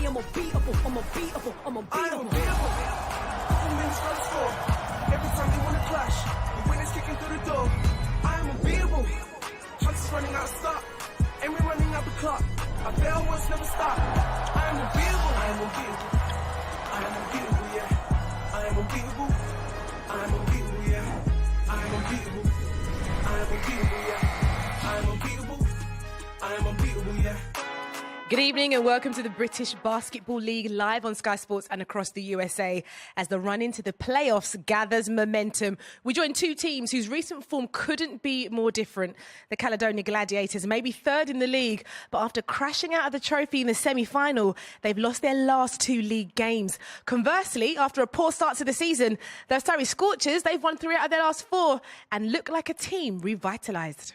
me, I'm unbeatable, I'm unbeatable, I'm unbeatable. I am unbeatable. Wins got to score. Every time they want to clash, the winners kicking through the door. I am unbeatable. Hunt's running out of stock, and we're running out the clock. I fail once, never stop. I am unbeatable. I am unbeatable. I am unbeatable, yeah. I am unbeatable. I am unbeatable, yeah. I am unbeatable. I am unbeatable, yeah. I am unbeatable. I am unbeatable, yeah. Good evening and welcome to the British Basketball League live on Sky Sports and across the USA as the run into the playoffs gathers momentum. We join two teams whose recent form couldn't be more different. The Caledonia Gladiators may be third in the league, but after crashing out of the trophy in the semi-final, they've lost their last two league games. Conversely, after a poor start to the season, the Surrey Scorchers, they've won 3 out of their last 4 and look like a team revitalised.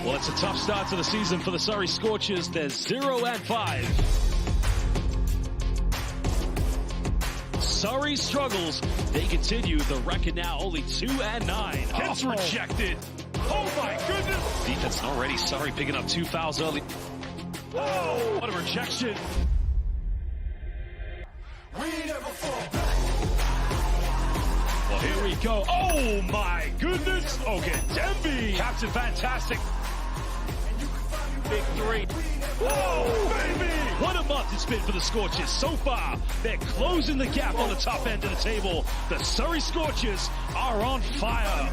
Well, it's a tough start to the season for the Surrey Scorchers. They're 0-5. Surrey struggles. They continue. The record now only 2-9. Gets rejected. Oh my goodness. Defense already. Surrey picking up 2 fouls early. Oh, what a rejection. We never fall back. Well, here we go. Oh my goodness. Okay, Demby. Captain Fantastic. Big 3. Whoa, baby! What a month it's been for the Scorchers. So far, they're closing the gap on the top end of the table. The Surrey Scorchers are on fire.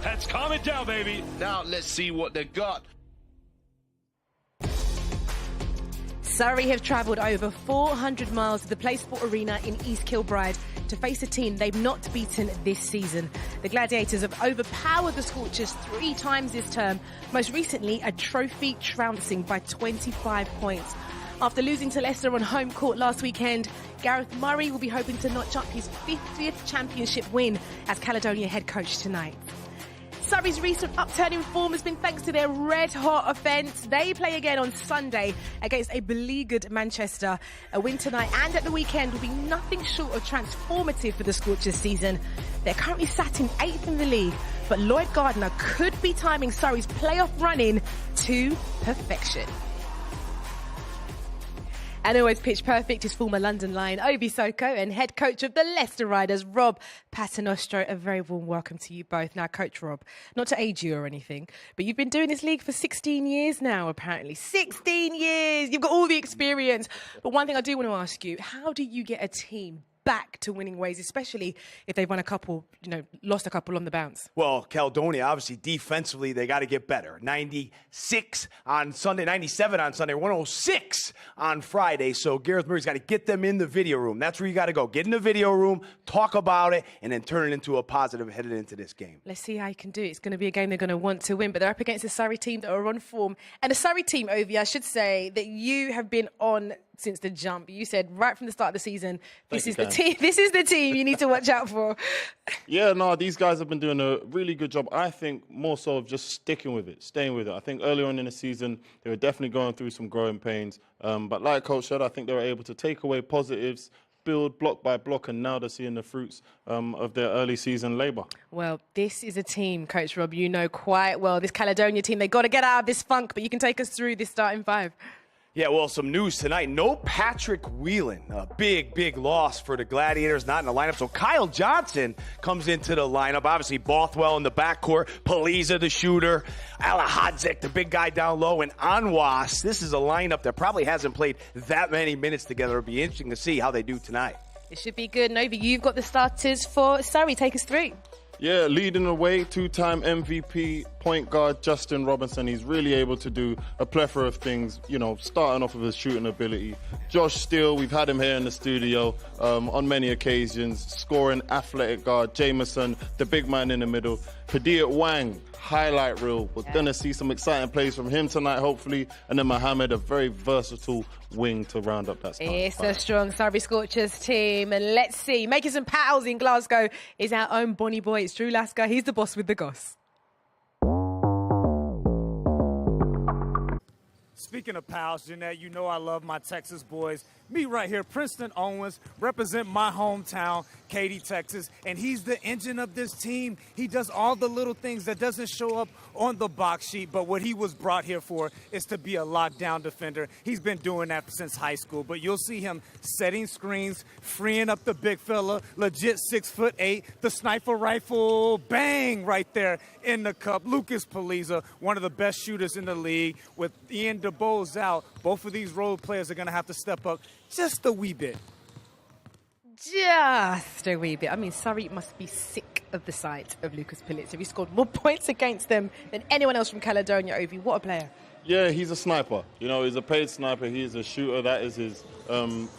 Let's calm it down, baby. Now let's see what they got. Surrey have travelled over 400 miles to the PlaySport Arena in East Kilbride to face a team they've not beaten this season. The Gladiators have overpowered the Scorchers 3 times this term, most recently a trophy trouncing by 25 points. After losing to Leicester on home court last weekend, Gareth Murray will be hoping to notch up his 50th championship win as Caledonia head coach tonight. Surrey's recent upturn in form has been thanks to their red-hot offence. They play again on Sunday against a beleaguered Manchester. A win tonight and at the weekend will be nothing short of transformative for the Scorchers season. They're currently sat in 8th in the league, but Lloyd Gardner could be timing Surrey's playoff run-in to perfection. And always pitch perfect is former London Lion Obi Soko and head coach of the Leicester Riders, Rob Paternostro. A very warm welcome to you both. Now, Coach Rob, not to age you or anything, but you've been doing this league for 16 years now, apparently. 16 years! You've got all the experience. But one thing I do want to ask you, how do you get a team back to winning ways, especially if they've won a couple, lost a couple on the bounce? Well, Caledonia, obviously, defensively, they got to get better. 96 on Sunday, 97 on Sunday, 106 on Friday. So Gareth Murray's got to get them in the video room. That's where you got to go. Get in the video room, talk about it, and then turn it into a positive headed into this game. Let's see how you can do it. It's going to be a game they're going to want to win, but they're up against a Surrey team that are on form. And a Surrey team, Ovi, I should say, that you have been on since the jump. You said right from the start of the season, this is the team you need to watch out for. Yeah, no, these guys have been doing a really good job. I think more so of just sticking with it, staying with it. I think early on in the season, they were definitely going through some growing pains. But like Coach said, I think they were able to take away positives, build block by block, and now they're seeing the fruits of their early season labour. Well, this is a team, Coach Rob, you know quite well. This Caledonia team, they've got to get out of this funk, but you can take us through this starting 5. Yeah, well, some news tonight. No Patrick Whelan. A big loss for the Gladiators, not in the lineup. So Kyle Johnson comes into the lineup. Obviously, Bothwell in the backcourt, Paliza the shooter, Alahadzik, the big guy down low, and Anwas. This is a lineup that probably hasn't played that many minutes together. It'll be interesting to see how they do tonight. It should be good. Novi, you've got the starters for Surrey. Take us through. Yeah, leading the way, 2-time MVP point guard Justin Robinson. He's really able to do a plethora of things, starting off with his shooting ability. Josh Steele, we've had him here in the studio on many occasions, scoring athletic guard. Jameson, the big man in the middle. Padilla Wang, highlight reel. We're going to see some exciting plays from him tonight, hopefully. And then Mohammed, a very versatile wing to round up that starting It's five. a strong Surrey Scorchers team. And let's see, making some pals in Glasgow is our own Bonnie boy. It's Drew Lasker. He's the boss with the goss. Speaking of pals, Jeanette, you know I love my Texas boys. Me right here, Princeton Owens, represent my hometown, Katy, Texas, and he's the engine of this team. He does all the little things that doesn't show up on the box sheet, but what he was brought here for is to be a lockdown defender. He's been doing that since high school, but you'll see him setting screens, freeing up the big fella, legit 6'8", the sniper rifle, bang, right there in the cup. Lucas Paliza, one of the best shooters in the league. With Ian DeBose out, both of these role players are going to have to step up just a wee bit. Just a wee bit. I mean, Surrey must be sick of the sight of Lucas Palitza. He scored more points against them than anyone else from Caledonia. Ovi, what a player. Yeah, he's a sniper. You know, he's a paid sniper. He's a shooter. That is his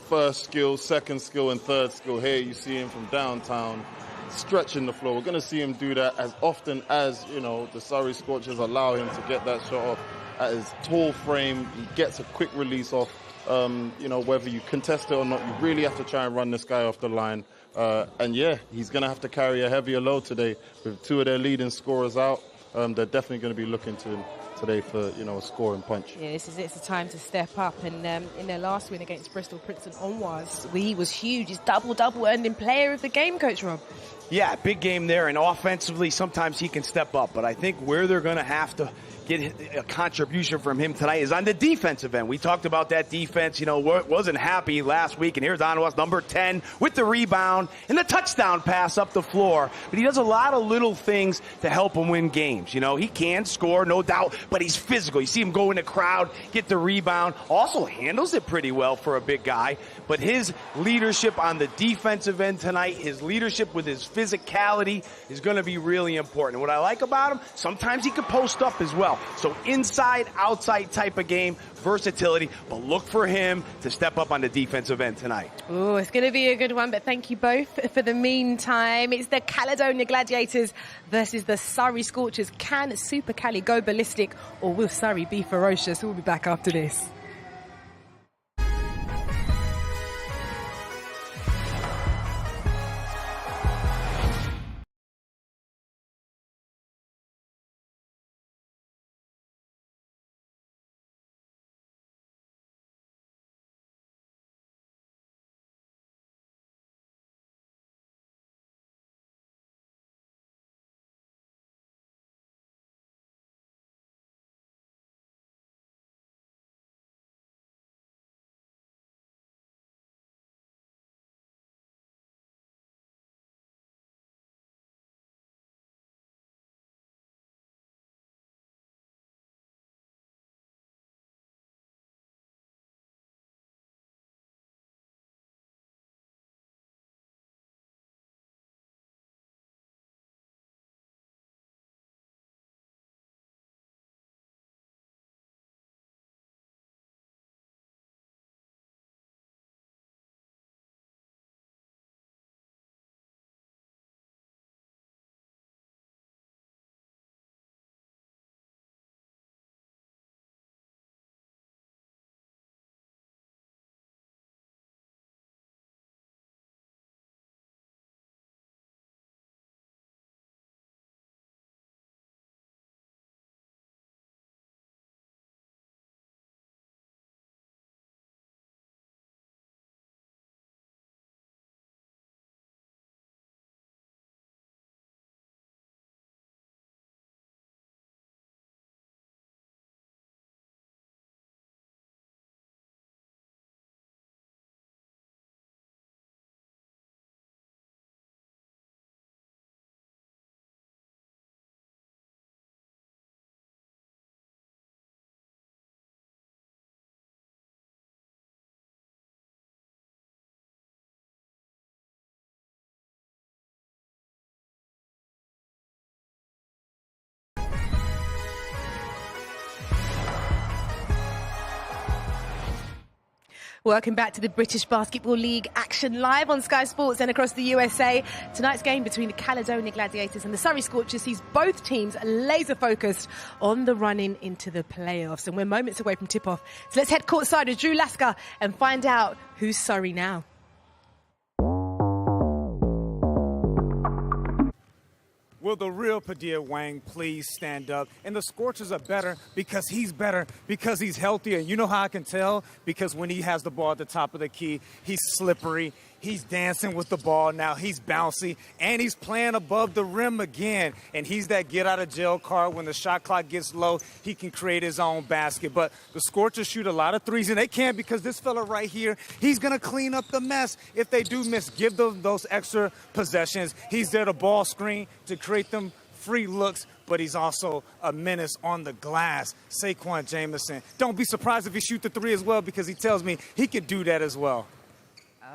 first skill, second skill, and third skill. Here you see him from downtown stretching the floor. We're going to see him do that as often as, you know, the Surrey Scorchers allow him to get that shot off at his tall frame. He gets a quick release off. You know, whether you contest it or not, you really have to try and run this guy off the line. And yeah, he's going to have to carry a heavier load today with two of their leading scorers out. They're definitely going to be looking to him today for, you know, a scoring punch. Yeah, this is it. It's the time to step up. And in their last win against Bristol, Princeton Onwas, he was huge. He's double earned in player of the game, Coach Rob. Yeah, big game there, and offensively, sometimes he can step up. But I think where they're going to have to get a contribution from him tonight is on the defensive end. We talked about that defense, you know, wasn't happy last week, and here's Onwas, number 10, with the rebound and the touchdown pass up the floor. But he does a lot of little things to help him win games. You know, he can score, no doubt, but he's physical. You see him go in the crowd, get the rebound, also handles it pretty well for a big guy. But his leadership on the defensive end tonight, his leadership with his physicality is going to be really important. And what I like about him, sometimes he can post up as well. So inside, outside type of game, versatility, but look for him to step up on the defensive end tonight. Oh, it's going to be a good one, but thank you both for the meantime. It's the Caledonia Gladiators versus the Surrey Scorchers. Can Super Cali go ballistic, or will Surrey be ferocious? We'll be back after this. Welcome back to the British Basketball League action live on Sky Sports and across the USA. Tonight's game between the Caledonia Gladiators and the Surrey Scorchers sees both teams laser focused on the run-in into the playoffs. And we're moments away from tip-off. So let's head courtside with Drew Lasker and find out who's Surrey now. Will the real Padilla Wang please stand up? And the Scorchers are better, because he's healthier. You know how I can tell? Because when he has the ball at the top of the key, he's slippery. He's dancing with the ball now. He's bouncy, and he's playing above the rim again. And he's that get-out-of-jail card. When the shot clock gets low, he can create his own basket. But the Scorchers shoot a lot of threes, and they can't, because this fella right here, he's going to clean up the mess if they do miss. Give them those extra possessions. He's there to ball screen to create them free looks, but he's also a menace on the glass. Saquon Jameson. Don't be surprised if he shoots the three as well, because he tells me he could do that as well.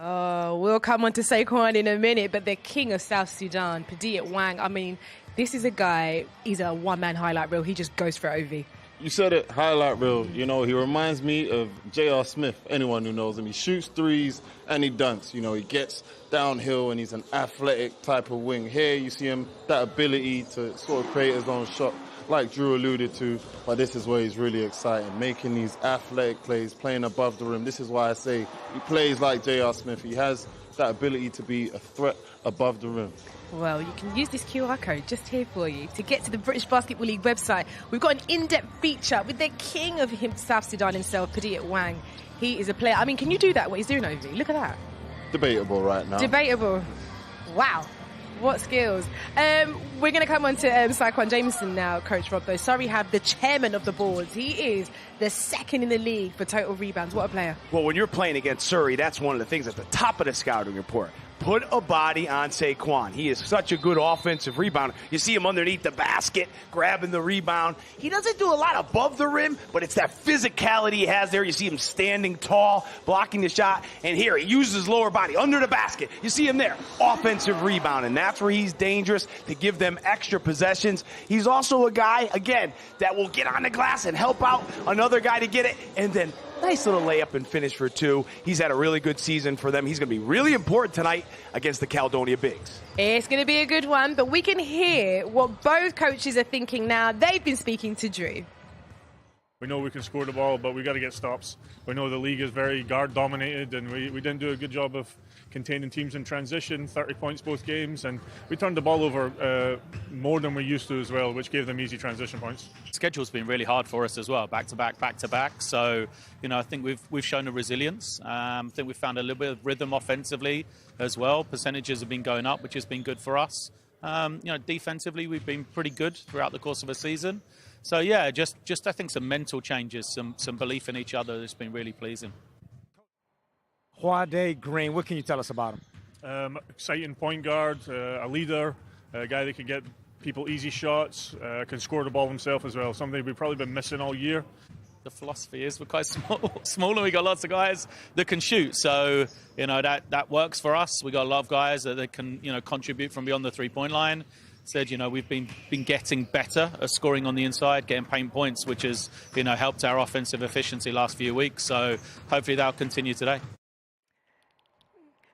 Oh, we'll come on to Saquon in a minute, but the king of South Sudan, Padilla Wang, I mean, this is a guy, he's a one-man highlight reel. He just goes for OV. You said it, highlight reel. You know, he reminds me of J.R. Smith, anyone who knows him. He shoots threes and he dunks. You know, he gets downhill and he's an athletic type of wing. Here you see him, that ability to sort of create his own shot, like Drew alluded to, but this is where he's really exciting, making these athletic plays, playing above the rim. This is why I say he plays like J.R. Smith. He has that ability to be a threat above the rim. Well, you can use this QR code just here for you to get to the British Basketball League website. We've got an in-depth feature with the king of South Sudan himself, Padilla Wang. He is a player. I mean, can you do that, what he's doing, OV? Look at that. Debatable right now. Debatable. Wow. What skills. We're going to come on to Saquon Jameson now, Coach Rob, though. Surrey have the chairman of the boards. He is the second in the league for total rebounds. What a player. Well, when you're playing against Surrey, that's one of the things at the top of the scouting report. Put a body on Saquon. He is such a good offensive rebounder. You see him underneath the basket, grabbing the rebound. He doesn't do a lot above the rim, but it's that physicality he has there. You see him standing tall, blocking the shot. And here, he uses his lower body under the basket. You see him there, offensive rebound. And that's where he's dangerous, to give them extra possessions. He's also a guy, again, that will get on the glass and help out another guy to get it. And then nice little layup and finish for two. He's had a really good season for them. He's going to be really important tonight against the Caledonia Bigs. It's going to be a good one, but we can hear what both coaches are thinking now. They've been speaking to Drew. We know we can score the ball, but we got to get stops. We know the league is very guard dominated, and we didn't do a good job of containing teams in transition. 30 points both games, and we turned the ball over more than we used to as well, which gave them easy transition points. Schedule's been really hard for us as well, back to back. So, you know, I think we've shown a resilience. I think we've found a little bit of rhythm offensively as well. Percentages have been going up, which has been good for us. You know, defensively we've been pretty good throughout the course of a season. So yeah, just I think some mental changes, some belief in each other has been really pleasing. Wade Green, what can you tell us about him? Exciting point guard, a leader, a guy that can get people easy shots, can score the ball himself as well, something we've probably been missing all year. The philosophy is we're quite small and we got lots of guys that can shoot. So, you know, that works for us. We got a lot of guys that can, you know, contribute from beyond the three-point line. Said, you know, we've been getting better at scoring on the inside, getting paint points, which has, you know, helped our offensive efficiency last few weeks. So hopefully that'll continue today.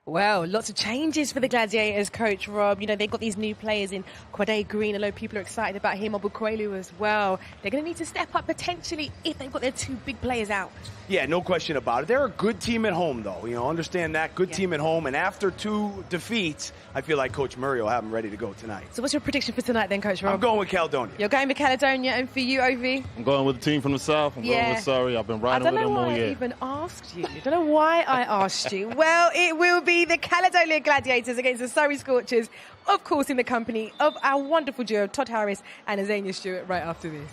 Well, lots of changes for the Gladiators, Coach Rob. You know, they've got these new players in Quade Green. A lot of people are excited about him, Obukwelu as well. They're going to need to step up potentially if they've got their two big players out. Yeah, no question about it. They're a good team at home, though. You know, understand that. Good team at home. And after two defeats, I feel like Coach Murray will have them ready to go tonight. So what's your prediction for tonight then, Coach Rob? I'm going with Caledonia. You're going with Caledonia, and for you, Ovi? I'm going with the team from the south. I'm going with Surrey. I've been riding with them all year. I don't know why I even asked you. I don't know why I asked you. Well, it will be the Caledonia Gladiators against the Surrey Scorchers, of course, in the company of our wonderful duo, Todd Harris and Azania Stewart, right after this.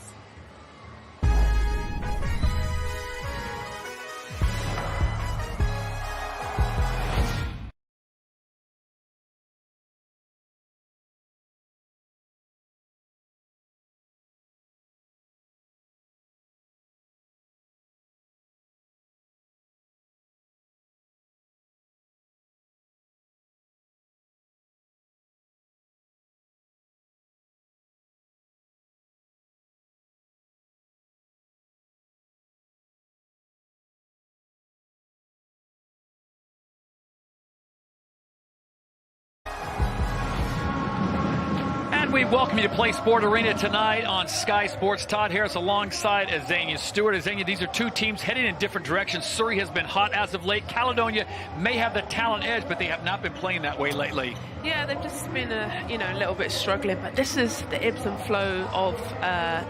we welcome you to Play Sport Arena tonight on Sky Sports. Todd Harris alongside Azania Stewart. Azania, these are two teams heading in different directions. Surrey has been hot as of late. Caledonia may have the talent edge, but they have not been playing that way lately. Yeah, they've just been a little bit struggling, but this is the ebbs and flow of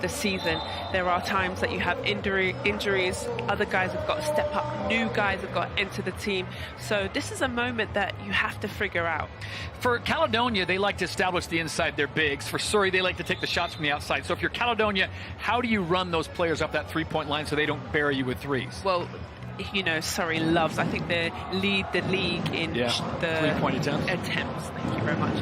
the season. There are times that you have injuries, other guys have got to step up, new guys have got to enter the team. So this is a moment that you have to figure out. For Caledonia, they like to establish the inside their bigs. For Surrey, they like to take the shots from the outside. So if you're Caledonia, how do you run those players up that three-point line so they don't bury you with threes? Well, Surrey loves, I think they lead the league in the three-point attempts. Thank you very much.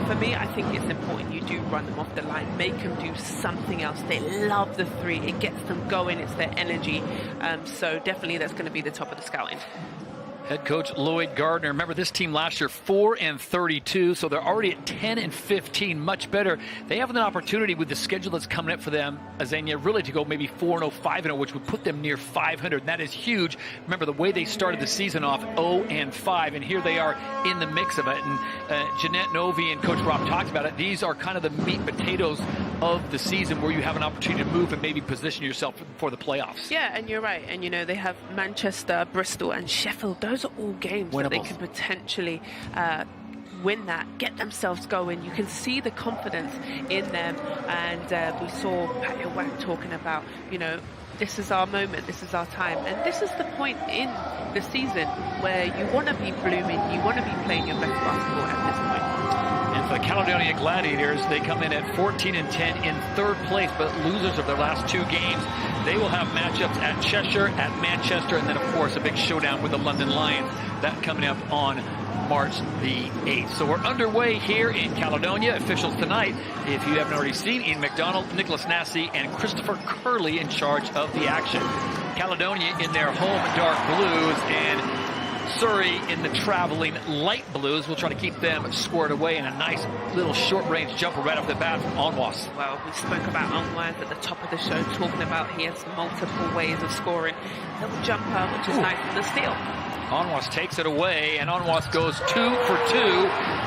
For me, I think it's important you do run them off the line, make them do something else. They love the three. It gets them going. It's their energy. So definitely that's going to be the top of the scouting. Head coach Lloyd Gardner. Remember, this team last year 4-32, so they're already at 10-15, much better. They have an opportunity with the schedule that's coming up for them, Azania, really to go maybe 4-0, 5-0, which would put them near 500, and that is huge. Remember, the way they started the season off 0-5, and here they are in the mix of it. And Jeanette Novi and Coach Rob talked about it. These are kind of the meat and potatoes of the season where you have an opportunity to move and maybe position yourself for the playoffs. Yeah, and you're right. And, they have Manchester, Bristol, and Sheffield. Those are all games that they can potentially win that, get themselves going. You can see the confidence in them. And we saw Pat Wack talking about, this is our moment, this is our time. And this is the point in the season where you want to be blooming, you want to be playing your best basketball at this point. And for the Caledonia Gladiators, they come in at 14-10 in third place, but losers of their last two games. They will have matchups at Cheshire, at Manchester, and then, of course, a big showdown with the London Lions. That coming up on March the 8th. So we're underway here in Caledonia. Officials tonight, if you haven't already seen, Ian McDonald, Nicholas Nassi, and Christopher Curley in charge of the action. Caledonia in their home dark blues, and Surrey in the traveling light blues. We'll try to keep them squared away, in a nice little short-range jumper right off the bat from Onwas. Well, we spoke about Onwas at the top of the show, talking about he has multiple ways of scoring. Little jumper, which is nice for the steal. Onwas takes it away, and Onwas goes 2 for 2.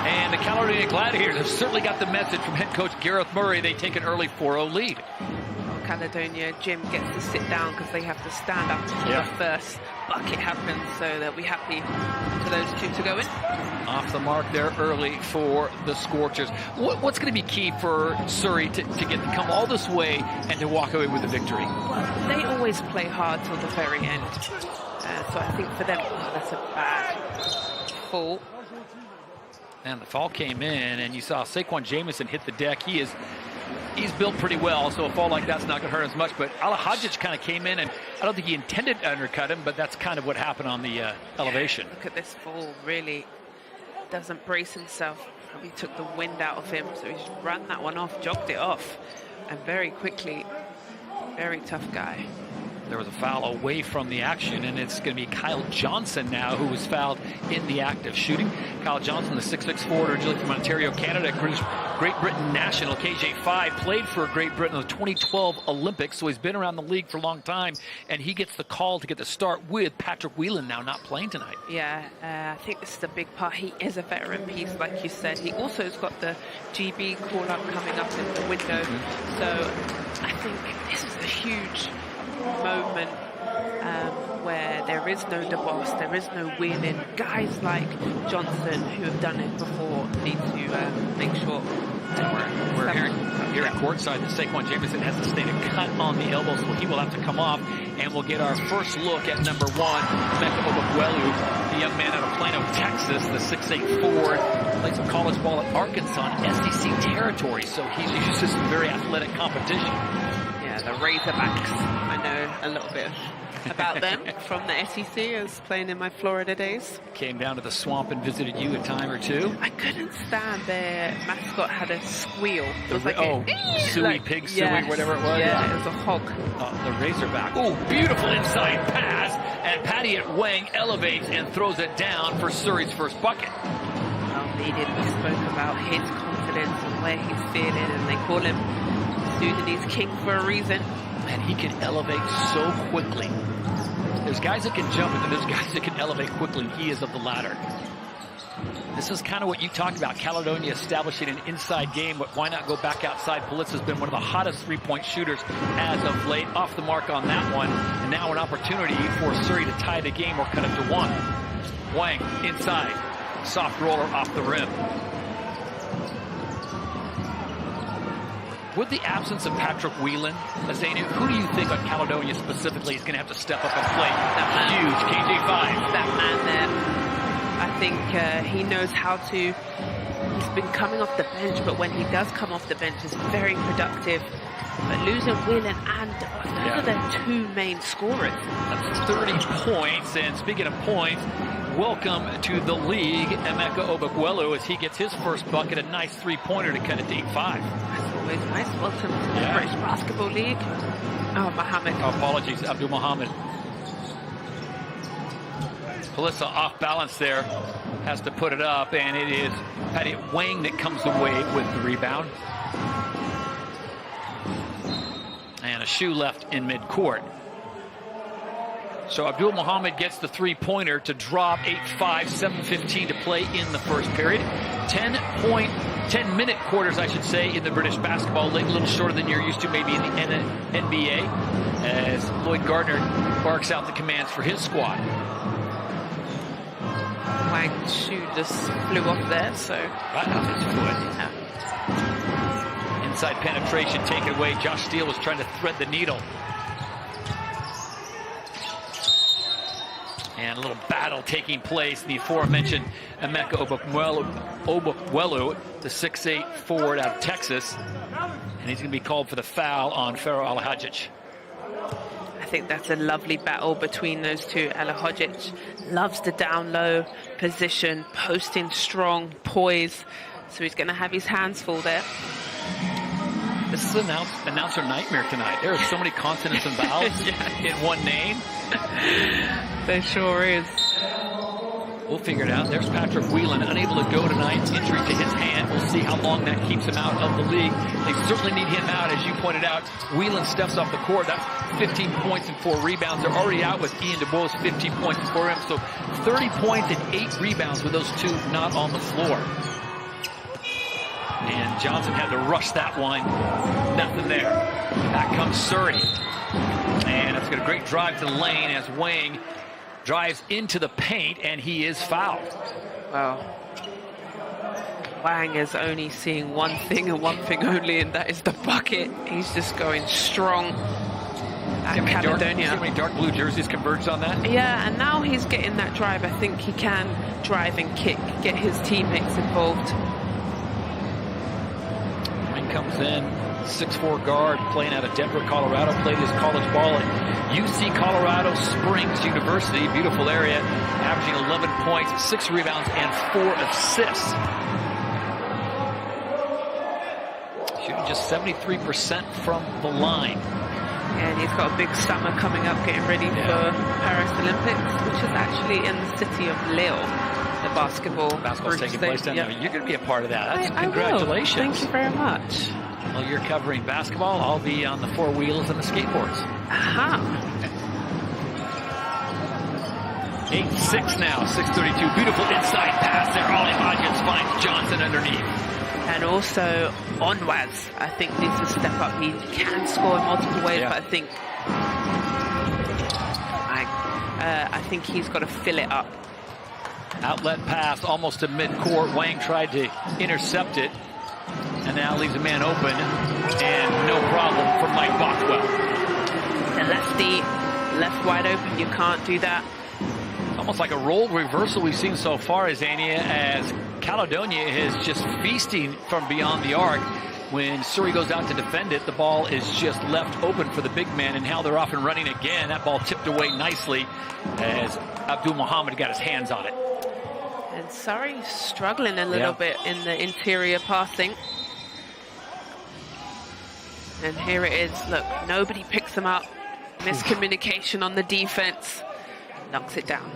And the Caledonia Gladiators have certainly got the message from head coach Gareth Murray. They take an early 4-0 lead. Caledonia, Jim gets to sit down because they have to stand up until the first bucket happens, so they'll be happy for those two to go in. Off the mark there early for the Scorchers. What's going to be key for Surrey to come all this way and to walk away with a victory? Well, they always play hard till the very end. So I think for them, that's a bad fall. And the fall came in, and you saw Saquon Jamison hit the deck. He's built pretty well, so a fall like that's not going to hurt as much. But Ala Hadjic kind of came in, and I don't think he intended to undercut him, but that's kind of what happened on the elevation. Look at this fall, really doesn't brace himself. Probably took the wind out of him, so he just ran that one off, jogged it off, and very quickly. Very tough guy. There was a foul away from the action, and it's going to be Kyle Johnson now who was fouled in the act of shooting. Kyle Johnson, the 6'6" forward, originally from Ontario, Canada, Great Britain national, KJ5, played for Great Britain in the 2012 Olympics, so he's been around the league for a long time, and he gets the call to get the start with Patrick Whelan now not playing tonight. Yeah, I think this is a big part. He is a veteran piece, like you said. He also has got the GB call-up coming up in the window, so I think this is a huge moment where there is no DeBoss, there is no Whelan. Guys like Johnson, who have done it before, need to make sure that we're hearing here at courtside that Saquon Jamison has to stay to cut on the elbow, so he will have to come off, and we'll get our first look at number 1, Mecca Obukwelu, the young man out of Plano, Texas, the 6'8" forward, played some college ball at Arkansas in SEC territory, so he's used to some very athletic competition. Yeah, the Razorbacks. I know a little bit about them from the SEC as playing in my Florida days. Came down to the swamp and visited you a time or two. I couldn't stand their mascot had a squeal. It was like suey, pig suey, whatever it was. Yeah, it was a hog. The Razorback. Oh, beautiful inside pass. And Patty at Wang elevates and throws it down for Surrey's first bucket. Well needed. We spoke about his confidence and where he's feeling, and they call him Sudanese King for a reason. And he can elevate so quickly. There's guys that can jump, and then there's guys that can elevate quickly. He is of the latter. This is kind of what you talked about, Caledonia establishing an inside game, but why not go back outside? Palitza's been one of the hottest three-point shooters as of late, off the mark on that one, and now an opportunity for Surrey to tie the game or cut it to 1. Wang inside, soft roller off the rim. With the absence of Patrick Whelan, Azania, who do you think on Caledonia specifically is going to have to step up and play? That huge KJ5. That man there. I think he knows how to. He's been coming off the bench, but when he does come off the bench, it's very productive. But losing Whelan and those are their 2 main scorers. That's 30 points. And speaking of points, welcome to the league, Emeka Obakwelu, as he gets his first bucket, a nice three-pointer to cut it to 8-5. That's always nice. Welcome to the British Basketball League. Oh, Mohammed. Oh, apologies, Abdul Mohammed. Palitza off balance there, has to put it up, and it is Patty Wang that comes away with the rebound. And a shoe left in midcourt. So Abdul Mohammed gets the three-pointer to drop 8-5, 7:15 to play in the first period. 10-minute quarters, I should say, in the British Basketball League, a little shorter than you're used to maybe in the NBA, as Lloyd Gardner barks out the commands for his squad. Wang's shoe just flew off there, so... Right off his foot. Yeah. Inside penetration taken away. Josh Steele was trying to thread the needle. And a little battle taking place. The aforementioned Emeka Obakwelu, the 6'8" forward out of Texas. And he's going to be called for the foul on Faro Alahajic. I think that's a lovely battle between those two. Alahajic loves the down-low position, posting strong, poise. So he's going to have his hands full there. This is an announcer nightmare tonight. There are so many consonants and vowels in one name. There sure is. We'll figure it out. There's Patrick Whelan, unable to go tonight. Injury to his hand. We'll see how long that keeps him out of the league. They certainly need him out, as you pointed out. Whelan steps off the court. That's 15 points and 4 rebounds. They're already out with Ian DeBose, 15 points and 4 rebounds. So 30 points and 8 rebounds with those two not on the floor. And Johnson had to rush that one. Nothing there. Back comes Surrey. And it's got a great drive to the lane as Wang drives into the paint, and he is fouled. Wow. Wang is only seeing one thing and one thing only, and that is the bucket. He's just going strong at Caledonia. See how many dark blue jerseys converged on that? Yeah, and now he's getting that drive. I think he can drive and kick, get his teammates involved. Wang comes in, 6'4" guard, playing out of Denver, Colorado, played his college ball at UC Colorado Springs University, beautiful area, averaging 11 points, 6 rebounds, and 4 assists. Shooting just 73% from the line. And he's got a big summer coming up, getting ready for Paris Olympics, which is actually in the city of Lille. The basketball's taking place down there. You're going to be a part of that. That's congratulations. Thank you very much. Well, you're covering basketball. I'll be on the 4-wheelers and the skateboards. Aha. 8-6 now, 6:32. Beautiful inside pass there. Ollie Hodgins finds Johnson underneath. And also, Onwaz, I think, needs to step up. He can score in multiple ways, but I think he's got to fill it up. Outlet pass almost to midcourt. Wang tried to intercept it, and now leaves a man open, and no problem for Mike Bothwell. The lefty, left wide open. You can't do that. Almost like a role reversal we've seen so far, Azania, as Caledonia is just feasting from beyond the arc. When Surrey goes out to defend it, the ball is just left open for the big man, and now they're off and running again. That ball tipped away nicely as Abdul Mohammed got his hands on it. And Surrey struggling a little bit in the interior passing. And here it is. Look, nobody picks them up. Miscommunication on the defense. Knocks it down.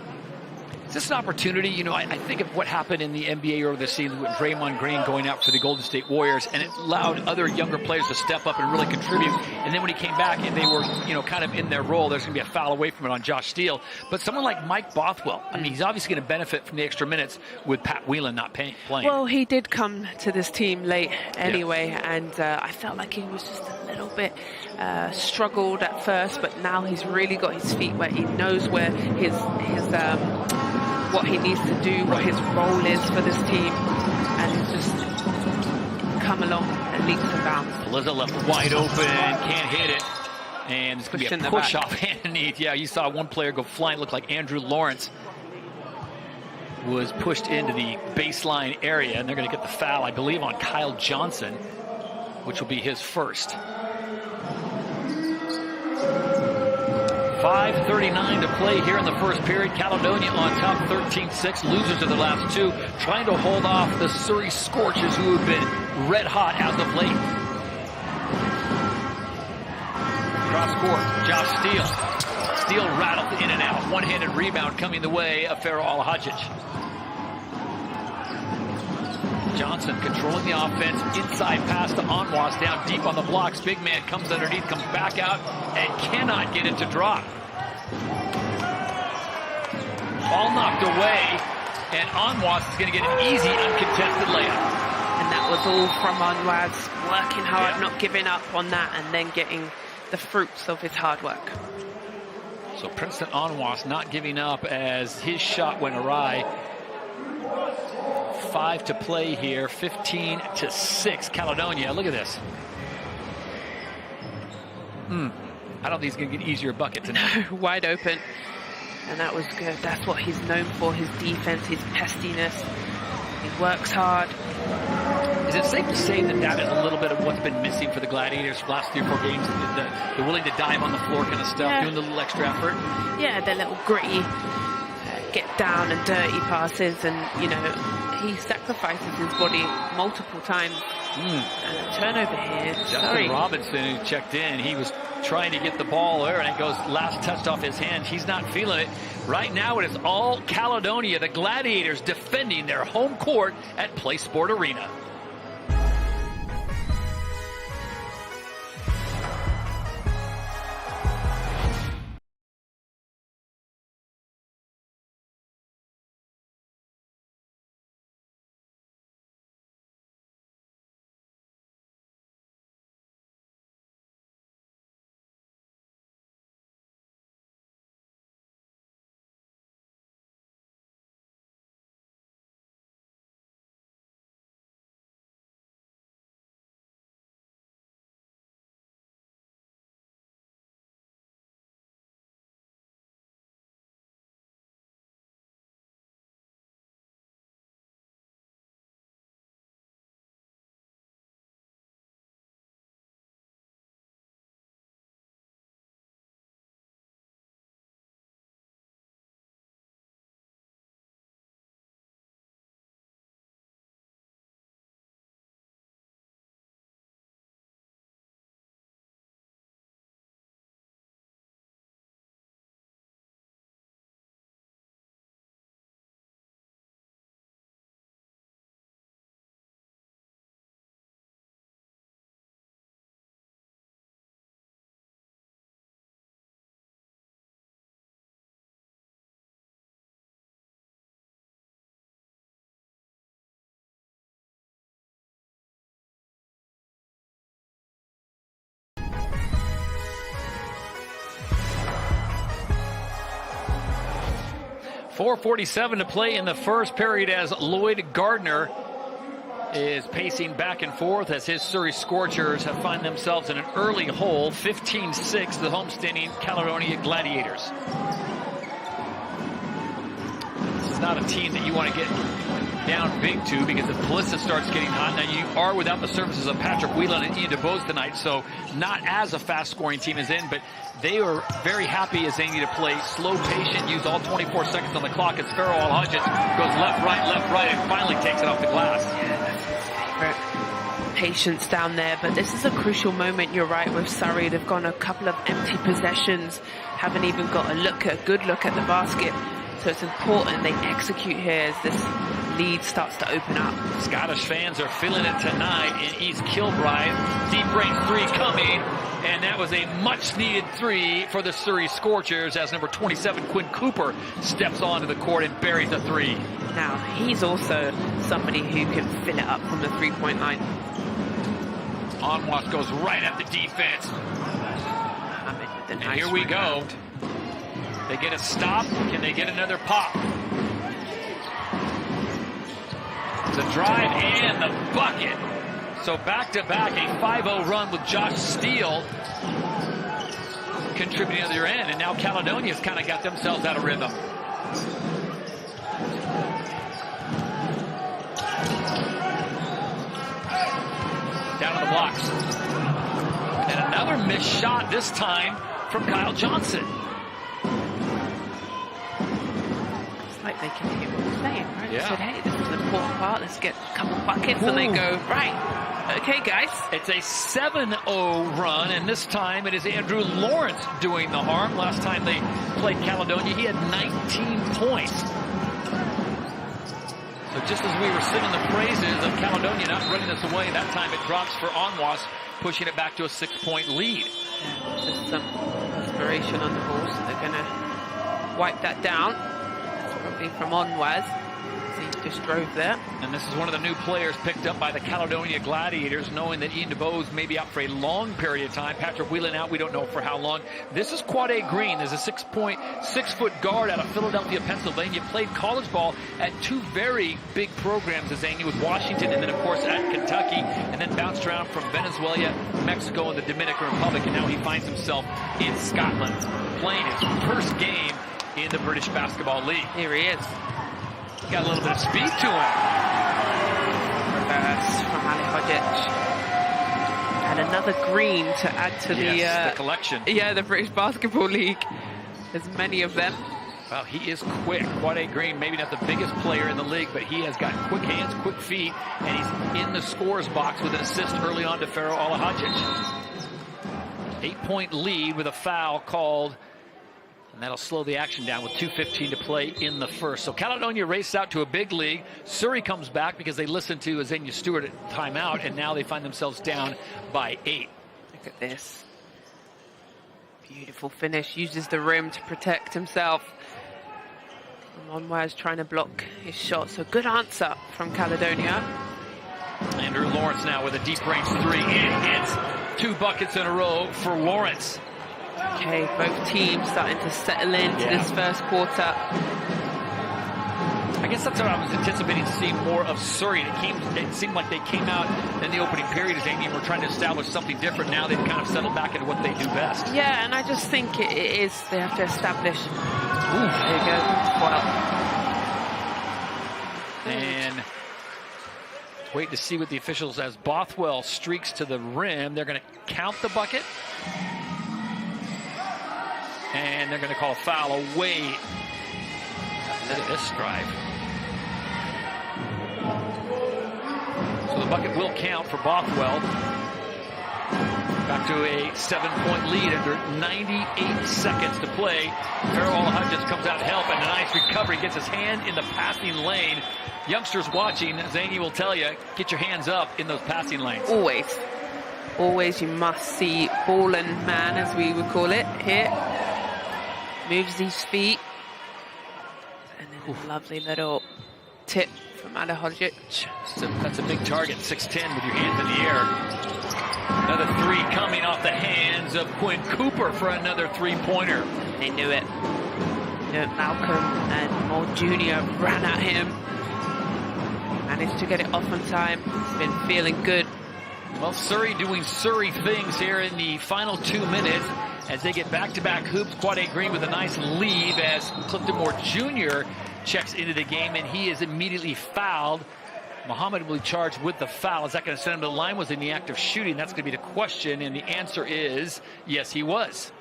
Is this an opportunity? You know, I think of what happened in the NBA earlier this season with Draymond Green going out for the Golden State Warriors, and it allowed other younger players to step up and really contribute. And then when he came back and they were, you know, kind of in their role, there's going to be a foul away from it on Josh Steele. But someone like Mike Bothwell, I mean, he's obviously going to benefit from the extra minutes with Pat Whelan not playing. Well, he did come to this team late anyway, and I felt like he was just a little bit struggled at first, but now he's really got his feet where he knows where his what he needs to do, what his role is for this team, and he's just come along and leaps and bounds. Liza left wide open, can't hit it, and it's going to be a push off underneath. Yeah, you saw one player go flying, looked like Andrew Lawrence was pushed into the baseline area, and they're going to get the foul, I believe, on Kyle Johnson, which will be his first. 5:39 to play here in the first period. Caledonia on top 13-6. Losers of the last two, trying to hold off the Surrey Scorchers, who have been red hot as of late. Cross court, Josh Steele. Steele rattled in and out. One-handed rebound coming the way of Pharaoh Al-Hadjic. Johnson controlling the offense. Inside pass to Anwas, down deep on the blocks. Big man comes underneath, comes back out, and cannot get it to drop. Ball knocked away, and Anwas is going to get an easy, uncontested layup. And that was all from Anwas, working hard, not giving up on that, and then getting the fruits of his hard work. So Princeton Anwas not giving up as his shot went awry. 5 to play here, 15-6 Caledonia. Look at this. I don't think he's going to get easier bucket tonight. Wide open. And that was good. That's what he's known for, his defense, his pestiness. He works hard. Is it safe to say that that is a little bit of what's been missing for the Gladiators for the last 3 or 4 games? The willing to dive on the floor kind of stuff, doing a little extra effort? Yeah, the little gritty, get down and dirty passes, and, you know, he sacrifices his body multiple times. And a turnover here. Justin Robinson, who checked in, he was trying to get the ball there, and it goes last touched off his hand. He's not feeling it. Right now it is all Caledonia, the Gladiators, defending their home court at Play Sport Arena. .447 to play in the first period as Lloyd Gardner is pacing back and forth as his Surrey Scorchers have found themselves in an early hole. 15-6, the homestanding Caledonia Gladiators. This is not a team that you want to get down big to, because if Pelissa starts getting hot, now you are without the services of Patrick Whelan and Ian DeBose tonight, so not as a fast-scoring team as in, but they are very happy as they need to play slow, patient, use all 24 seconds on the clock as Pharaoh Al-Hadjic goes left, right, and finally takes it off the glass. Yeah, that's his favorite. Patience down there, but this is a crucial moment, you're right, with Surrey. They've gone a couple of empty possessions, haven't even got a good look at the basket. So it's important they execute here as this lead starts to open up. Scottish fans are feeling it tonight in East Kilbride. Deep range three coming, and that was a much-needed three for the Surrey Scorchers as number 27, Quinn Cooper, steps onto the court and buries a three. Now, he's also somebody who can fill it up from the three-point line. Onwas goes right at the defense. And nice here we go. They get a stop. Can they get another pop? The drive and the bucket. So back-to-back, a 5-0 run with Josh Steele contributing to the other end. And now Caledonia's kind of got themselves out of rhythm. Down to the blocks. And another missed shot, this time from Kyle Johnson. It's like they can hear what we're saying, right? Yeah. They said, hey, this is an important part. Let's get a couple buckets. And they go, right, okay, guys. It's a 7-0 run, and this time it is Andrew Lawrence doing the harm. Last time they played Caledonia, he had 19 points. So just as we were singing the praises of Caledonia not running this away, that time it drops for Onwas, pushing it back to a 6-point lead. Yeah, just some inspiration on the ball, so they're going to wipe that down. It's probably from Onwas. He just drove there. And this is one of the new players picked up by the Caledonia Gladiators, knowing that Ian DeBose may be out for a long period of time. Patrick Whelan out, we don't know for how long. This is Quade Green. There's a 6-foot guard out of Philadelphia, Pennsylvania. Played college ball at two very big programs, Azania, with Washington and then, of course, at Kentucky. And then bounced around from Venezuela, Mexico, and the Dominican Republic. And now he finds himself in Scotland, playing his first game in the British Basketball League. Here he is. Got a little bit of speed to him. Reverse from Ali Hodgic. And another green to add to the collection. Yeah, the British Basketball League. There's many of them. Well, he is quick. Quade Green, maybe not the biggest player in the league, but he has got quick hands, quick feet, and he's in the scorer's box with an assist early on to Pharaoh Olahodjic. 8-point lead with a foul called. And that'll slow the action down with 2:15 to play in the first. So Caledonia raced out to a big lead. Surrey comes back because they listened to Azania Stewart at timeout, and now they find themselves down by 8. Look at this. Beautiful finish. Uses the rim to protect himself. Onwas trying to block his shot. So good answer from Caledonia. Andrew Lawrence now with a deep range three. It hits 2 buckets in a row for Lawrence. Okay, both teams starting to settle into this first quarter. I guess that's what I was anticipating to see more of Surrey. It seemed like they came out in the opening period as Amy were trying to establish something different. Now they've kind of settled back into what they do best. Yeah, and I just think it is, they have to establish. Ooh, there you go. Well. And wait to see what the officials, as Bothwell streaks to the rim, they're going to count the bucket. And they're going to call a foul away. Look at this drive. So the bucket will count for Bothwell. Back to a 7-point lead under 98 seconds to play. Pharaoh Olahodjic comes out to help, and a nice recovery. Gets his hand in the passing lane. Youngsters watching, Zany will tell you, get your hands up in those passing lanes. Always. Always you must see ball and man, as we would call it here. Moves his feet. And then a lovely little tip from Alahodjic. So that's a big target, 6'10", with your hands in the air. Another three coming off the hands of Quinn Cooper for another three-pointer. They knew it. Malcolm and Moore Jr. ran at him. Managed to get it off on time. He's been feeling good. Well, Surrey doing Surrey things here in the final 2 minutes as they get back-to-back hoops. Quade Green with a nice lead as Clifton Moore Jr. checks into the game, and he is immediately fouled. Muhammad will be charged with the foul. Is that going to send him to the line? Was in the act of shooting? That's going to be the question, and the answer is yes, he was.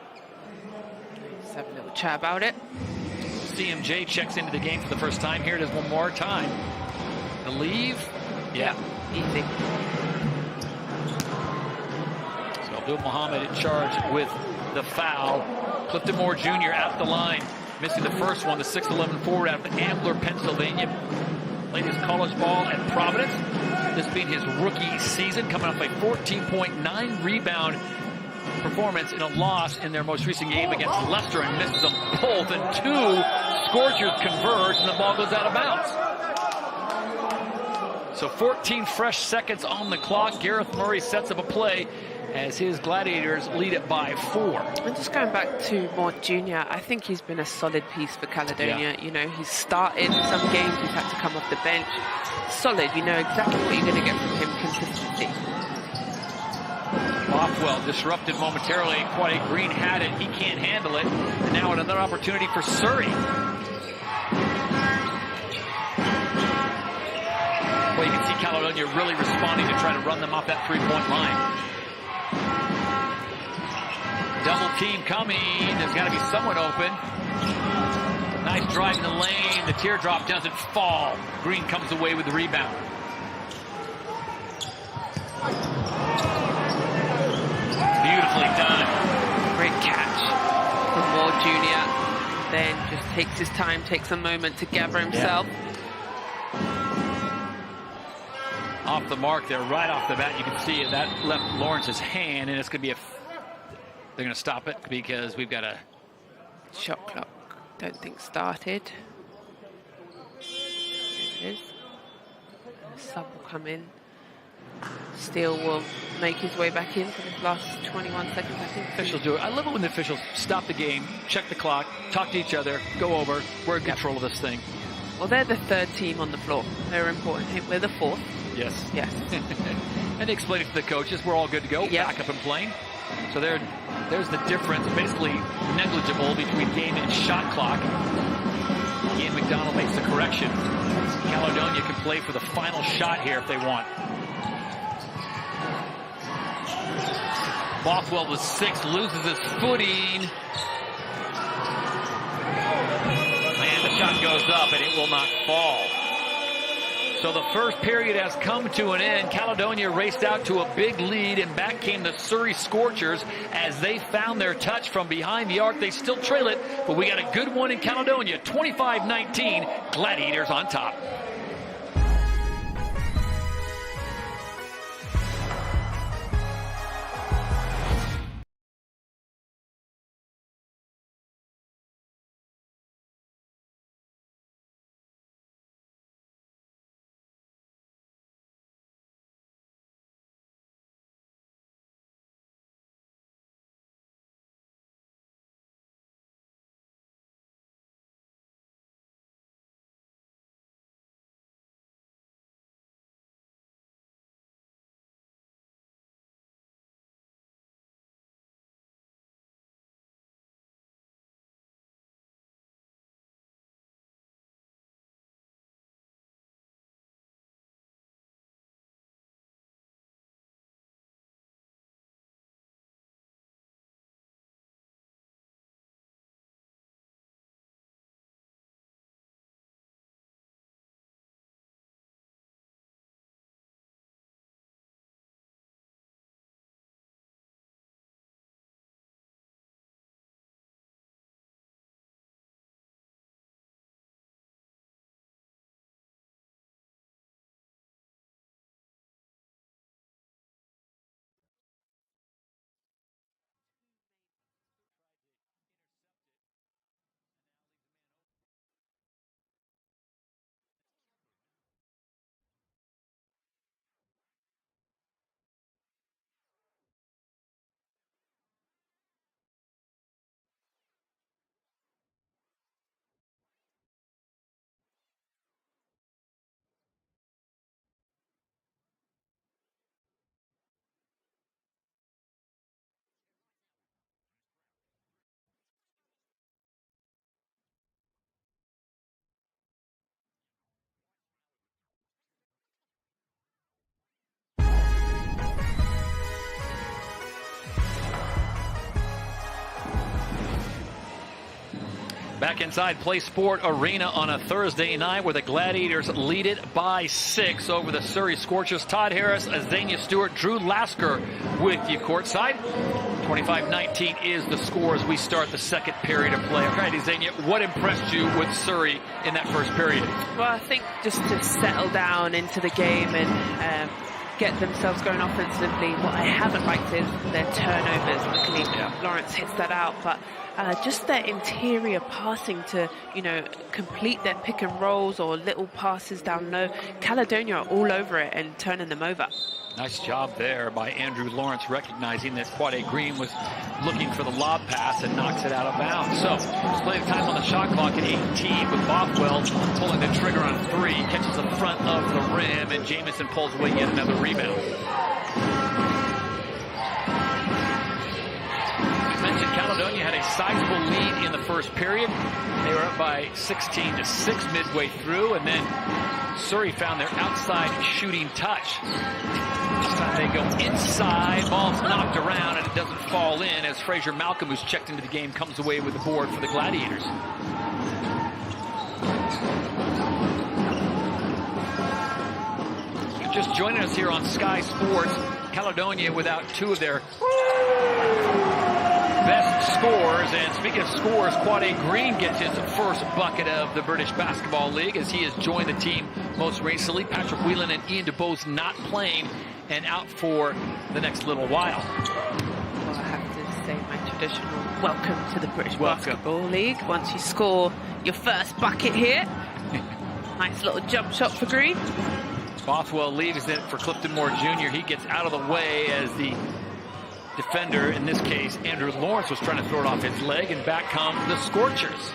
Let's have a little chat about it. CMJ checks into the game for the first time. Here it is one more time. The leave? Yeah. Easy. So Abdul Muhammad in charge with the foul. Clifton Moore Jr. at the line. Missing the first one, the 6'11" forward out of Ambler, Pennsylvania. Played his college ball at Providence. This being his rookie season, coming off a 14.9 rebound performance in a loss in their most recent game against Leicester, and misses them both. And 2 Scorchers converge, and the ball goes out of bounds. So 14 fresh seconds on the clock. Gareth Murray sets up a play as his Gladiators lead it by 4. And just going back to Maud Jr., I think he's been a solid piece for Caledonia. Yeah. You know, he's started some games, he's had to come off the bench. Solid, you know exactly what you're going to get from him consistently. Bothwell disrupted momentarily. Quite Green had it. He can't handle it. And now another opportunity for Surrey. Well, you can see Caledonia really responding to try to run them off that 3-point line. Double team coming. There's got to be someone open. Nice drive in the lane. The teardrop doesn't fall. Green comes away with the rebound. Beautifully done. Great catch from Ward Jr. Then just takes his time, takes a moment to gather himself. Yeah. Off the mark there, right off the bat. You can see it. That left Lawrence's hand, and it's going to be a... They're going to stop it because we've got a... Shot clock, don't think started. There it is. The sub will come in. Steele will make his way back in for the last 21 seconds, I think. Officials do it. I love it when the officials stop the game, check the clock, talk to each other, go over. We're in control of this thing. Well, they're the 3rd team on the floor. They're important. We're the 4th. Yes. Yes. And they explain it to the coaches. We're all good to go. Yep. Back up and playing. So there's the difference, basically negligible, between game and shot clock. Ian McDonald makes the correction. Caledonia can play for the final shot here if they want. Bothwell with 6, loses his footing. And the shot goes up, and it will not fall. So the first period has come to an end. Caledonia raced out to a big lead, and back came the Surrey Scorchers as they found their touch from behind the arc. They still trail it, but we got a good one in Caledonia. 25-19, Gladiators on top. Back inside Play Sport Arena on a Thursday night where the Gladiators lead it by 6 over the Surrey Scorchers. Todd Harris, Azania Stewart, Drew Lasker with you courtside. 25-19 is the score as we start the second period of play. All right, Xenia, what impressed you with Surrey in that first period? Well, I think just to settle down into the game and get themselves going offensively. What I haven't liked is their turnovers. Luckily, Lawrence hits that out, but just their interior passing to, complete their pick and rolls or little passes down low. Caledonia are all over it and turning them over. Nice job there by Andrew Lawrence, recognizing that Quade Green was looking for the lob pass and knocks it out of bounds. So, display of time on the shot clock at 18 with Bothwell pulling the trigger on 3. Catches the front of the rim, and Jamison pulls away yet another rebound. We mentioned Caledonia had a sizable lead in the first period. They were up by 16-6 midway through, and then Surrey found their outside shooting touch. This time they go inside, ball's knocked around, and it doesn't fall in as Fraser Malcolm, who's checked into the game, comes away with the board for the Gladiators. Just joining us here on Sky Sports, Caledonia without 2 of their best scores. And speaking of scores, Quade Green gets his first bucket of the British Basketball League as he has joined the team most recently. Patrick Whelan and Ian DeBose not playing and out for the next little while. Well, I have to say my traditional welcome to the British Basketball League. Once you score your first bucket here. Nice little jump shot for Green. Bothwell leaves it for Clifton Moore Jr. He gets out of the way as the defender, in this case, Andrew Lawrence, was trying to throw it off his leg, and back come the Scorchers.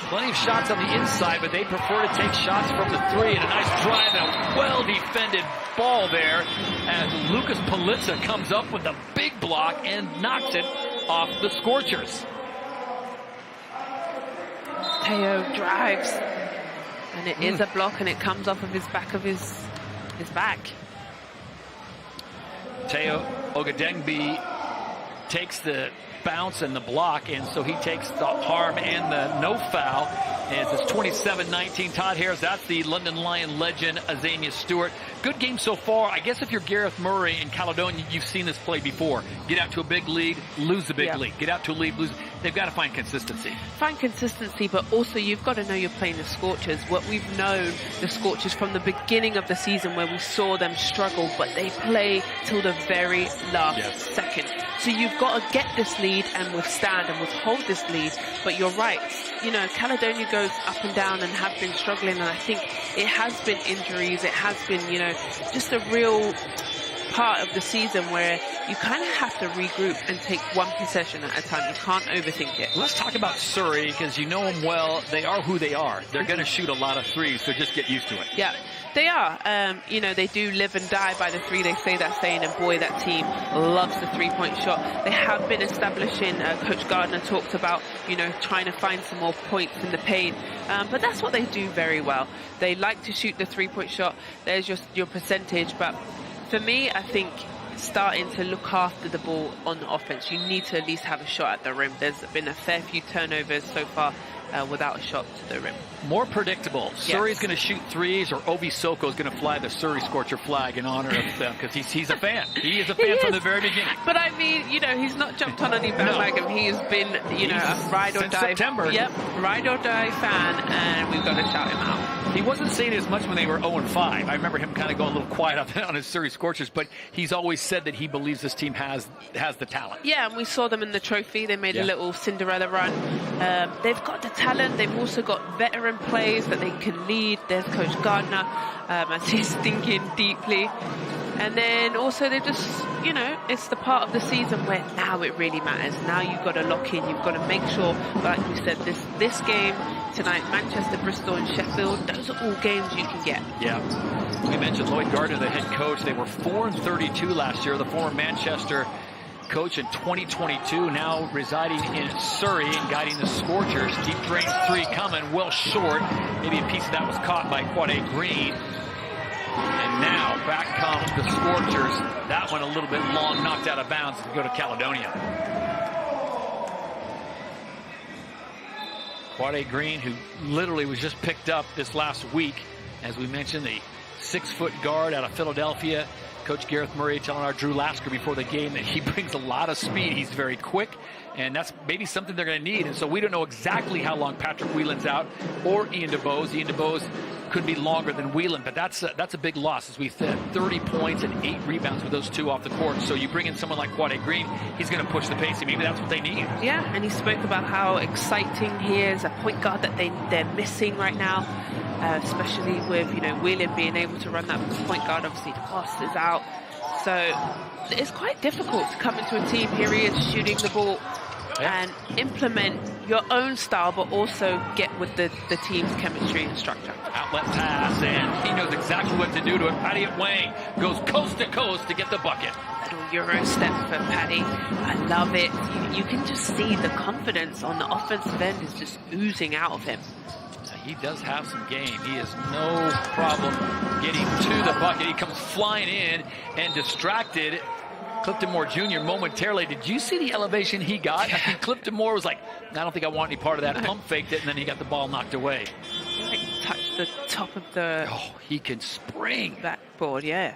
Plenty of shots on the inside, but they prefer to take shots from the 3, and a nice drive and a well-defended ball there as Lucas Politza comes up with a big block and knocks it off the Scorchers. Teo drives, and it is a block, and it comes off of his back back. Teo Ogadengbi takes the bounce and the block, and so he takes the harm and the no foul. And it's 27-19. Todd Harris, that's the London Lion legend, Azania Stewart. Good game so far. I guess if you're Gareth Murray in Caledonia, you've seen this play before. Get out to a big lead, lose the big lead. Get out to a lead, lose. They've got to find consistency. Find consistency, but also you've got to know you're playing the Scorchers. What we've known the Scorchers from the beginning of the season, where we saw them struggle, but they play till the very last second. So you've got to get this lead and withstand and withhold this lead. But you're right. Caledonia goes up and down and have been struggling, and I think it has been injuries. It has been, just a real part of the season where you kind of have to regroup and take one possession at a time. You can't overthink it. Let's talk about Surrey, because you know them well. They are who they are. They're going to shoot a lot of threes, so just get used to it. Yeah. They are. They do live and die by the 3. They say that saying, and boy, that team loves the 3-point shot. They have been establishing, Coach Gardner talked about, trying to find some more points in the paint. But that's what they do very well. They like to shoot the 3-point shot. There's your percentage. But for me, I think starting to look after the ball on the offense, you need to at least have a shot at the rim. There's been a fair few turnovers so far without a shot to the rim. More predictable. Surrey's going to shoot 3s, or Ovi Soko is going to fly the Surrey Scorcher flag in honor of them, because he's a fan. He is a fan from the very beginning. But I mean, he's not jumped on any bandwagon. No. He has been, a ride or die. September. Yep, ride or die fan, and we've got to shout him out. He wasn't saying it as much when they were 0-5. I remember him kind of going a little quiet on his Surrey Scorchers, but he's always said that he believes this team has the talent. Yeah, and we saw them in the trophy. They made a little Cinderella run. They've got the talent. They've also got veteran players that they can lead. There's Coach Gardner, as he's thinking deeply. And then also they just, it's the part of the season where now it really matters. Now you've got to lock in. You've got to make sure, like we said, this game tonight, Manchester, Bristol and Sheffield, those are all games you can get. Yeah. We mentioned Lloyd Gardner, the head coach. They were 4-32 last year. The former Manchester coach in 2022, now residing in Surrey and guiding the Scorchers. Deep range 3 coming, well short. Maybe a piece of that was caught by Quade Green. And now back comes the Scorchers. That one a little bit long, knocked out of bounds to go to Caledonia. Quade Green, who literally was just picked up this last week, as we mentioned, the 6-foot guard out of Philadelphia, Coach Gareth Murray telling our Drew Lasker before the game that he brings a lot of speed. He's very quick, and that's maybe something they're going to need. And so we don't know exactly how long Patrick Whelan's out or Ian DeBose. Ian DeBose could be longer than Whelan, but that's a big loss. As we said, 30 points and 8 rebounds with those two off the court. So you bring in someone like Quade Green, he's going to push the pace, and maybe that's what they need. Yeah, and he spoke about how exciting he is, a point guard that they're missing right now, especially with Whelan being able to run that point guard. Obviously, DeBose is out, so it's quite difficult to come into a team. Here he is shooting the ball. And implement your own style, but also get with the team's chemistry and structure. Outlet pass, and he knows exactly what to do to it. Paddy at Wang goes coast to coast to get the bucket. Little Euro step for Paddy. I love it. You can just see the confidence on the offensive end is just oozing out of him. He does have some game. He has no problem getting to the bucket. He comes flying in and distracted Clifton Moore Jr. momentarily. Did you see the elevation he got? I mean, Clifton Moore was like, I don't think I want any part of that. Pump faked it, and then he got the ball knocked away. Like touched the top of the... Oh, he can spring. Backboard, yeah.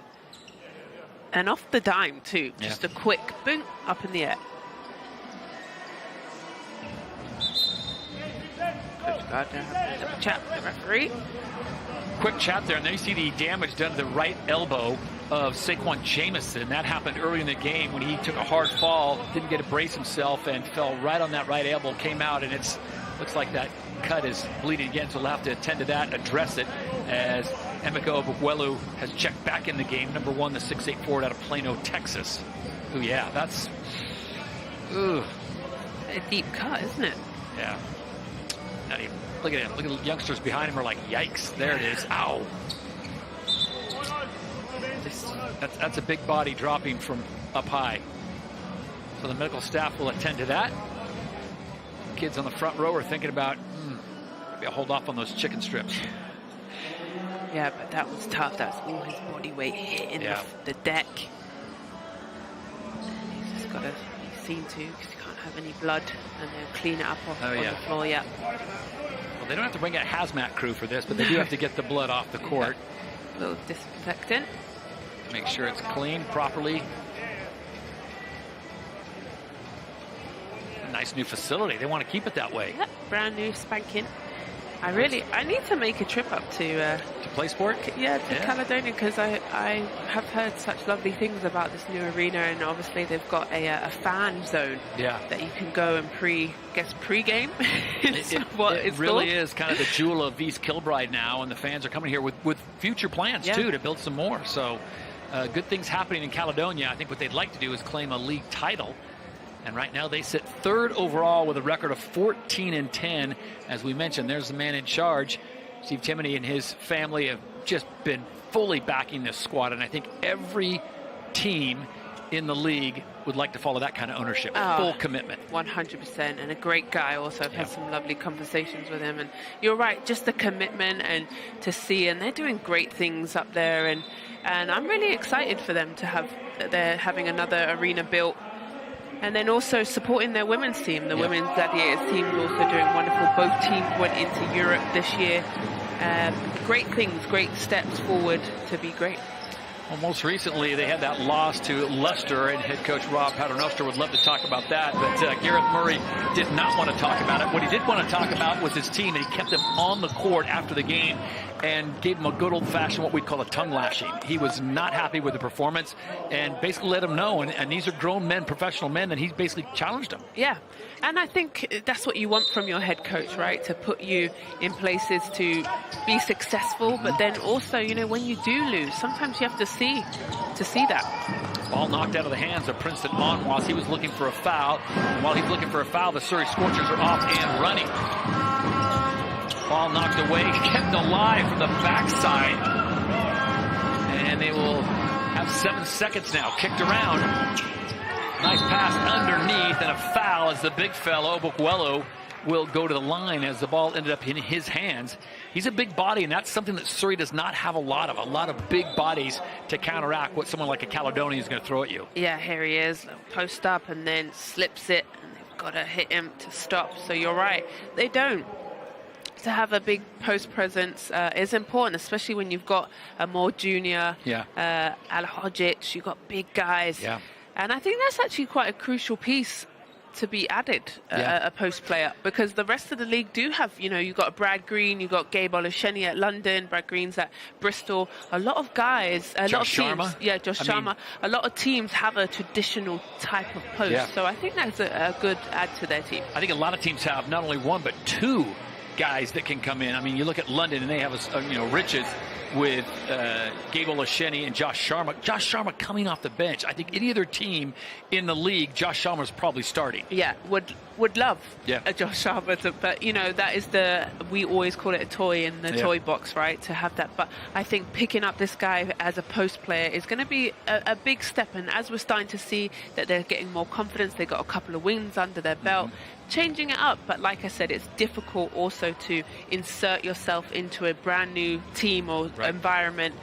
And off the dime, too. Just a quick boom up in the air. Coach Gardner having a double chat with the referee. Quick chat there, and then you see the damage done to the right elbow of Saquon Jamison. That happened early in the game when he took a hard fall, didn't get to brace himself, and fell right on that right elbow, came out, and looks like that cut is bleeding again, so we'll have to attend to that, address it, as Emeka Obukwelu has checked back in the game. Number 1, the 6'8" forward out of Plano, Texas. Ooh, yeah, that's... Ooh. A deep cut, isn't it? Yeah. Not even... Look at him. Look at the youngsters behind him are like, yikes. There it is. Ow. That's a big body dropping from up high. So the medical staff will attend to that. Kids on the front row are thinking about, maybe I'll hold off on those chicken strips. Yeah, but that was tough. That's all his body weight hitting the deck. And he's just got to be seen to, because he can't have any blood, and they'll clean it up on the floor. Yeah. Well, they don't have to bring a hazmat crew for this, but they do have to get the blood off the court. A little disinfectant. Make sure it's cleaned properly. Nice new facility. They want to keep it that way. Yep, brand new, spanking. I need to make a trip up to play sport. Yeah, to Caledonia, because I have heard such lovely things about this new arena, and obviously they've got a fan zone that you can go and pre-game. It really is kind of the jewel of East Kilbride now, and the fans are coming here with future plans too to build some more. So good things happening in Caledonia. I think what they'd like to do is claim a league title. And right now they sit 3rd overall with a record of 14-10. As we mentioned, there's the man in charge. Steve Timoney and his family have just been fully backing this squad. And I think every team in the league would like to follow that kind of ownership. Full commitment. 100%. And a great guy also. I've had some lovely conversations with him. And you're right, just the commitment and to see. And they're doing great things up there. And I'm really excited for them to have, that they're having another arena built. And then also supporting their women's team. The women's Gladiators team is also doing wonderful. Both teams went into Europe this year. Great things, great steps forward to be great. Well, most recently, they had that loss to Leicester, and head coach Rob Paternoster would love to talk about that, but Gareth Murray did not want to talk about it. What he did want to talk about was his team, and he kept them on the court after the game and gave them a good old-fashioned, what we'd call a tongue lashing. He was not happy with the performance and basically let them know, and these are grown men, professional men, and he basically challenged them. Yeah, and I think that's what you want from your head coach, right? To put you in places to be successful, but then also, you know, when you do lose, sometimes you have to see that. Ball knocked out of the hands of Princeton Monwas. He was looking for a foul, and while he's looking for a foul, the Surrey Scorchers are off and running. Ball knocked away, kept alive from the backside, and they will have 7 seconds now. Kicked around. Nice pass underneath, and a foul as the big fellow, Obukwelu, will go to the line as the ball ended up in his hands. He's a big body, and that's something that Surrey does not have a lot of big bodies to counteract what someone like a Caledonia is going to throw at you. Yeah, here he is. Post up and then slips it, and they've got to hit him to stop. So you're right. They don't. to have a big post presence is important, especially when you've got a more junior Al-Hodzic, you've got big guys. Yeah. And I think that's actually quite a crucial piece to be added, a post player, because the rest of the league do have, you've got Brad Green, you've got Gabe Olusheni at London, Brad Green's at Bristol. A lot of guys, a lot of teams. Yeah, Josh Sharma. A lot of teams have a traditional type of post. Yeah. So I think that's a good add to their team. I think a lot of teams have not only one, but two guys that can come in. I mean, you look at London, and they have, riches with Gabe Olusheni and Josh Sharma. Josh Sharma coming off the bench. I think any other team in the league, Josh Sharma's probably starting. Yeah, would love a Josh Sharma, but that is we always call it a toy in the toy box, right? To have that, but I think picking up this guy as a post player is going to be a big step. And as we're starting to see that they're getting more confidence, they got a couple of wins under their belt. Changing it up, but like I said, it's difficult also to insert yourself into a brand new team or environment,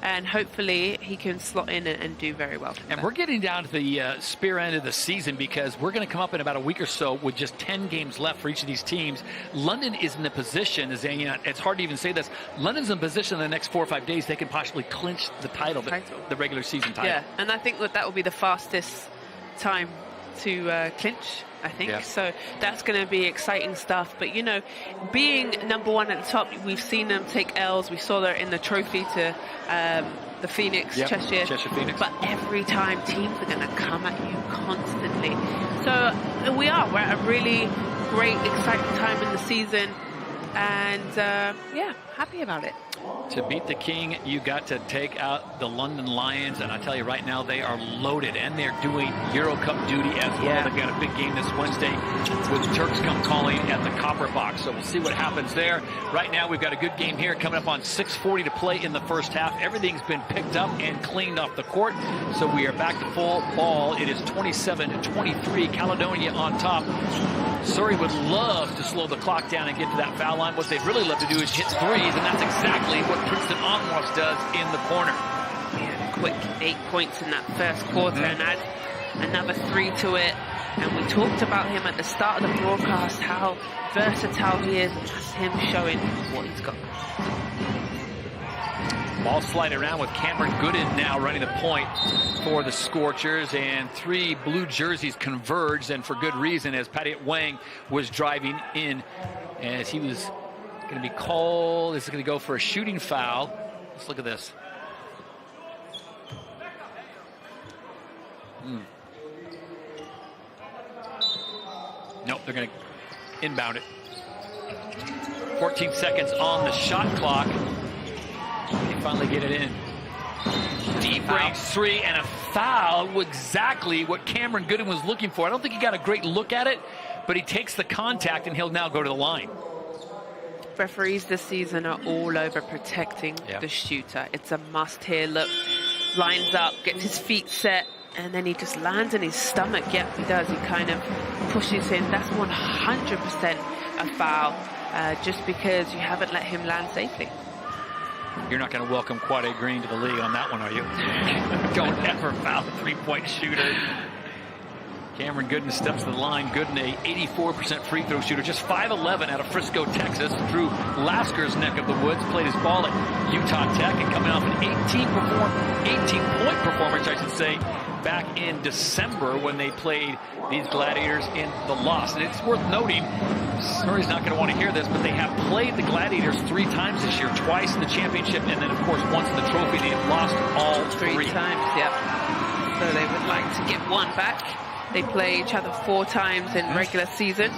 and hopefully he can slot in and do very well. And we're getting down to the spear end of the season, because we're going to come up in about a week or so with just 10 games left for each of these teams. London is in a position, Zania, it's hard to even say this, London's in a position in the next 4 or 5 days they can possibly clinch the title, the regular season title. Yeah, and I think that will be the fastest time to clinch, I think. Yeah. So that's going to be exciting stuff. But, being number one at the top, we've seen them take L's. We saw that in the trophy to the Phoenix, Cheshire Phoenix. But every time, teams are going to come at you constantly. So we're at a really great, exciting time in the season. And, happy about it. To beat the King, you got to take out the London Lions, and I tell you right now, they are loaded, and they're doing Euro Cup duty as well. They've got a big game this Wednesday with Turks come calling at the Copper Box, so we'll see what happens there. Right now, we've got a good game here coming up on 6:40 to play in the first half. Everything's been picked up and cleaned off the court, so we are back to full ball. It is 27-23, Caledonia on top. Surrey would love to slow the clock down and get to that foul line. What they'd really love to do is hit threes, and that's exactly what Princeton Onwas does in the corner. Yeah, quick 8 points in that first quarter, and add another 3 to it. And we talked about him at the start of the broadcast, how versatile he is, and that's him showing what he's got. Ball sliding around with Cameron Gooden now running the point for the Scorchers, and 3 blue jerseys converged, and for good reason, as Patty Wang was driving in, as he was going to be called. This is going to go for a shooting foul. Let's look at this. Nope, they're going to inbound it. 14 seconds on the shot clock. They finally get it in. Deep range 3 and a foul. Exactly what Cameron Gooden was looking for. I don't think he got a great look at it, but he takes the contact and he'll now go to the line. Referees this season are all over protecting the shooter. It's a must here. Look, lines up, gets his feet set, and then he just lands in his stomach. Yep, he does. He kind of pushes in. That's 100% a foul, just because you haven't let him land safely. You're not going to welcome Quade Green to the league on that one, are you? Don't ever foul a three-point shooter. Cameron Gooden steps to the line. Gooden, a 84% free throw shooter, just 5'11" out of Frisco, Texas. Drew Lasker's neck of the woods, played his ball at Utah Tech, and coming off an 18-point performance, I should say, back in December when they played these Gladiators in the loss. And it's worth noting, Surrey's not going to want to hear this, but they have played the Gladiators 3 times this year, twice in the championship, and then, of course, once in the trophy. They've lost all 3 times, yep. So they would like to get one back. They play each other 4 times in regular season.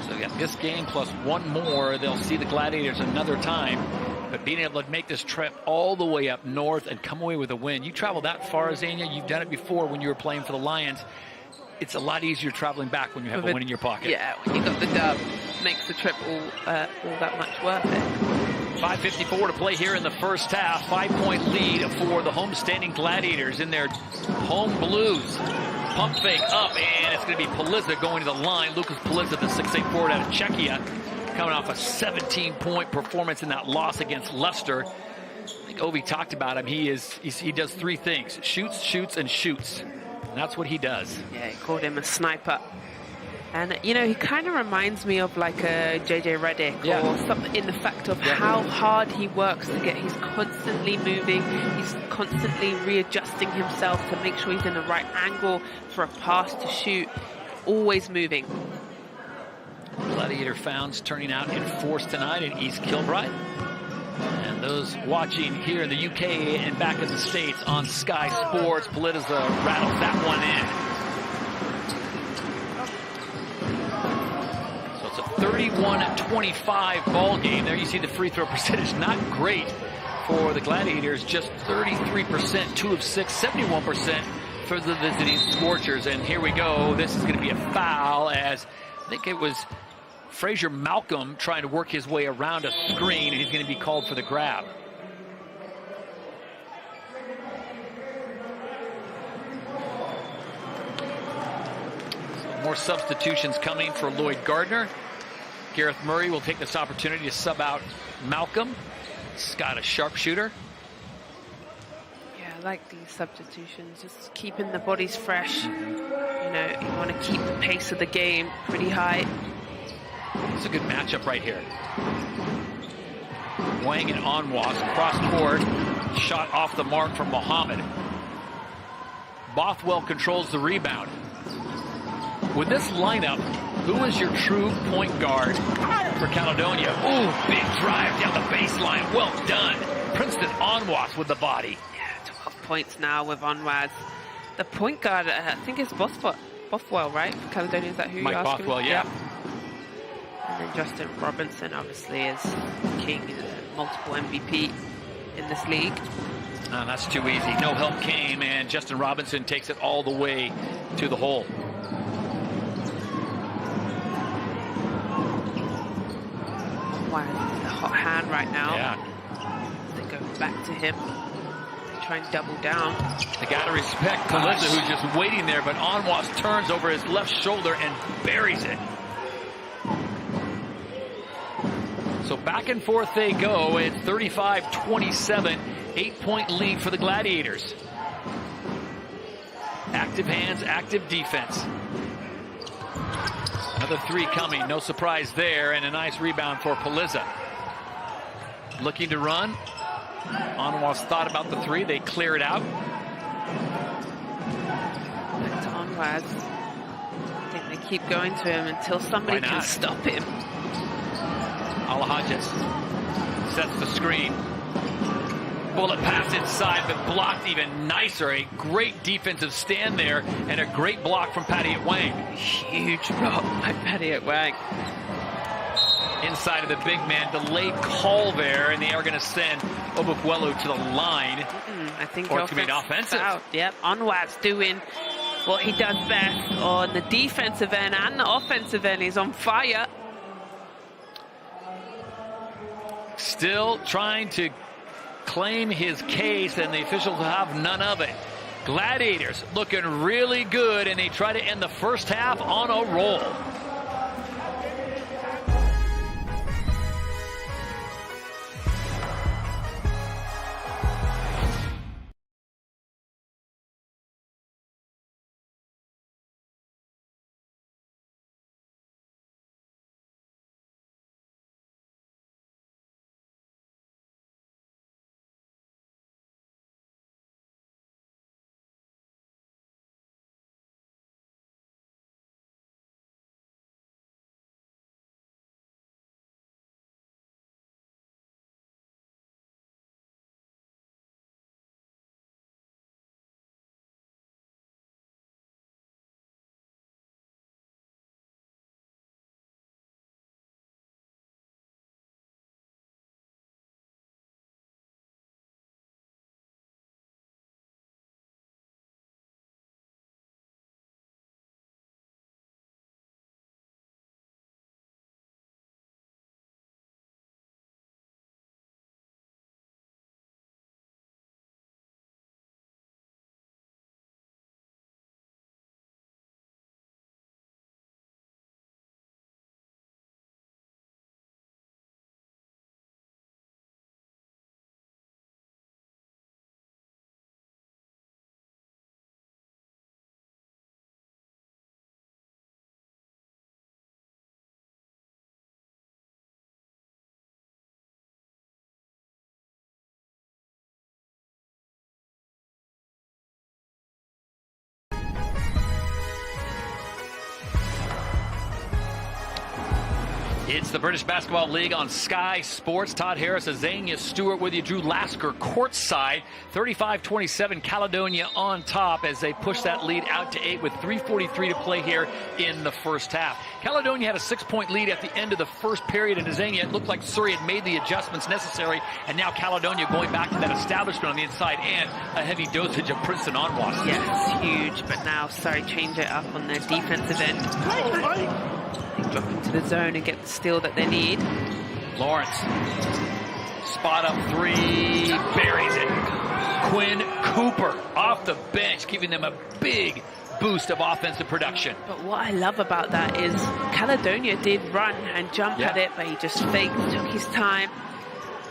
So yeah, this game plus 1 more, they'll see the Gladiators another time. But being able to make this trip all the way up north and come away with a win. You travel that far, Zania. You've done it before when you were playing for the Lions. It's a lot easier traveling back when you have a win in your pocket. Yeah, when you got the dub, makes the trip all that much worth it. 5:54 to play here in the first half. 5-point lead for the homestanding Gladiators in their home blues. Pump fake up, and it's going to be Paliza going to the line. Lucas Paliza, the 6'8" forward out of Czechia, coming off a 17-point performance in that loss against Leicester. I think Ovi talked about him. He does 3 things: shoots, shoots, and shoots. And that's what he does. Yeah, he called him a sniper. And, you know, he kind of reminds me of like a JJ Redick or something, in the fact of how hard he works to get. He's constantly moving. He's constantly readjusting himself to make sure he's in the right angle for a pass to shoot. Always moving. Gladiator fans turning out in force tonight in East Kilbride. And those watching here in the UK and back in the States on Sky Sports, Politiza rattles that one in. So it's a 31-25 ball game. There you see the free throw percentage, not great for the Gladiators, just 33%, 2 of 6, 71% for the visiting Scorchers. And here we go. This is going to be a foul, as I think it was Frazier Malcolm trying to work his way around a screen, and he's going to be called for the grab. So more substitutions coming for Lloyd Gardner. Gareth Murray will take this opportunity to sub out Malcolm. Scott, a sharpshooter. Yeah, I like these substitutions, just keeping the bodies fresh. You know, you want to keep the pace of the game pretty high. It's a good matchup right here. Wang and Anwas cross court. Shot off the mark from Mohammed. Bothwell controls the rebound. With this lineup, who is your true point guard for Caledonia? Ooh, big drive down the baseline. Well done. Princeton Anwas with the body. Yeah, 12 points now with Anwas. The point guard, I think it's Bothwell, right? For Caledonia, is that who Mike you're asking? Bothwell, yeah. And then Justin Robinson, obviously, is king, multiple MVP in this league. Oh, that's too easy. No help came, and Justin Robinson takes it all the way to the hole. Wow, he's the hot hand right now. Yeah. They go back to him. They try and double down. They got to respect Calista, who's just waiting there, but Anwas turns over his left shoulder and buries it. So back and forth they go at 35-27, 8-point lead for the Gladiators. Active hands, active defense. Another three coming, no surprise there, and a nice rebound for Paliza. Looking to run. Anwas thought about the three, they clear it out. Back to Anwas. I think they keep going to him until somebody can stop him. Alhajas sets the screen. Bullet pass inside, but blocked even nicer. A great defensive stand there, and a great block from Patiat Wang. Huge block by Patiat Wang. Inside of the big man, delayed call there, and they are going to send Obukwelu to the line. I think or it's going to be an offensive. Foul. Yep, Anwas doing what he does best on the defensive end and the offensive end. He's on fire. Still trying to claim his case, and the officials have none of it. Gladiators looking really good, and they try to end the first half on a roll. It's the British Basketball League on Sky Sports. Todd Harris, Azania Stewart with you. Drew Lasker courtside. 35-27, Caledonia on top as they push that lead out to 8 with 3:43 to play here in the first half. Caledonia had a 6-point lead at the end of the first period in Azania. It looked like Surrey had made the adjustments necessary, and now Caledonia going back to that establishment on the inside and a heavy dosage of Princeton Onwas. Yeah, it's huge, but now Surrey change it up on their defensive end. They drop into the zone and get the steal that they need. Lawrence, spot up three, buries it. Quinn Cooper off the bench, giving them a big boost of offensive production. But what I love about that is Caledonia did run and jump at it, but he just faked, took his time,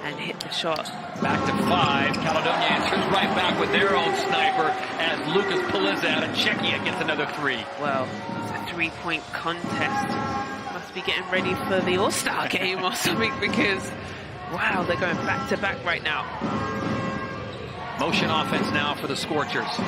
and hit the shot. Back to 5. Caledonia answers right back with their own sniper as Lucas Paliza out of Czechia gets another 3. Well, it's a 3-point contest. Must be getting ready for the All-Star game or something because, wow, they're going back-to-back right now. Motion offense now for the Scorchers.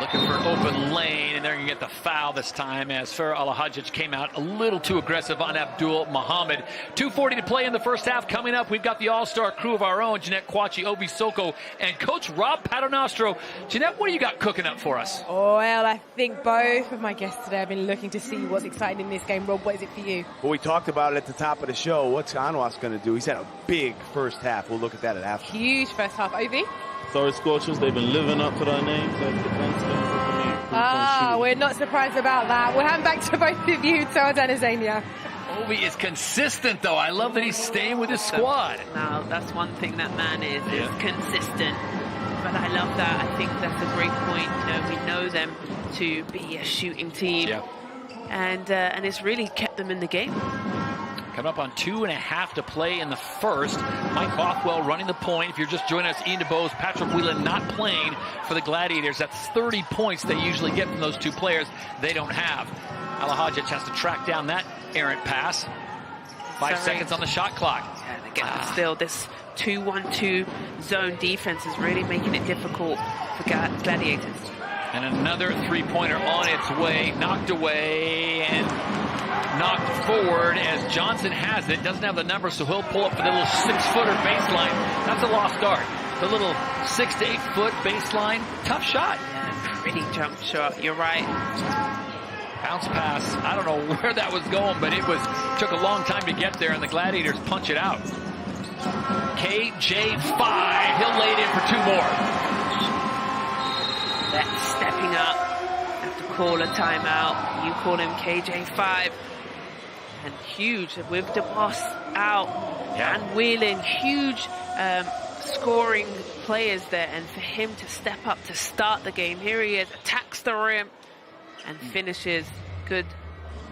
Looking for open lane, and they're going to get the foul this time as Farah Al-Hajic came out a little too aggressive on Abdul Muhammad. 2:40 to play in the first half. Coming up, we've got the all-star crew of our own, Jeanette Kwachi, Obi Soko, and Coach Rob Paternostro. Jeanette, what do you got cooking up for us? Well, I think both of my guests today have been looking to see what's exciting in this game. Rob, what is it for you? Well, we talked about it at the top of the show. What's Anwas going to do? He's had a big first half. We'll look at that at half. Huge first half. Obi? Sorry, Scorchers, they've been living up to their names. We're not surprised about that. We'll hand back to both of you, Todd and Azania. Obi is consistent, though. I love that he's staying with his squad. Now, that's one thing that man is consistent. But I love that. I think that's a great point. You know, we know them to be a shooting team. Yeah. And it's really kept them in the game. Coming up on 2.5 to play in the first. Mike Bothwell running the point. If you're just joining us, Ian DeBose, Patrick Whelan not playing for the Gladiators. That's 30 points they usually get from those two players. They don't have. Al-Hajic has to track down that errant pass. 5 seconds on the shot clock. Yeah, they get the steal. This 2-1-2 zone defense is really making it difficult for Gladiators. And another three-pointer on its way. Knocked away and knocked forward as Johnson has it. Doesn't have the number, so he'll pull up for the little 6-footer baseline. That's a lost art. The little 6 to 8 foot baseline. Tough shot. Yeah, pretty jump shot. You're right. Bounce pass. I don't know where that was going, but it took a long time to get there, and the Gladiators punch it out. KJ5. He'll lay it in for 2 more. That's stepping up. Have to call a timeout. You call him KJ5. And huge with DeBoss out and Whelan, huge scoring players there, and for him to step up to start the game, here he is, attacks the rim and finishes. Good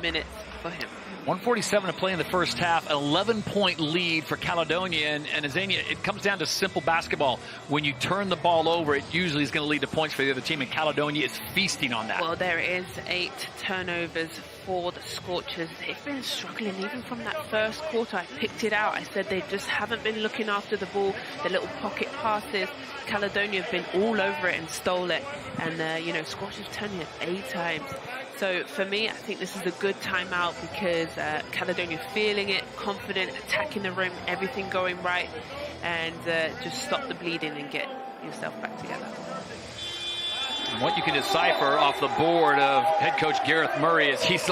minutes for him. 1:47 to play in the first half, an 11-point lead for Caledonia, and Azania, it comes down to simple basketball. When you turn the ball over, it usually is going to lead to points for the other team, and Caledonia is feasting on that. Well, there is 8 turnovers for the Scorchers. They've been struggling even from that first quarter. I picked it out. I said they just haven't been looking after the ball. The little pocket passes. Caledonia have been all over it and stole it. And, you know, Scorchers turned it 8 times. So for me, I think this is a good timeout because Caledonia feeling it, confident, attacking the rim, everything going right, and just stop the bleeding and get yourself back together. And what you can decipher off the board of head coach Gareth Murray is he's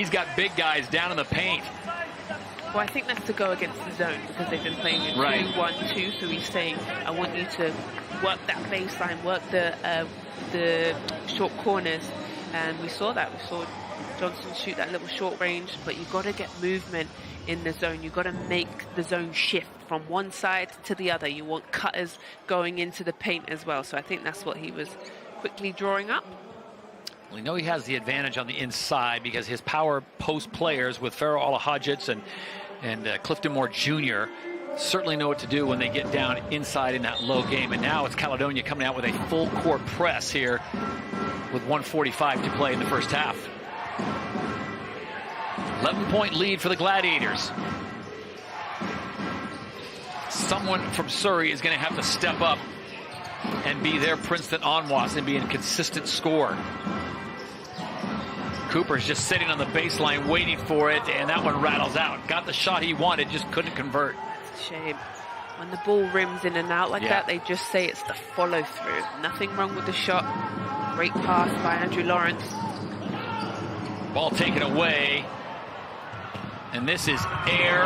got big guys down in the paint. Well, I think that's to go against the zone because they've been playing in 2-1-2. So he's saying, I want you to work that baseline, work the short corners. And we saw that. We saw Johnson shoot that little short range, but you've got to get movement in the zone. You've got to make the zone shift from one side to the other. You want cutters going into the paint as well. So I think that's what he was quickly drawing up. We know he has the advantage on the inside because his power post players with Farah Al-Hajic and Clifton Moore Jr. certainly know what to do when they get down inside in that low game. And now it's Caledonia coming out with a full court press here with 1:45 to play in the first half. 11-point lead for the Gladiators. Someone from Surrey is going to have to step up and be their Princeton Onwas and be a consistent scorer. Cooper's just sitting on the baseline waiting for it, and that one rattles out. Got the shot he wanted, just couldn't convert. It's a shame. When the ball rims in and out like that, they just say it's the follow-through. Nothing wrong with the shot. Great pass by Andrew Lawrence. Ball taken away. And this is Air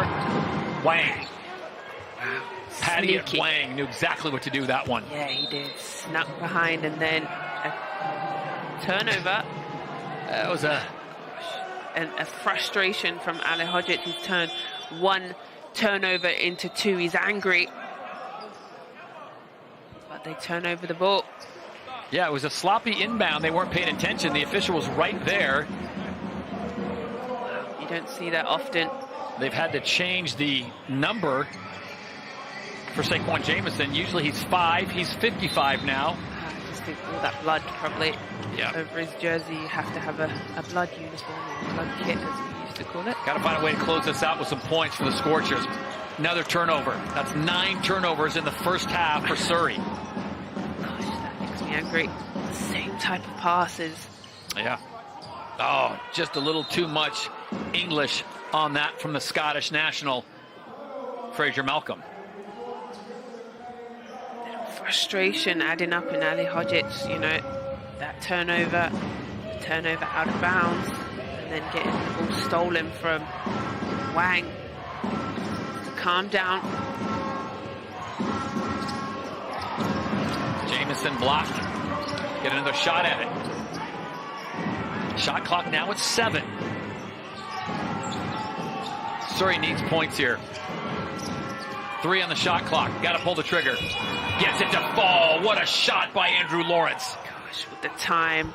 Wang. Wow. Patty Wang knew exactly what to do that one. Yeah, he did. Snuck behind and then a turnover. That was a frustration from Ali Hodgetts. He's turned one turnover into two. He's angry. But they turn over the ball. Yeah, it was a sloppy inbound. They weren't paying attention. The official was right there. You don't see that often. They've had to change the number for Saquon Jamison. Usually he's 5. He's 55 now. I just think all that blood probably over his jersey. You have to have a blood uniform or blood kit, as we used to call it. Got to find a way to close this out with some points for the Scorchers. Another turnover. That's 9 turnovers in the first half for Surrey. Gosh, that makes me angry. The same type of passes. Yeah. Oh, just a little too much English on that from the Scottish national, Fraser Malcolm. Frustration adding up in Ali Hodgetts, you know, that turnover out of bounds, and then getting the ball stolen from Wang. Calm down. Jamison blocked. Get another shot at it. Shot clock now at 7. Surrey needs points here. 3 on the shot clock. Got to pull the trigger. Gets it to fall. What a shot by Andrew Lawrence. Gosh, with the time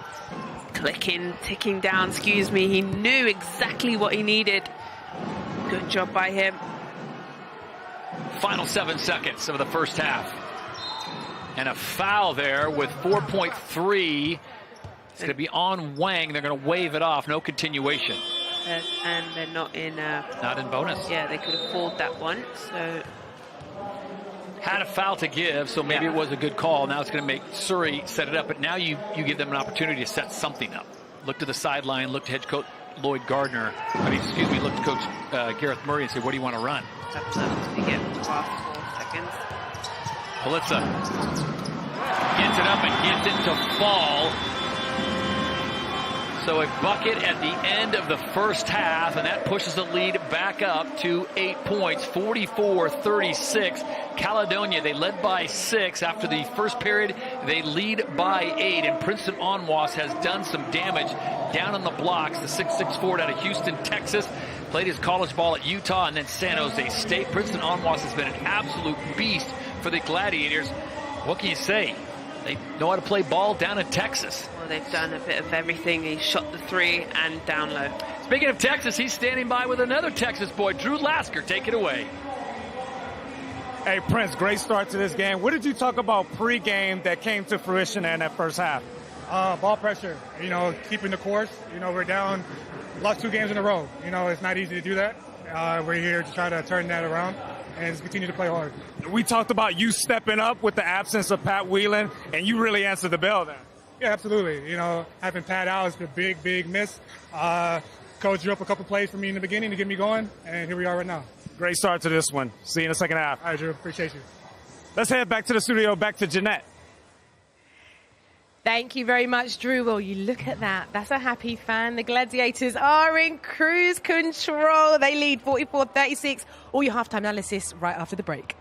clicking, ticking down, excuse me, he knew exactly what he needed. Good job by him. Final 7 seconds of the first half. And a foul there with 4.3. It's going to be on Wang. They're going to wave it off. No continuation. And they're not in bonus. Yeah, they could afford that one. So had a foul to give, so maybe it was a good call. Now it's going to make Surrey set it up, but now you give them an opportunity to set something up. Look to the sideline, look to head coach Lloyd Gardner. Look to coach Gareth Murray and say, what do you want to run? That's up to get past 4 seconds. Palitza gets it up and gets it to fall. So a bucket at the end of the first half, and that pushes the lead back up to 8 points, 44-36. Caledonia, they led by 6 after the first period. They lead by 8, and Princeton Onwas has done some damage down on the blocks. The 6'6" forward out of Houston, Texas, played his college ball at Utah and then San Jose State. Princeton Onwas has been an absolute beast for the Gladiators. What can you say? They know how to play ball down in Texas. Well, they've done a bit of everything. He shot the 3 and down low. Speaking of Texas, he's standing by with another Texas boy, Drew Lasker. Take it away. Hey, Prince, great start to this game. What did you talk about pre-game that came to fruition in that first half? Ball pressure, keeping the course. We're down, lost 2 games in a row. It's not easy to do that. We're here to try to turn that around and just continue to play hard. We talked about you stepping up with the absence of Pat Whelan, and you really answered the bell there. Yeah, absolutely. Having Pat out is a big, big miss. Coach drew up a couple plays for me in the beginning to get me going, and here we are right now. Great start to this one. See you in the second half. All right, Drew. Appreciate you. Let's head back to the studio, back to Jeanette. Thank you very much, Drew. Well, you look at that. That's a happy fan. The Gladiators are in cruise control. They lead 44-36. All your halftime analysis right after the break.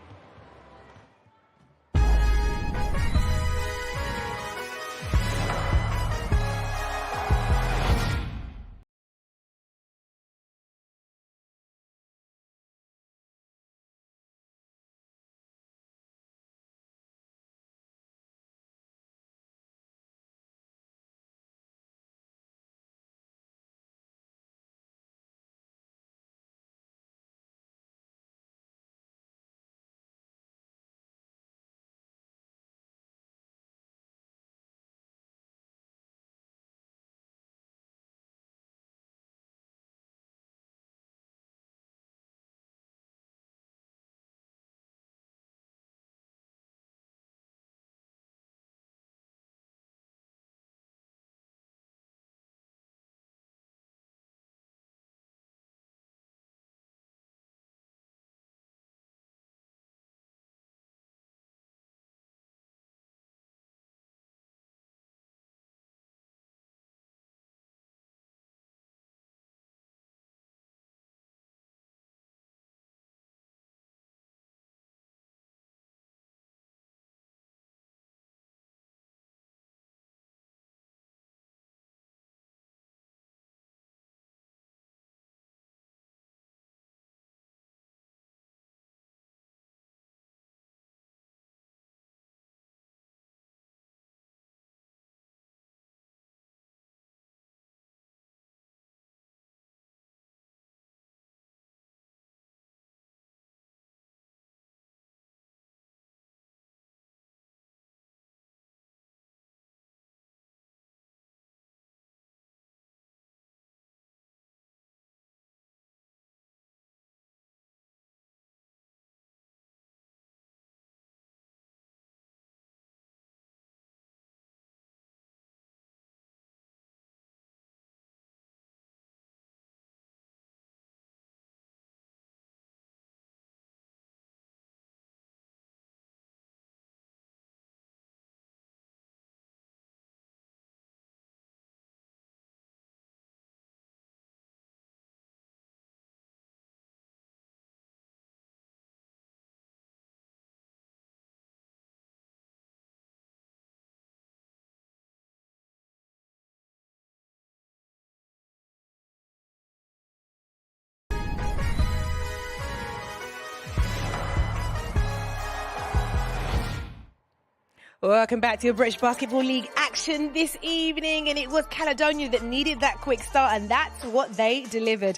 Welcome back to your British Basketball League action this evening, and it was Caledonia that needed that quick start, and that's what they delivered.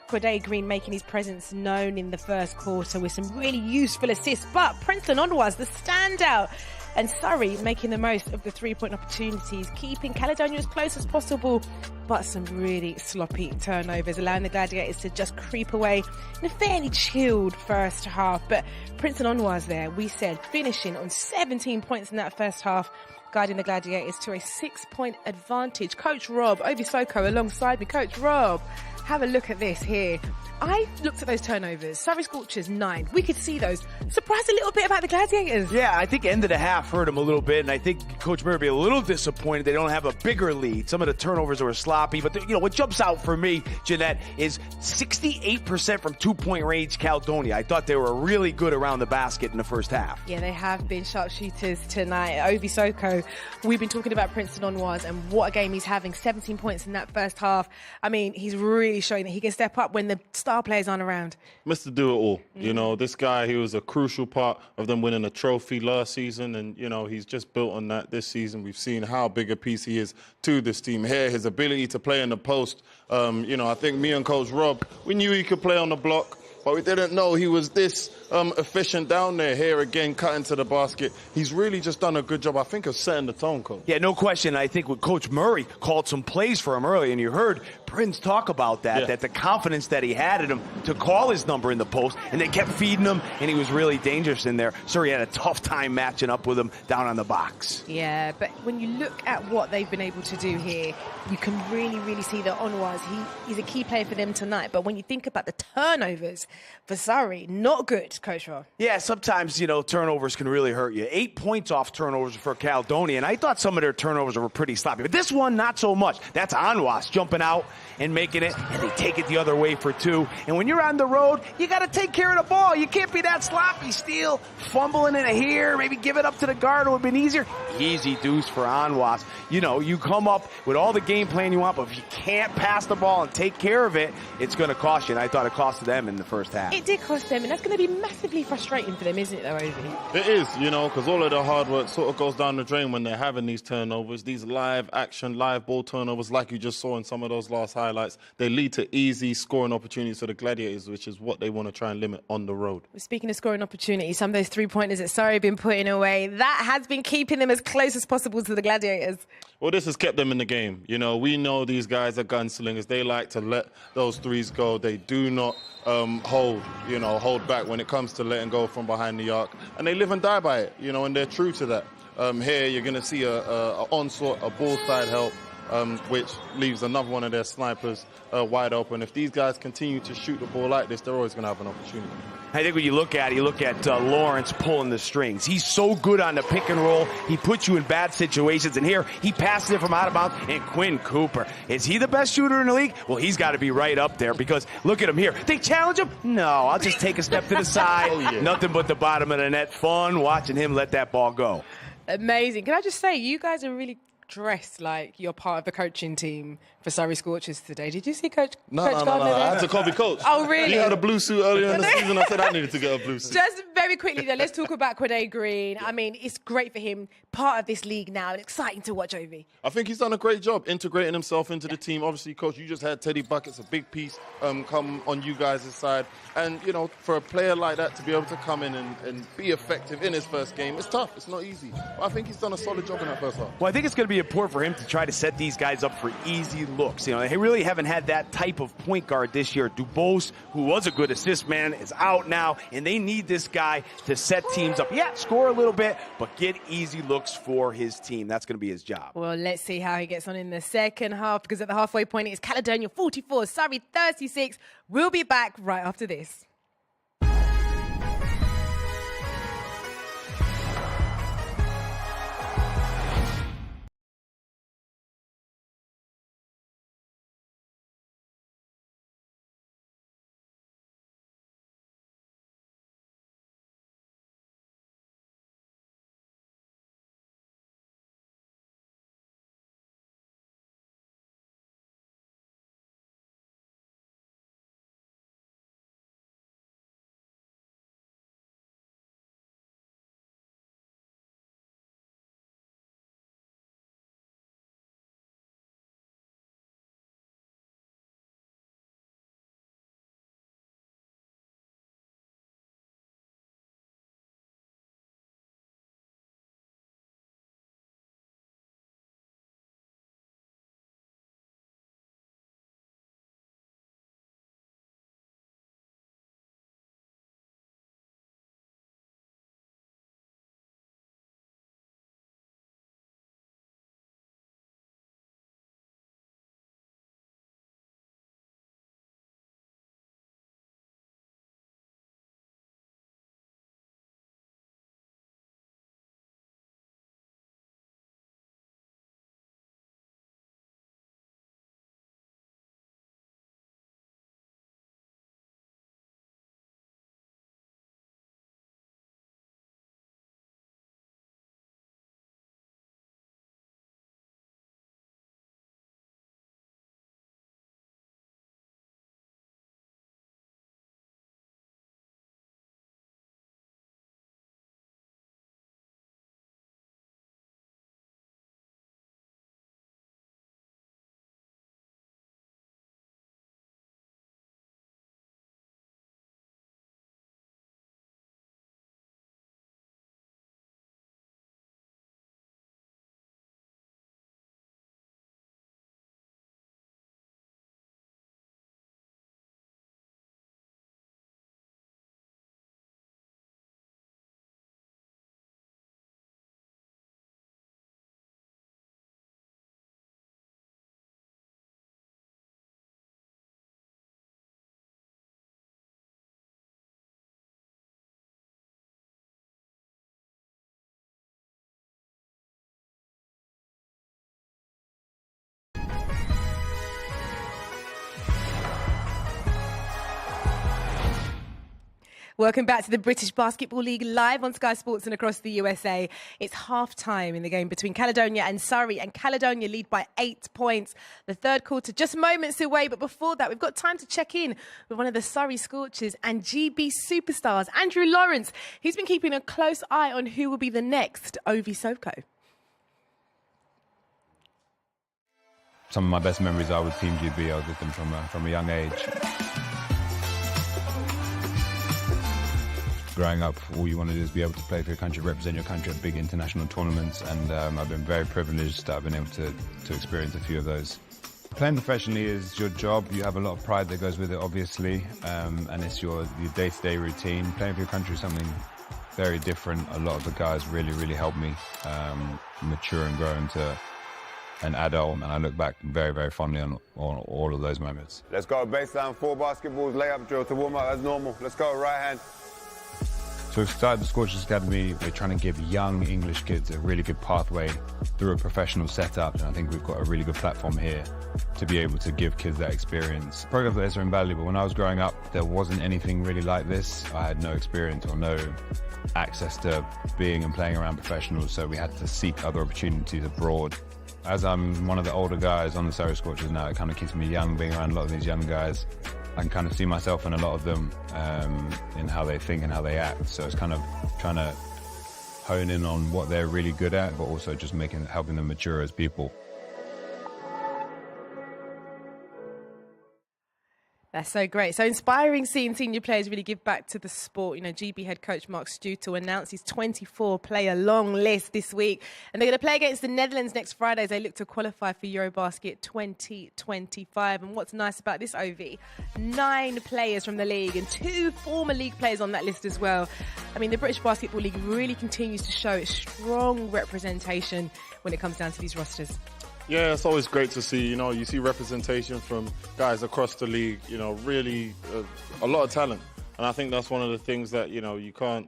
Corday Green making his presence known in the first quarter with some really useful assists, but Princeton Onwas the standout, and Surrey making the most of the three-point opportunities, keeping Caledonia as close as possible, but some really sloppy turnovers, allowing the Gladiators to just creep away in a fairly chilled first half. But Princeton Onwas there, we said, finishing on 17 points in that first half, guiding the Gladiators to a 6-point advantage. Coach Rob Ovisoko alongside me. Coach Rob, have a look at this here. I looked at those turnovers. Surrey Scorchers 9. We could see those. Surprised a little bit about the Gladiators. Yeah, I think end of the half hurt him a little bit, and I think Coach Murray will be a little disappointed they don't have a bigger lead. Some of the turnovers were sloppy, but what jumps out for me, Jeanette, is 68% from two-point range Caledonia. I thought they were really good around the basket in the first half. Yeah, they have been sharpshooters tonight. Ovisoko, we've been talking about Princeton Onwas and what a game he's having. 17 points in that first half. I mean, he's really showing that he can step up when the star players aren't around. Mr. Do-It-All. This guy, he was a crucial part of them winning a trophy last season, and, he's just built on that this season. We've seen how big a piece he is to this team here, his ability to play in the post. I think me and Coach Rob, we knew he could play on the block, but we didn't know he was this efficient down there. Here again, cutting to the basket. He's really just done a good job, I think, of setting the tone, Coach. Yeah, no question. I think with Coach Murray called some plays for him early, and you heard Prince talk about that, that the confidence that he had in him to call his number in the post, and they kept feeding him, and he was really dangerous in there. Surrey had a tough time matching up with him down on the box. Yeah, but when you look at what they've been able to do here, you can really, really see that Onwas, he's a key player for them tonight. But when you think about the turnovers for Surrey, not good, Coach Rob. Yeah, sometimes, turnovers can really hurt you. 8 points off turnovers for Caledonia, and I thought some of their turnovers were pretty sloppy. But this one, not so much. That's Onwas jumping out and making it, and they take it the other way for 2. And when you're on the road, you got to take care of the ball. You can't be that sloppy. Steal, fumbling in here, maybe give it up to the guard. It would have been easier. Easy deuce for Onwas. You come up with all the game plan you want, but if you can't pass the ball and take care of it, it's going to cost you. And I thought it costed them in the first half. It did cost them, and that's going to be massively frustrating for them, isn't it, though, Ovi? It is, because all of the hard work sort of goes down the drain when they're having these turnovers, these live action, live ball turnovers, like you just saw in some of those last highlights. They lead to easy scoring opportunities for the Gladiators, which is what they want to try and limit on the road. Speaking of scoring opportunities, some of those three-pointers that Surrey have been putting away, that has been keeping them as close as possible to the Gladiators. Well, this has kept them in the game. We know these guys are gunslingers. They like to let those threes go. They do not hold back when it comes to letting go from behind the arc. And they live and die by it, and they're true to that. Here, you're going to see a onslaught, a ball side help, which leaves another one of their snipers wide open. If these guys continue to shoot the ball like this, they're always going to have an opportunity. I think when you look at Lawrence pulling the strings. He's so good on the pick and roll. He puts you in bad situations. And here, he passes it from out of bounds. And Quinn Cooper, is he the best shooter in the league? Well, he's got to be right up there because look at him here. They challenge him? No, I'll just take a step to the side. Nothing but the bottom of the net. Fun watching him let that ball go. Amazing. Can I just say, you guys are really dressed like you're part of the coaching team for Surrey Scorchers today. Did you see Coach Gardner there? I had to copy Coach. Oh, really? He had a blue suit earlier in the season. I said I needed to get a blue suit. Just very quickly, though, let's talk about Corday Green. I mean, it's great for him, part of this league now, and exciting to watch, Ovi. I think he's done a great job integrating himself into the team. Obviously, Coach, you just had Teddy Buckets, a big piece, come on you guys' side. And, for a player like that to be able to come in and be effective in his first game, it's tough. It's not easy. But I think he's done a solid job in that first half. Well, I think it's going to be important for him to try to set these guys up for easy looks. They really haven't had that type of point guard this year. Dubose, who was a good assist man, is out now, and they need this guy to set teams up. Yeah, score a little bit, but get easy looks for his team. That's going to be his job. Well, let's see how he gets on in the second half, because at the halfway point, it's Caledonia 44, Surrey 36. We'll be back right after this. Welcome back to the British Basketball League live on Sky Sports and across the USA. It's half-time in the game between Caledonia and Surrey, and Caledonia lead by 8 points. The third quarter just moments away, but before that, we've got time to check in with one of the Surrey Scorchers and GB superstars, Andrew Lawrence. He's been keeping a close eye on who will be the next Ovi Soko. Some of my best memories are with Team GB. I was with them from a young age. Growing up, all you want to do is be able to play for your country, represent your country at big international tournaments, and I've been very privileged that I've been able to experience a few of those. Playing professionally is your job. You have a lot of pride that goes with it, obviously, and it's your day-to-day routine. Playing for your country is something very different. A lot of the guys really helped me mature and grow into an adult, and I look back very fondly on all of those moments. Let's go baseline, 4 basketballs, layup drill to warm up as normal. Let's go, right hand. So we've started the Scorchers Academy. We're trying to give young English kids a really good pathway through a professional setup, and I think we've got a really good platform here to be able to give kids that experience. Programs like this are invaluable. When I was growing up, there wasn't anything really like this. I had no experience or no access to being and playing around professionals, so we had to seek other opportunities abroad. As I'm one of the older guys on the Surrey Scorchers now, it kind of keeps me young, being around a lot of these young guys. I can kind of see myself in a lot of them, in how they think and how they act. So it's kind of trying to hone in on what they're really good at, but also just helping them mature as people. That's so great. So inspiring seeing senior players really give back to the sport. You know, GB head coach Mark Stutel announced his 24-player long list this week. And they're going to play against the Netherlands next Friday as they look to qualify for Eurobasket 2025. And what's nice about this, Ovi, 9 players from the league and 2 former league players on that list as well. I mean, the British Basketball League really continues to show its strong representation when it comes down to these rosters. Yeah, it's always great to see. You know, you see representation from guys across the league, you know, really a lot of talent. And I think that's one of the things that, you know, you can't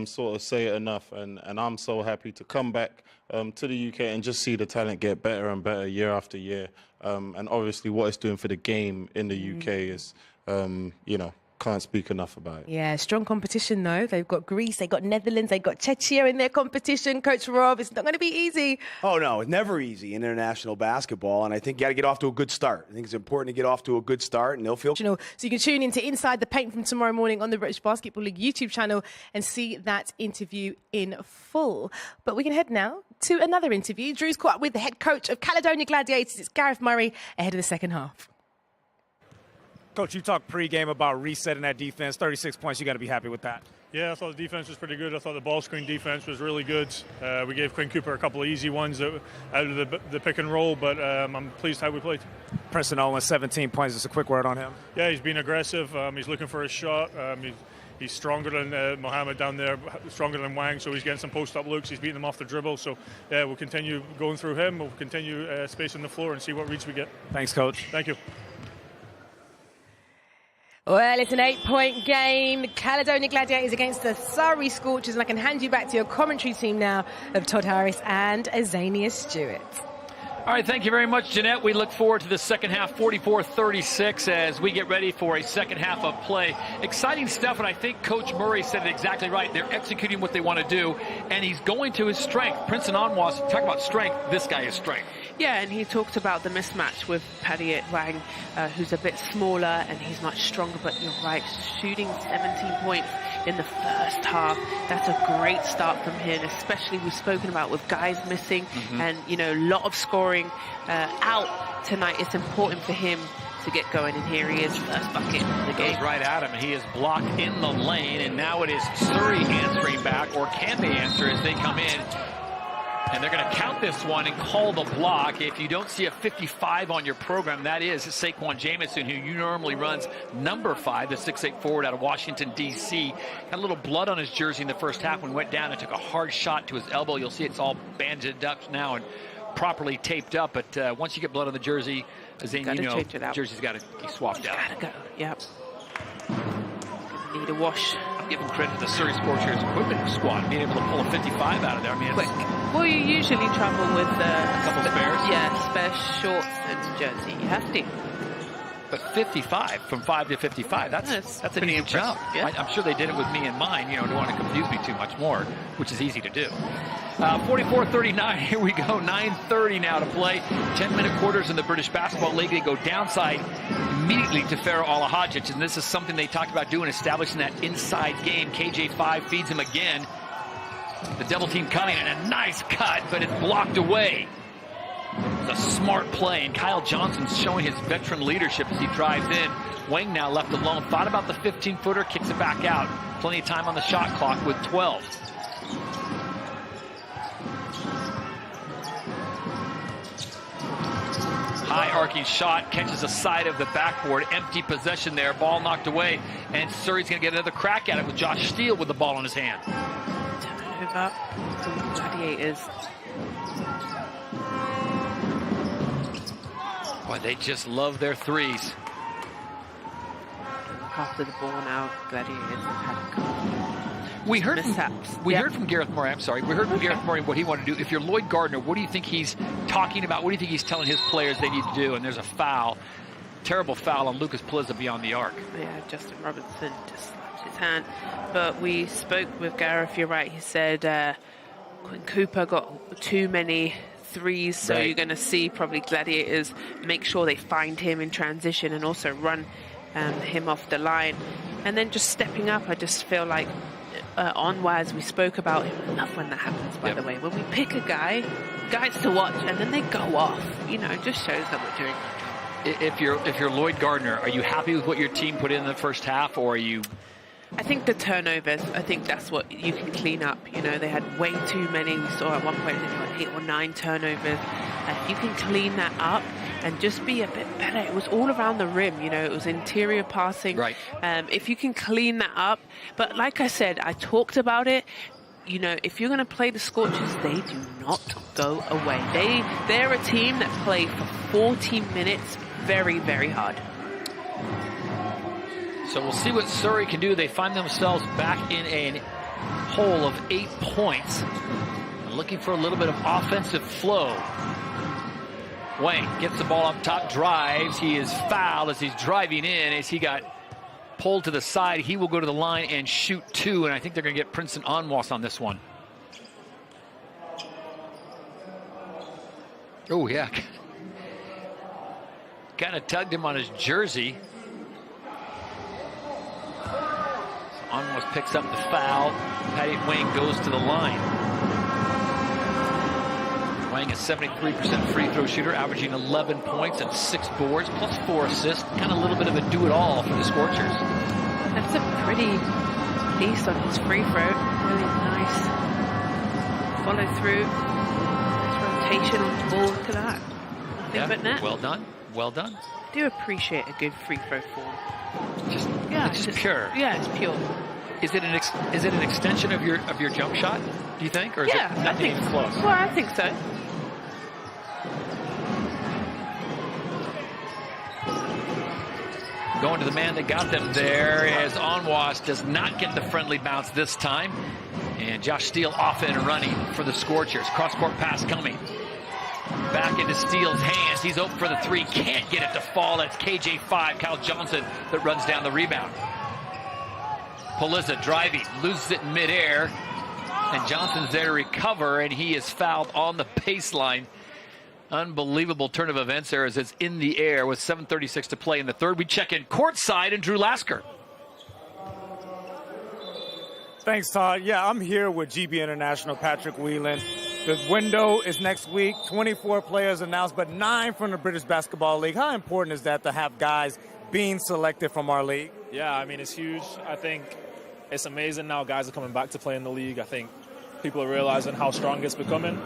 sort of say it enough. And I'm so happy to come back to the UK and just see the talent get better and better year after year. And obviously what it's doing for the game in the UK is, you know, can't speak enough about it. Yeah, strong competition though. They've got Greece, they've got Netherlands, they've got Czechia in their competition. Coach Rob, it's not going to be easy. Oh, no, it's never easy in international basketball, and I think you got to get off to a good start. I think it's important to get off to a good start, and they'll feel... So you can tune into Inside the Paint from tomorrow morning on the British Basketball League YouTube channel and see that interview in full. But we can head now to another interview. Drew's caught up with the head coach of Caledonia Gladiators. It's Gareth Murray ahead of the second half. Coach, you talked pregame about resetting that defense. 36 points, you got to be happy with that. Yeah, I thought the defense was pretty good. I thought the ball screen defense was really good. We gave Quinn Cooper a couple of easy ones out of the pick and roll, but I'm pleased how we played. Princeton Owens, 17 points. Just a quick word on him. Yeah, he's been aggressive. He's looking for a shot. He's stronger than Mohammed down there, stronger than Wang, so he's getting some post-up looks. He's beating them off the dribble. So, yeah, we'll continue going through him. We'll continue spacing the floor and see what reads we get. Thanks, Coach. Thank you. Well, it's an 8-point game. Caledonia Gladiators against the Surrey Scorchers. And I can hand you back to your commentary team now of Todd Harris and Azania Stewart. All right, thank you very much, Jeanette. We look forward to the second half, 44-36, as we get ready for a second half of play. Exciting stuff, and I think Coach Murray said it exactly right. They're executing what they want to do, and he's going to his strength. Princeton Onwas, talk about strength. This guy is strength. Yeah, and he talked about the mismatch with Paddy Wang, who's a bit smaller and he's much stronger, but you're right, shooting 17 points in the first half. That's a great start from him, especially we've spoken about with guys missing and, you know, a lot of scoring out tonight. It's important for him to get going, and here he is, first bucket of the game. Goes right at him, and he is blocked in the lane, and now it is Surrey answering back, or can they answer as they come in? And they're going to count this one and call the block. If you don't see a 55 on your program, that is Saquon Jamison, who normally runs number 5, the 6'8" forward out of Washington, D.C. Got a little blood on his jersey in the first half when he went down and took a hard shot to his elbow. You'll see it's all bandaged up now and properly taped up. But once you get blood on the jersey, Zane, you know, the jersey's got to be swapped out. Gotta go, yep. Need a wash. I'm giving credit to the Surrey Scorchers equipment squad being able to pull a 55 out of there. I mean, quick. Well, you usually travel with a couple spares. Yeah, spare shorts and jersey. You have to. But 55, from 5 to 55, that's an easy jump. Yeah. I'm sure they did it with me in mind, you know, don't want to confuse me too much more, which is easy to do. 44-39, here we go, 9:30 now to play. 10-minute quarters in the British Basketball League. They go downside immediately to Pharaoh Alahajic, and this is something they talked about doing, establishing that inside game. KJ5 feeds him again. The double team coming, and a nice cut, but it's blocked away. It's a smart play, and Kyle Johnson's showing his veteran leadership as he drives in. Wang now left alone, thought about the 15-footer, kicks it back out. Plenty of time on the shot clock with 12. High arcing shot, catches the side of the backboard, empty possession there, ball knocked away, and Surrey's going to get another crack at it with Josh Steele with the ball in his hand. Turnover from the Gladiators. Boy, they just love their threes. After the ball now, Gladiators have had a couple. We heard from Gareth Murray. I'm sorry. We heard from Gareth Murray what he wanted to do. If you're Lloyd Gardner, what do you think he's talking about? What do you think he's telling his players they need to do? And there's a foul, terrible foul on Lucas Pliza beyond the arc. Yeah, Justin Robinson just slapped his hand. But we spoke with Gareth. You're right. He said Quinn Cooper got too many threes, so you're going to see probably Gladiators make sure they find him in transition and also run him off the line. And then just stepping up, I just feel like Onwaz, we spoke about him. I love when that happens, by the way. When we pick a guys to watch, and then they go off. You know, it just shows that we're doing. If you're Lloyd Gardner, are you happy with what your team put in the first half, or are you? I think the turnovers, I think that's what you can clean up. You know, they had way too many. We saw at one point they had 8 or 9 turnovers. If you can clean that up and just be a bit better. It was all around the rim, you know, it was interior passing. Right. If you can clean that up. But like I said, I talked about it. You know, if you're going to play the Scorchers, they do not go away. They're a team that play for 40 minutes very, very hard. So we'll see what Surrey can do. They find themselves back in a hole of 8 points. Looking for a little bit of offensive flow. Wang gets the ball up top, drives. He is fouled as he's driving in. As he got pulled to the side, he will go to the line and shoot 2. And I think they're going to get Princeton Onwas on this one. Oh, yeah. Kind of tugged him on his jersey. Onwas picks up the foul. Patty Wang goes to the line. Wang is 73% free throw shooter, averaging 11 points and 6 boards, plus 4 assists. Kind of a little bit of a do-it-all for the Scorchers. That's a pretty piece on his free throw. Really nice follow through. Nice rotation on the ball. Look at that. Nothing but net. Well done. Well done. I do appreciate a good free throw form. Just pure. Yeah, it's pure. Is it an extension of your jump shot? Do you think, or is it nothing even close? Well, I think so. Going to the man that got them there as Onwas does not get the friendly bounce this time. And Josh Steele off and running for the Scorchers. Cross-court pass coming. Back into Steele's hands. He's open for the 3. Can't get it to fall. That's KJ5, Kyle Johnson, that runs down the rebound. Pliza driving, loses it in midair. And Johnson's there to recover, and he is fouled on the baseline. Unbelievable turn of events there as it's in the air with 7:36 to play in the third. We check in courtside and Drew Lasker. Thanks, Todd. Yeah, I'm here with GB International Patrick Whelan. The window is next week. 24 players announced, but 9 from the British Basketball League. How important is that to have guys being selected from our league? Yeah, I mean, it's huge. I think it's amazing now guys are coming back to play in the league. I think people are realizing how strong it's becoming.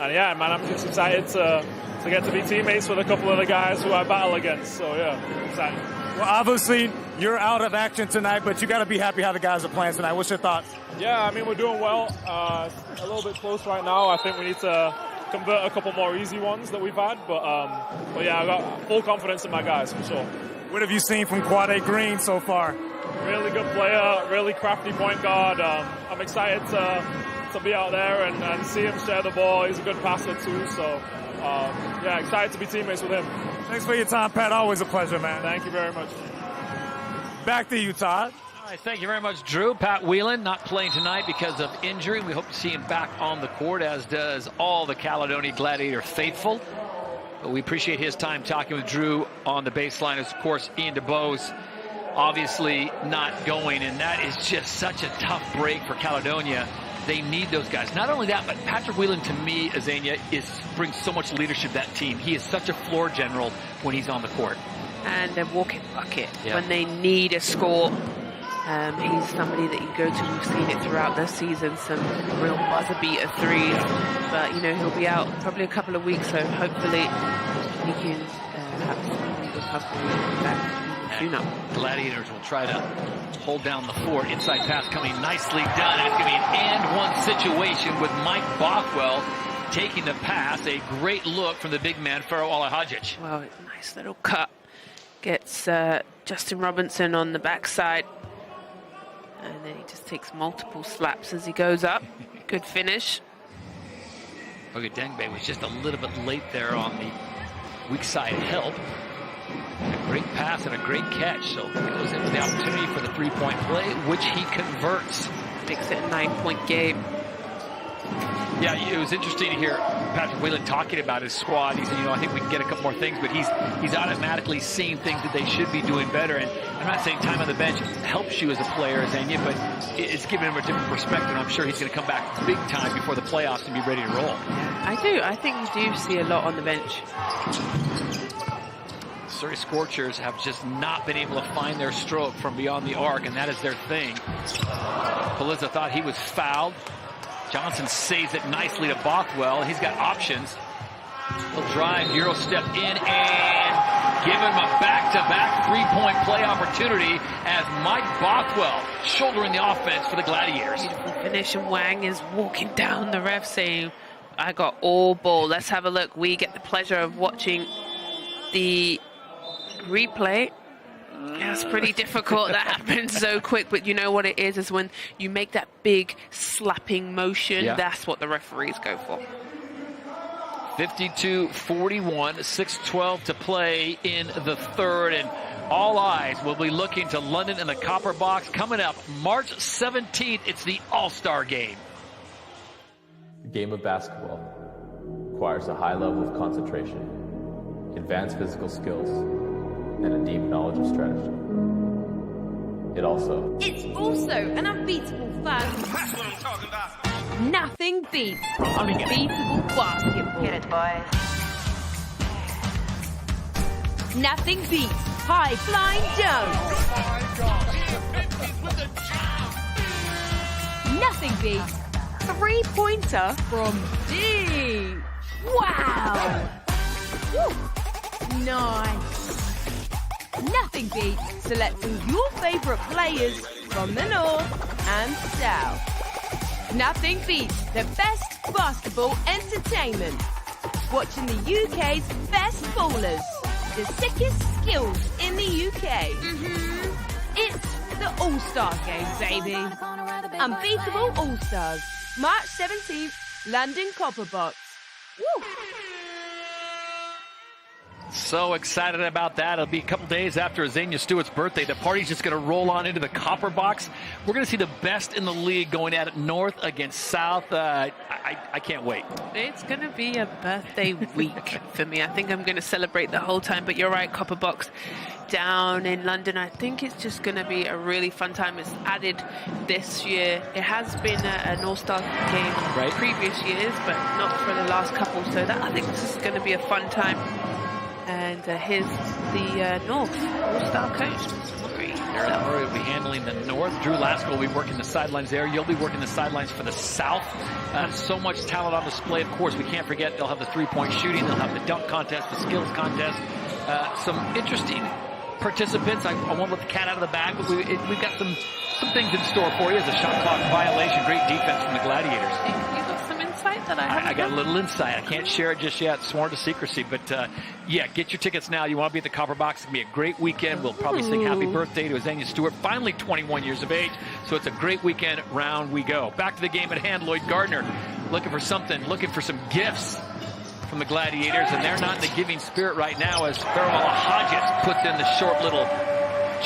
And yeah, man, I'm just excited to get to be teammates with a couple of the guys who I battle against. So yeah, excited. Well, obviously, you're out of action tonight, but you got to be happy how the guys are playing tonight. What's your thoughts? Yeah, I mean, we're doing well. A little bit close right now. I think we need to convert a couple more easy ones that we've had. But yeah, I've got full confidence in my guys, for sure. What have you seen from Quade Green so far? Really good player, really crafty point guard. I'm excited to be out there and see him share the ball. He's a good passer too, so yeah, excited to be teammates with him. Thanks for your time, Pat. Always a pleasure, man. Thank you very much. Back to you, Todd. All right, thank you very much, Drew. Pat Whelan not playing tonight because of injury. We hope to see him back on the court, as does all the Caledonia Gladiator faithful. But we appreciate his time talking with Drew on the baseline. Of course, Ian DeBose obviously not going, and that is just such a tough break for Caledonia. They need those guys. Not only that, but Patrick Whelan, to me, Azania, brings so much leadership to that team. He is such a floor general when he's on the court. And a walking bucket when they need a score. He's somebody that you go to. We've seen it throughout the season, some real buzzer beater threes. But, you know, he'll be out probably a couple of weeks, so hopefully he can have some recovery back. Gladiators will try to hold down the fort. Inside pass coming nicely done. It's going to be an and-one situation with Mike Bothwell taking the pass. A great look from the big man, Pharaoh Alahajic. Well, nice little cut. Gets Justin Robinson on the backside. And then he just takes multiple slaps as he goes up. Good finish. Ogadengbe was just a little bit late there on the weak side help. A great pass and a great catch. So he goes into the opportunity for the three-point play, which he converts. Makes it a 9-point game. Yeah, it was interesting to hear Patrick Whelan talking about his squad. He said, you know, I think we can get a couple more things, but he's automatically seeing things that they should be doing better. And I'm not saying time on the bench helps you as a player, Azania, but it's giving him a different perspective. I'm sure he's going to come back big time before the playoffs and be ready to roll. I do. I think you do see a lot on the bench. Surrey Scorchers have just not been able to find their stroke from beyond the arc, and that is their thing. Palizza thought he was fouled. Johnson saves it nicely to Bothwell. He's got options. He'll drive, Euro step in, and give him a back-to-back three-point play opportunity as Mike Bothwell shouldering the offense for the Gladiators. Beautiful finish, and Wang is walking down the ref saying, I got all ball. Let's have a look. We get the pleasure of watching the replay. It's pretty difficult. That happens so quick, but you know what it is when you make that big slapping motion, that's what the referees go for. 52-41, 6:12 to play in the third, and all eyes will be looking to London in the Copper Box. Coming up March 17th, it's the All-Star Game. The game of basketball requires a high level of concentration, advanced physical skills, and a deep knowledge of strategy. It's also an unbeatable fun. That's what I'm talking about. Nothing beats unbeatable basketball. Get it, boys. Nothing beats high flying dunks. Nothing beats three-pointer from deep. Wow. Woo. Nice. Nothing beats selecting your favourite players from the north and south. Nothing beats the best basketball entertainment. Watching the UK's best ballers, the sickest skills in the UK. It's the All-Star Game, baby. Unbeatable All-Stars. March 17th, London Copper Box. Woo! So excited about that. It'll be a couple days after Azania Stewart's birthday. The party's just going to roll on into the Copper Box. We're going to see the best in the league going at it, north against south. I can't wait. It's going to be a birthday week for me. I think I'm going to celebrate the whole time. But you're right, Copper Box down in London. I think it's just going to be a really fun time. It's added this year. It has been an All-Star game previous years, but not for the last couple. So I think this is going to be a fun time. And here's the North All-Star coach, Murray. Aaron Murray will be handling the North. Drew Laskell will be working the sidelines there. You'll be working the sidelines for the South. So much talent on display. Of course, we can't forget they'll have the three-point shooting. They'll have the dunk contest, the skills contest. Some interesting participants. I won't let the cat out of the bag, but we've got some things in store for you. As a shot clock violation. Great defense from the Gladiators. You got some insight that I got a little insight. I can't share it just yet. Sworn to secrecy. But, yeah, get your tickets now. You want to be at the Copper Box. It's going to be a great weekend. We'll probably sing happy birthday to Azania Stewart. Finally 21 years of age. So it's a great weekend. Round we go. Back to the game at hand. Lloyd Gardner looking for something. Looking for some gifts. from the Gladiators, and they're not in the giving spirit right now as Fairwell Hodges puts in the short little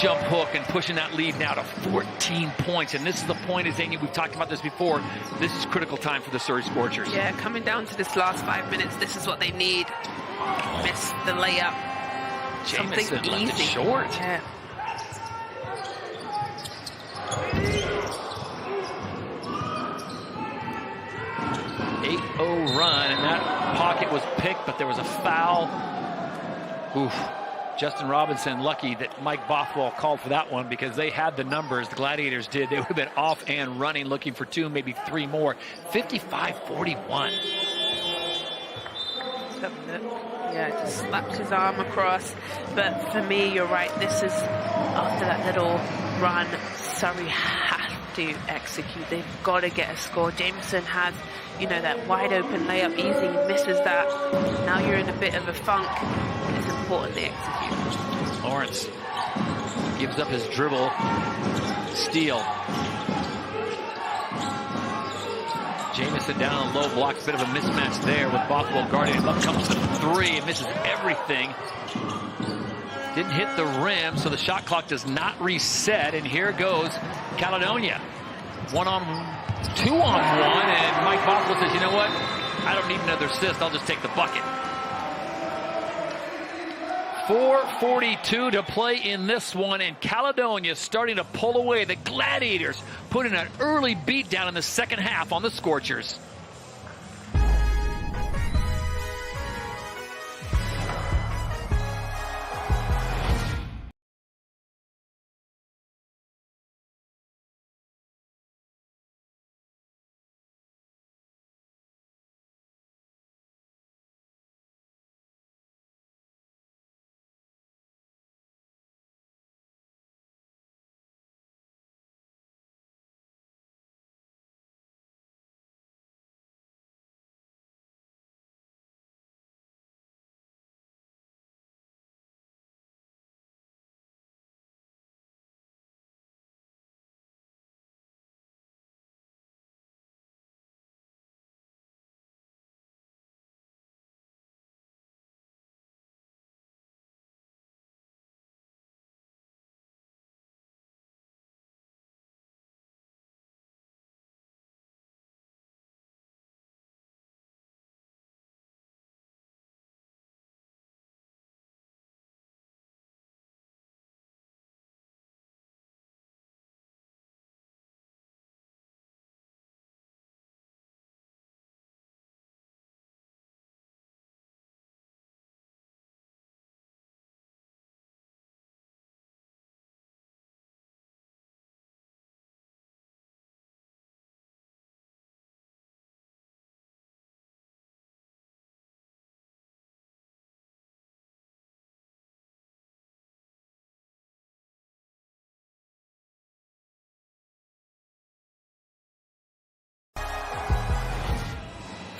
jump hook and pushing that lead now to 14 points. And this is the point, as Amy, we've talked about this before, this is critical time for the Surrey Scorchers. Yeah, coming down to this last 5 minutes, this is what they need. Miss the layup. Jamison Something left easy. it short. Yeah. .80 run, and that pocket was picked, but there was a foul. Oof. Justin Robinson lucky that Mike Bothwell called for that one because they had the numbers. The Gladiators did. They would have been off and running, looking for 2, maybe 3 more. 55-41. Yeah, just slapped his arm across. But for me, you're right. This is after that little run. Surrey have to execute. They've got to get a score. Jameson has, you know, that wide open layup easy. He misses that. Now you're in a bit of a funk. It's important they execute. Lawrence gives up his dribble. Steal. Jameson down on low block. A bit of a mismatch there with Bothwell guarding him. Up comes the 3 and misses everything. Didn't hit the rim, so the shot clock does not reset. And here goes Caledonia. 1-on-1, 2-on-1, and Mike Bothwell says, you know what? I don't need another assist. I'll just take the bucket. 4:42 to play in this one, and Caledonia starting to pull away. The Gladiators put in an early beatdown in the second half on the Scorchers.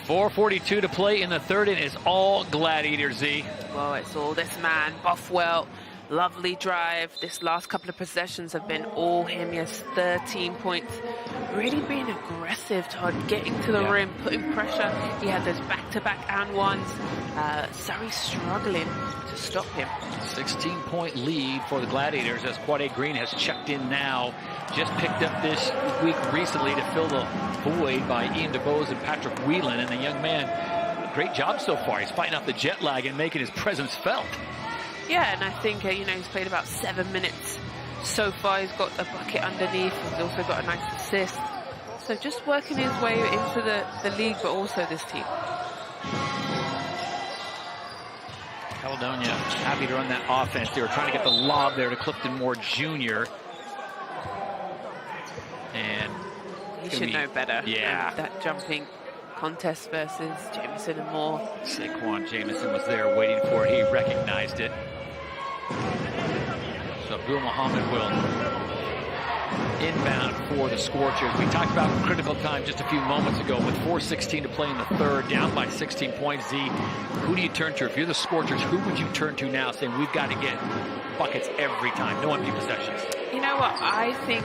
.442 to play in the third, and it's all Gladiators, Z. Well, it's all this man, Bothwell. Lovely drive. This last couple of possessions have been all him. He has 13 points. Really being aggressive, Todd, getting to the rim, putting pressure. He had those back-to-back and ones. Surrey struggling to stop him. 16-point lead for the Gladiators as Quade Green has checked in now. Just picked up this week recently to fill the void by Ian DeBose and Patrick Whelan. And the young man, great job so far. He's fighting off the jet lag and making his presence felt. Yeah, and I think, you know, he's played about 7 minutes so far. He's got a bucket underneath. He's also got a nice assist. So just working his way into the league, but also this team. Caledonia happy to run that offense. They were trying to get the lob there to Clifton Moore Jr. And he should know better. Yeah. And that jumping contest versus Jameson and Moore. Saquon Jameson was there waiting for it. He recognized it. So Abdul Muhammad will inbound for the Scorchers. We talked about critical time just a few moments ago with 4:16 to play in the third, down by 16 points. Z, who do you turn to? If you're the Scorchers, who would you turn to now saying we've got to get buckets every time, no empty possessions? You know what? I think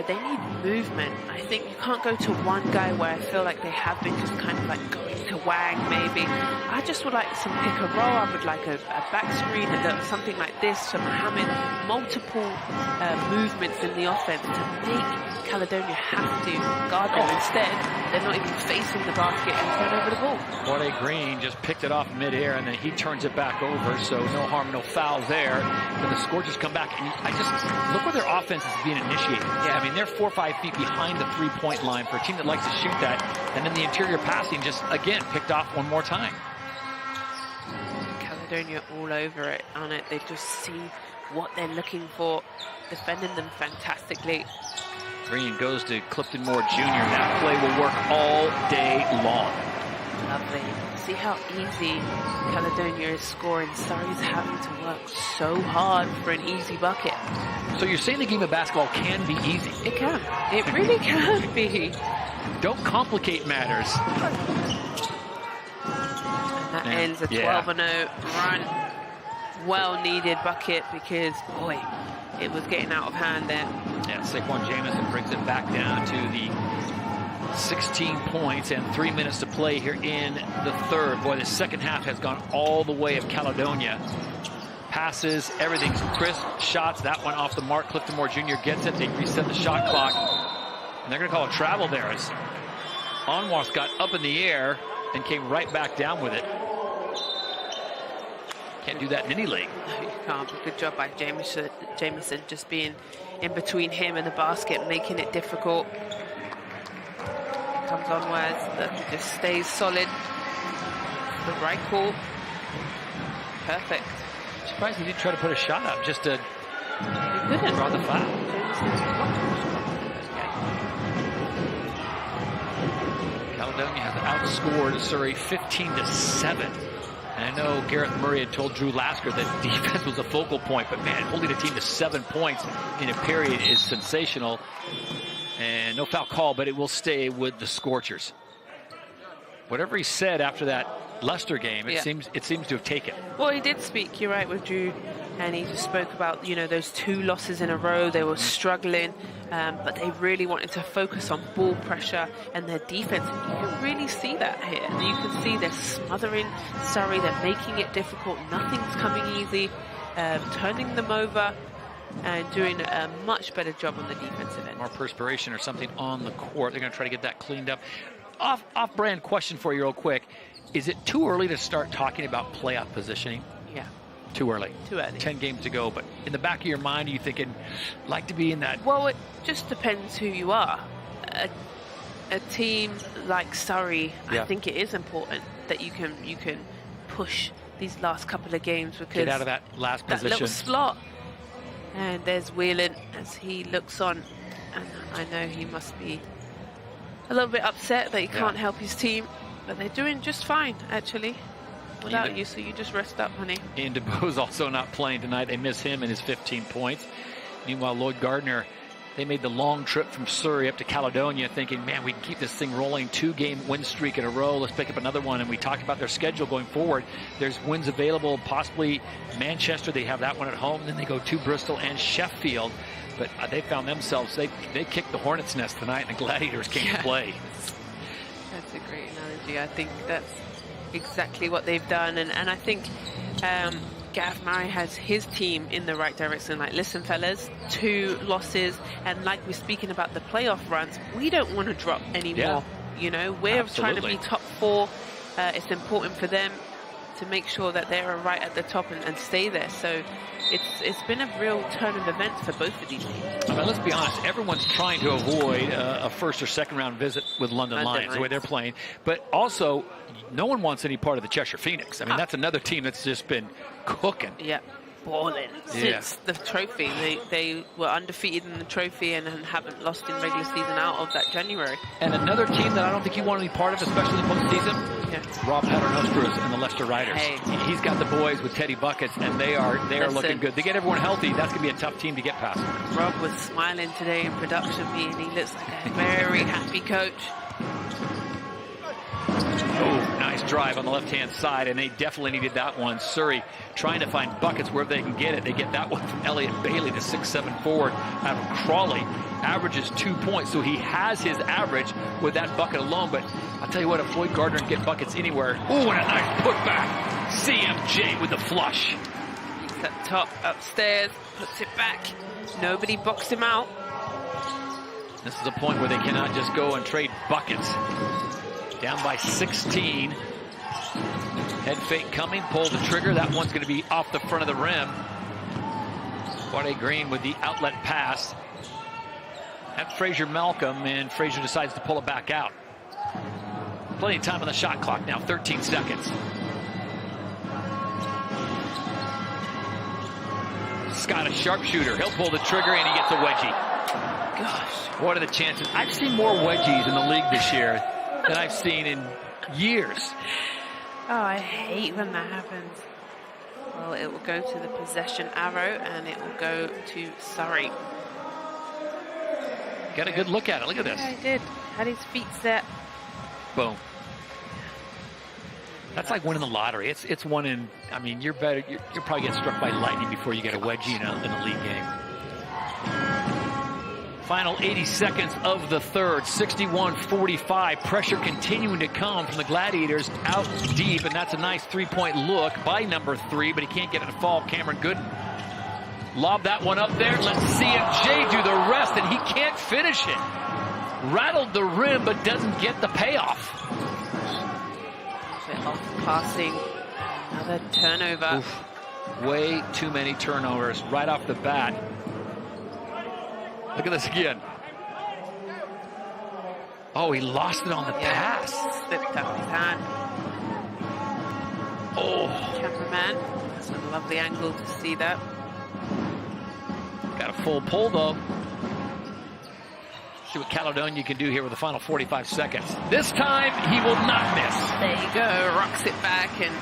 they need movement. I think you can't go to one guy where I feel like they have been just kind of like going to Wang maybe. I just would like some pick and roll. I would like a back screen and something like this to Mohamed. Multiple movements in the offense to make Caledonia have to guard them. Instead, they're not even facing the basket and turn over the ball. Corday Green just picked it off midair, and then he turns it back over, so no harm, no foul there. But the Scorchers come back, and I just look where their offense is being initiated. Yeah. I mean, they're 4 or 5 feet behind the three-point line for a team that likes to shoot that. And then the interior passing just, again, picked off one more time. Caledonia all over it on it. They just see what they're looking for, defending them fantastically. Green goes to Clifton Moore Jr. That play will work all day long. Lovely. See how easy Caledonia is scoring. Surrey's having to work so hard for an easy bucket. So you're saying the game of basketball can be easy? It can. It really can be. Don't complicate matters. And that ends a 12-0 run. Well-needed bucket because, boy, it was getting out of hand there. Yeah, Saquon Jamison brings it back down to the 16 points and 3 minutes to play here in the third. Boy, the second half has gone all the way of Caledonia. Passes, everything's crisp. Shots, that one off the mark. Clifton Moore Jr. gets it. They reset the shot clock. And they're going to call a travel there as Anwas got up in the air and came right back down with it. Can't do that in any league. No, you can't. Good job by Jamison just being in between him and the basket, making it difficult. Here comes Anwas. Look, he just stays solid. The right call. Perfect. Surprised he didn't try to put a shot up just to draw the foul. Caledonia has outscored Surrey 15-7. And I know Gareth Murray had told Drew Lasker that defense was a focal point, but man, holding a team to 7 points in a period is sensational. And no foul call, but it will stay with the Scorchers. Whatever he said after that Leicester game, it seems to have taken. Well, he did speak, you're right, with Drew, and he just spoke about, you know, those 2 losses in a row. They were struggling, but they really wanted to focus on ball pressure and their defense. And you can really see that here. You can see they're smothering Surrey, they're making it difficult. Nothing's coming easy, turning them over and doing a much better job on the defensive end. More perspiration or something on the court. They're going to try to get that cleaned up. Off-brand question for you real quick. Is it too early to start talking about playoff positioning? Yeah. Too early. Too early. 10 games to go, but in the back of your mind, are you thinking, like to be in that? Well, it just depends who you are. A team like Surrey, I think it is important that you can push these last couple of games because get out of that last position. That little slot. And there's Whelan as he looks on, and I know he must be a little bit upset that he can't help his team. But they're doing just fine, actually, without you, so you just rest up, honey. Ian DeBoe's also not playing tonight. They miss him and his 15 points. Meanwhile, Lloyd Gardner, they made the long trip from Surrey up to Caledonia thinking, man, we can keep this thing rolling. 2-game win streak in a row. Let's pick up another one. And we talked about their schedule going forward. There's wins available, possibly Manchester. They have that one at home. Then they go to Bristol and Sheffield. But they found themselves, they kicked the Hornets' nest tonight, and the Gladiators came to play. That's a great analogy. I think that's exactly what they've done. And I think Gareth Murray has his team in the right direction. Like, listen, fellas, 2 losses. And like we're speaking about the playoff runs, we don't want to drop anymore. Yeah. You know, we're trying to be top 4. It's important for them to make sure that they're right at the top and stay there. So it's been a real turn of events for both of these teams. I mean, let's be honest, everyone's trying to avoid a first or second round visit with London Lions, the way they're playing. But also, no one wants any part of the Cheshire Phoenix. I mean, that's another team that's just been cooking. Yeah, balling since the trophy. They were undefeated in the trophy and haven't lost in regular season out of that January. And another team that I don't think you want to be part of, especially in postseason, Rob Paternosters and the Leicester Riders. Hey. He's got the boys with Teddy Buckets, and they are looking good. They get everyone healthy. That's going to be a tough team to get past. Rob was smiling today in production meeting. He looks like a very happy coach. Oh, nice drive on the left-hand side, and they definitely needed that one. Surrey trying to find buckets wherever they can get it. They get that one from Elliot Bailey, the 6'7" forward out of Crawley. Averages 2 points, so he has his average with that bucket alone. But I'll tell you what, if Floyd Gardner can get buckets anywhere. Ooh, and a nice putback. CMJ with the flush. He's up top, upstairs, puts it back. Nobody boxed him out. This is a point where they cannot just go and trade buckets. Down by 16. Head fake coming, pull the trigger. That one's going to be off the front of the rim. Quade Green with the outlet pass. At Fraser Malcolm, and Fraser decides to pull it back out. Plenty of time on the shot clock now, 13 seconds. Scott, a sharpshooter. He'll pull the trigger, and he gets a wedgie. Gosh, what are the chances? I've seen more wedgies in the league this year than I've seen in years. Oh, I hate when that happens. Well, it will go to the possession arrow, and it will go to Surrey. Got a good look at it. Look at this. Yeah, he did. Had his feet set. Boom. That's like winning the lottery. It's one in. I mean, you're better. You're probably getting struck by lightning before you get a wedgie in a league game. Final 80 seconds of the third. 61-45. Pressure continuing to come from the Gladiators out deep, and that's a nice three-point look by number 3, but he can't get it to fall. Cameron Gooden. Lob that one up there. Let CMJ do the rest, and he can't finish it. Rattled the rim, but doesn't get the payoff. Bit off passing. Another turnover. Oof. Way too many turnovers right off the bat. Look at this again. Oh, he lost it on the pass. Slipped up his hand. Oh. Cameraman. That's a lovely angle to see that. Got a full pull, though. See what Caledonia can do here with the final 45 seconds. This time, he will not miss. There you go. Rocks it back and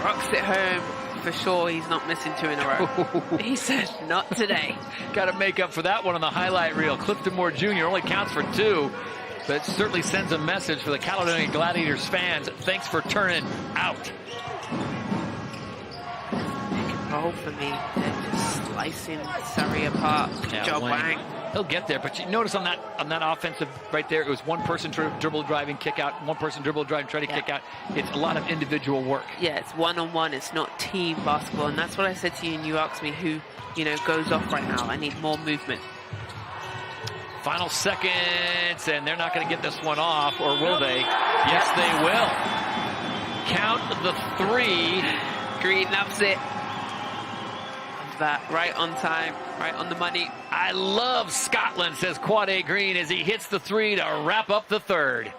rocks it home. For sure, he's not missing 2 in a row. He said, not today. Got to make up for that one on the highlight reel. Clifton Moore Jr. only counts for 2, but it certainly sends a message for the Caledonia Gladiators fans. Thanks for turning out. Roll for me. They're just slicing Surrey apart. Good job, Wang. He'll get there, but you notice on that offensive right there, it was one person dribble driving kick out, one person dribble driving try to kick out. It's a lot of individual work. Yeah, it's one-on-one. It's not team basketball, and that's what I said to you. And you asked me who goes off right now. I need more movement. Final seconds, and they're not going to get this one off, or will they? Yes, they will. Count the 3. Green loves it. That right on time, right on the money. I love Scotland, says Quade Green as he hits the 3 to wrap up the third.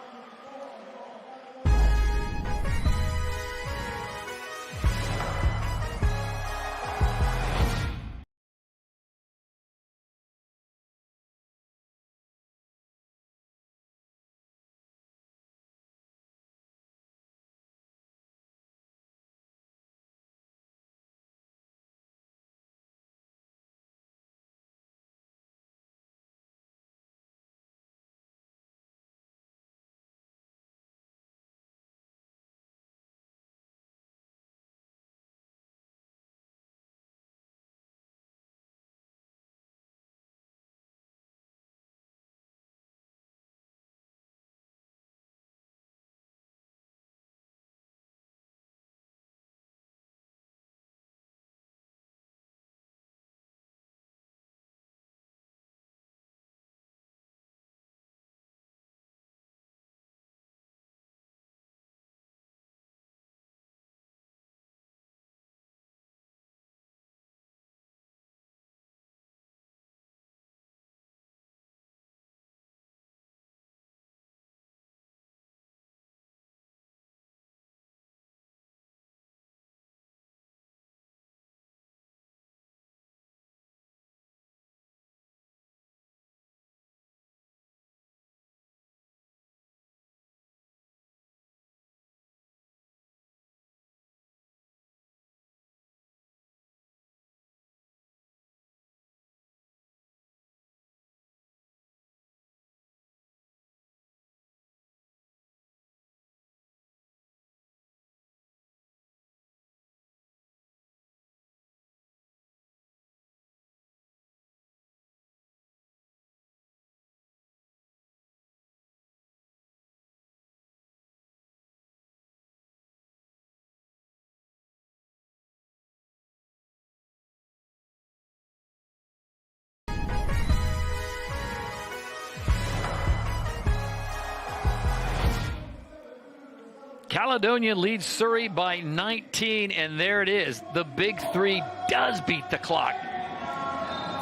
Caledonia leads Surrey by 19, and there it is. The big three does beat the clock.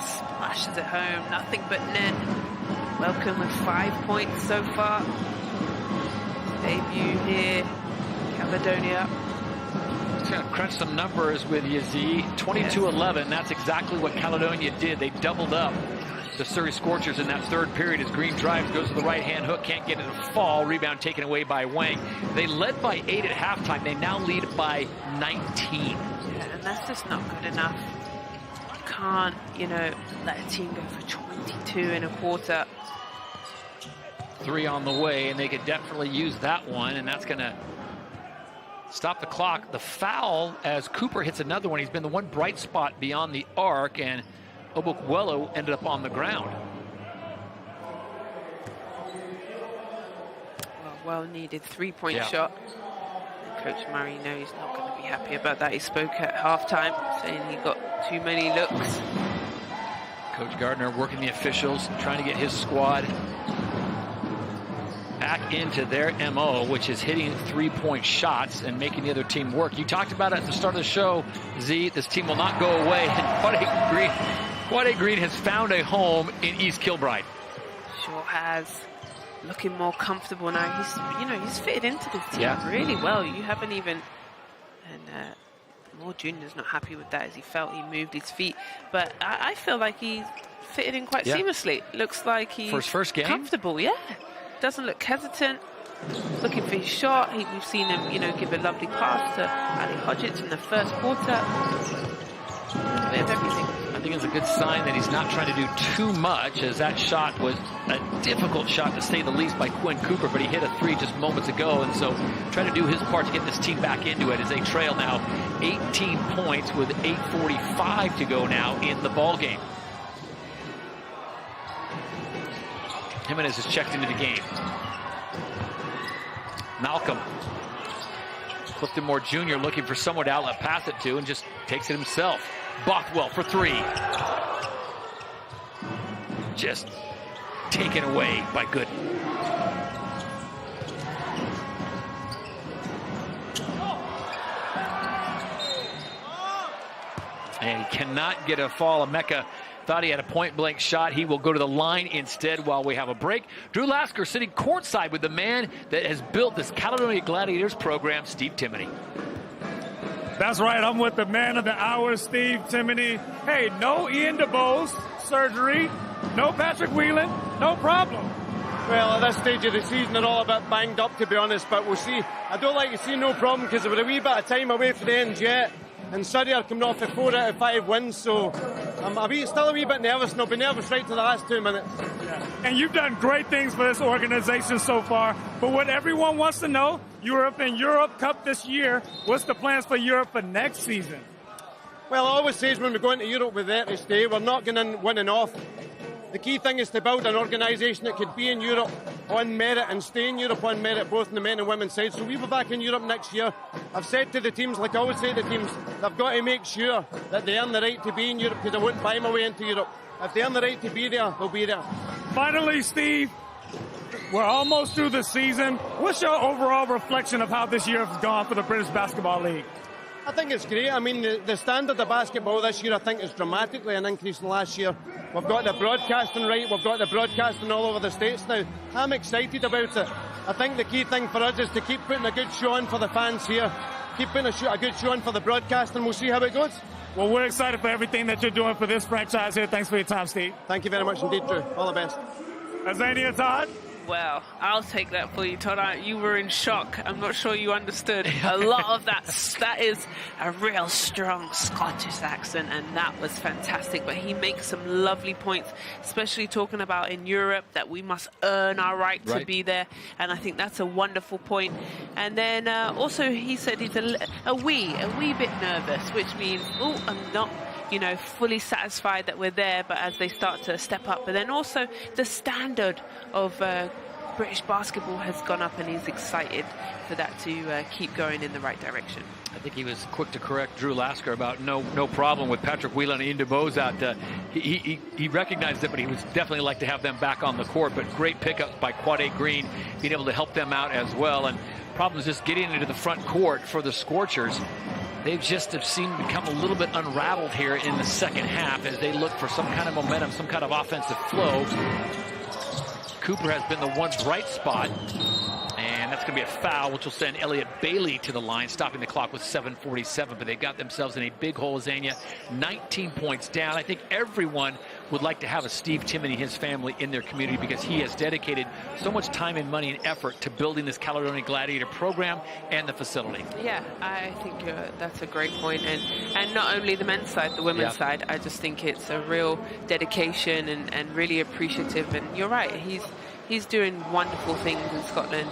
Smashes it home, nothing but net. Welcome with 5 points so far. Debut here, Caledonia. Just going to crunch some numbers with you, Z. 22-11, that's exactly what Caledonia did. They doubled up the Surrey Scorchers in that third period as Green drives, goes to the right-hand hook, can't get it to fall. Rebound taken away by Wang. They led by 8 at halftime. They now lead by 19. Yeah, and that's just not good enough. Can't, let a team go for 22 in a quarter. 3 on the way, and they could definitely use that one, and that's going to stop the clock. The foul as Cooper hits another one. He's been the one bright spot beyond the arc, and Obukwelu ended up on the ground. Well needed 3-point shot. And Coach Murray knows he's not going to be happy about that. He spoke at halftime saying he got too many looks. Coach Gardner working the officials, trying to get his squad back into their MO, which is hitting 3-point shots and making the other team work. You talked about it at the start of the show, Z. This team will not go away. And Quade Green has found a home in East Kilbride. Sure has. Looking more comfortable now. He's fitted into this team really well. You haven't even, and Moore Jr.'s not happy with that as he felt he moved his feet. But I feel like he fitted in quite seamlessly. Looks like he's for his first game, comfortable. Yeah, doesn't look hesitant. Looking for his shot. We've seen him, give a lovely pass to Ali Hodgetts in the first quarter. They have everything. I think it's a good sign that he's not trying to do too much, as that shot was a difficult shot to say the least by Quinn Cooper, but he hit a 3 just moments ago, and so trying to do his part to get this team back into it as they trail now 18 points with 8:45 to go now in the ball game. Jimenez is checked into the game. Malcolm. Clifton Moore Jr. looking for someone to outlet pass it to and just takes it himself. Bothwell for 3. Just taken away by Gooden. And he cannot get a fall. Emeka thought he had a point-blank shot. He will go to the line instead while we have a break. Drew Lasker sitting courtside with the man that has built this Caledonia Gladiators program, Steve Timoney. That's right. I'm with the man of the hour, Steve Timoney. Hey, no Ian DeBose surgery, no Patrick Whelan, no problem. Well, at this stage of the season, they're all a bit banged up, to be honest, but we'll see. I don't like to see no problem because we're a wee bit of time away from the end yet. And Surrey are coming off a 4 out of 5 wins, so I'm still a wee bit nervous, and I'll be nervous right to the last 2 minutes. Yeah. And you've done great things for this organization so far. But what everyone wants to know, Europe and Europe Cup this year, what's the plans for Europe for next season? Well, I always say when we go into Europe, we're there to stay. We're not going in winning off. The key thing is to build an organisation that could be in Europe on merit and stay in Europe on merit, both on the men and women's side. So we'll be back in Europe next year. I've said to the teams, like I always say to the teams, they've got to make sure that they earn the right to be in Europe, because I wouldn't buy my way into Europe. If they earn the right to be there, they'll be there. Finally, Steve, we're almost through the season. What's your overall reflection of how this year has gone for the British Basketball League? I think it's great. I mean, the standard of basketball this year, I think, is dramatically an increase in last year. We've got the broadcasting right. We've got the broadcasting all over the States now. I'm excited about it. I think the key thing for us is to keep putting a good show on for the fans here. Keep putting a good show on for the broadcasting. We'll see how it goes. Well, we're excited for everything that you're doing for this franchise here. Thanks for your time, Steve. Thank you very much indeed, Drew. All the best. Azania Todd? Well, I'll take that for you, Todd. You were in shock. I'm not sure you understood a lot of that. That is a real strong Scottish accent, and that was fantastic. But he makes some lovely points, especially talking about in Europe that we must earn our right to be there. And I think that's a wonderful point. And then also he said he's a wee bit nervous, which means, I'm not fully satisfied that we're there, but as they start to step up. But then also the standard of British basketball has gone up, and he's excited for that to keep going in the right direction. I think he was quick to correct Drew Lasker about no problem with Patrick Whelan and Ian DeBose out. He recognized it, but he would definitely like to have them back on the court. But great pickup by Quade Green, being able to help them out as well. And problem is just getting into the front court for the Scorchers. They just have seemed to become a little bit unraveled here in the second half as they look for some kind of momentum, some kind of offensive flow. Cooper has been the one bright spot, and that's going to be a foul, which will send Elliot Bailey to the line, stopping the clock with 7:47. But they've got themselves in a big hole, Zania. 19 points down. I think everyone would like to have a Steve Timoney, his family, in their community because he has dedicated so much time and money and effort to building this Caledonia Gladiator program and the facility. Yeah, I think that's a great point. And not only the men's side, the women's side, I just think it's a real dedication and really appreciative. And you're right, he's doing wonderful things in Scotland.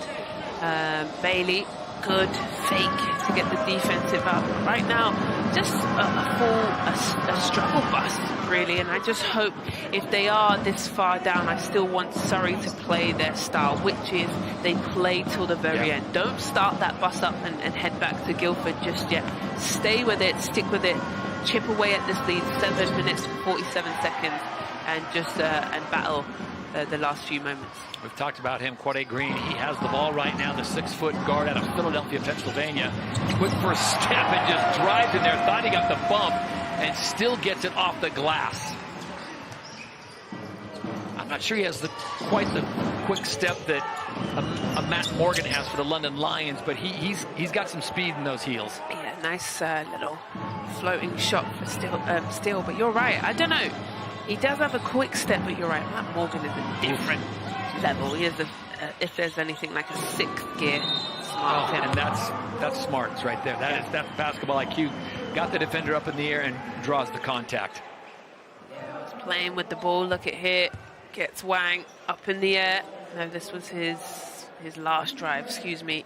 Bailey, good fake to get the defensive up. Right now, just a struggle bus, really. And I just hope if they are this far down, I still want Surrey to play their style, which is they play till the very end. Don't start that bus up and head back to Guildford just yet. Stay with it, stick with it, chip away at this lead, 7 minutes and 47 seconds, and just and battle the last few moments. We've talked about him, Quade Green. He has the ball right now, the 6-foot guard out of Philadelphia, Pennsylvania. Quick first step and just drives in there. Thought he got the bump and still gets it off the glass. I'm not sure he has quite the quick step that a Matt Morgan has for the London Lions, but he's got some speed in those heels. Yeah, nice little floating shot for Steele. But you're right, I don't know. He does have a quick step, but you're right, Matt Morgan is a different level. He is, if there's anything like a 6th gear smart. And that's smarts right there. That's basketball IQ. Got the defender up in the air and draws the contact. Yeah, he's playing with the ball. Look at here. Gets Wang up in the air. No, this was his last drive, excuse me.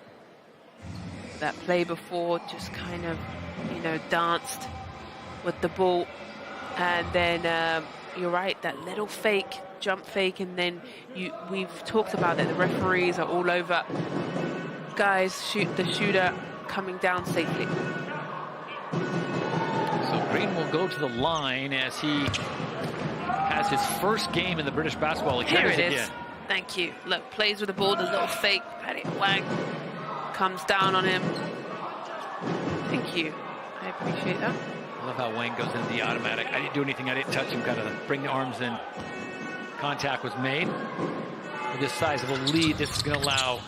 That play before just kind of, danced with the ball. And then you're right, that little fake, jump fake, and then we've talked about it. The referees are all over. Guys, shoot the shooter coming down safely. So Green will go to the line as he has his first game in the British Basketball League. Here it is. Thank you. Look, plays with the ball, the little fake. Paddy Wang comes down on him. Thank you. I appreciate that. I love how Wang goes into the automatic. I didn't do anything. I didn't touch him. Kind of bring the arms in. Contact was made. With this sizable lead, this is going to allow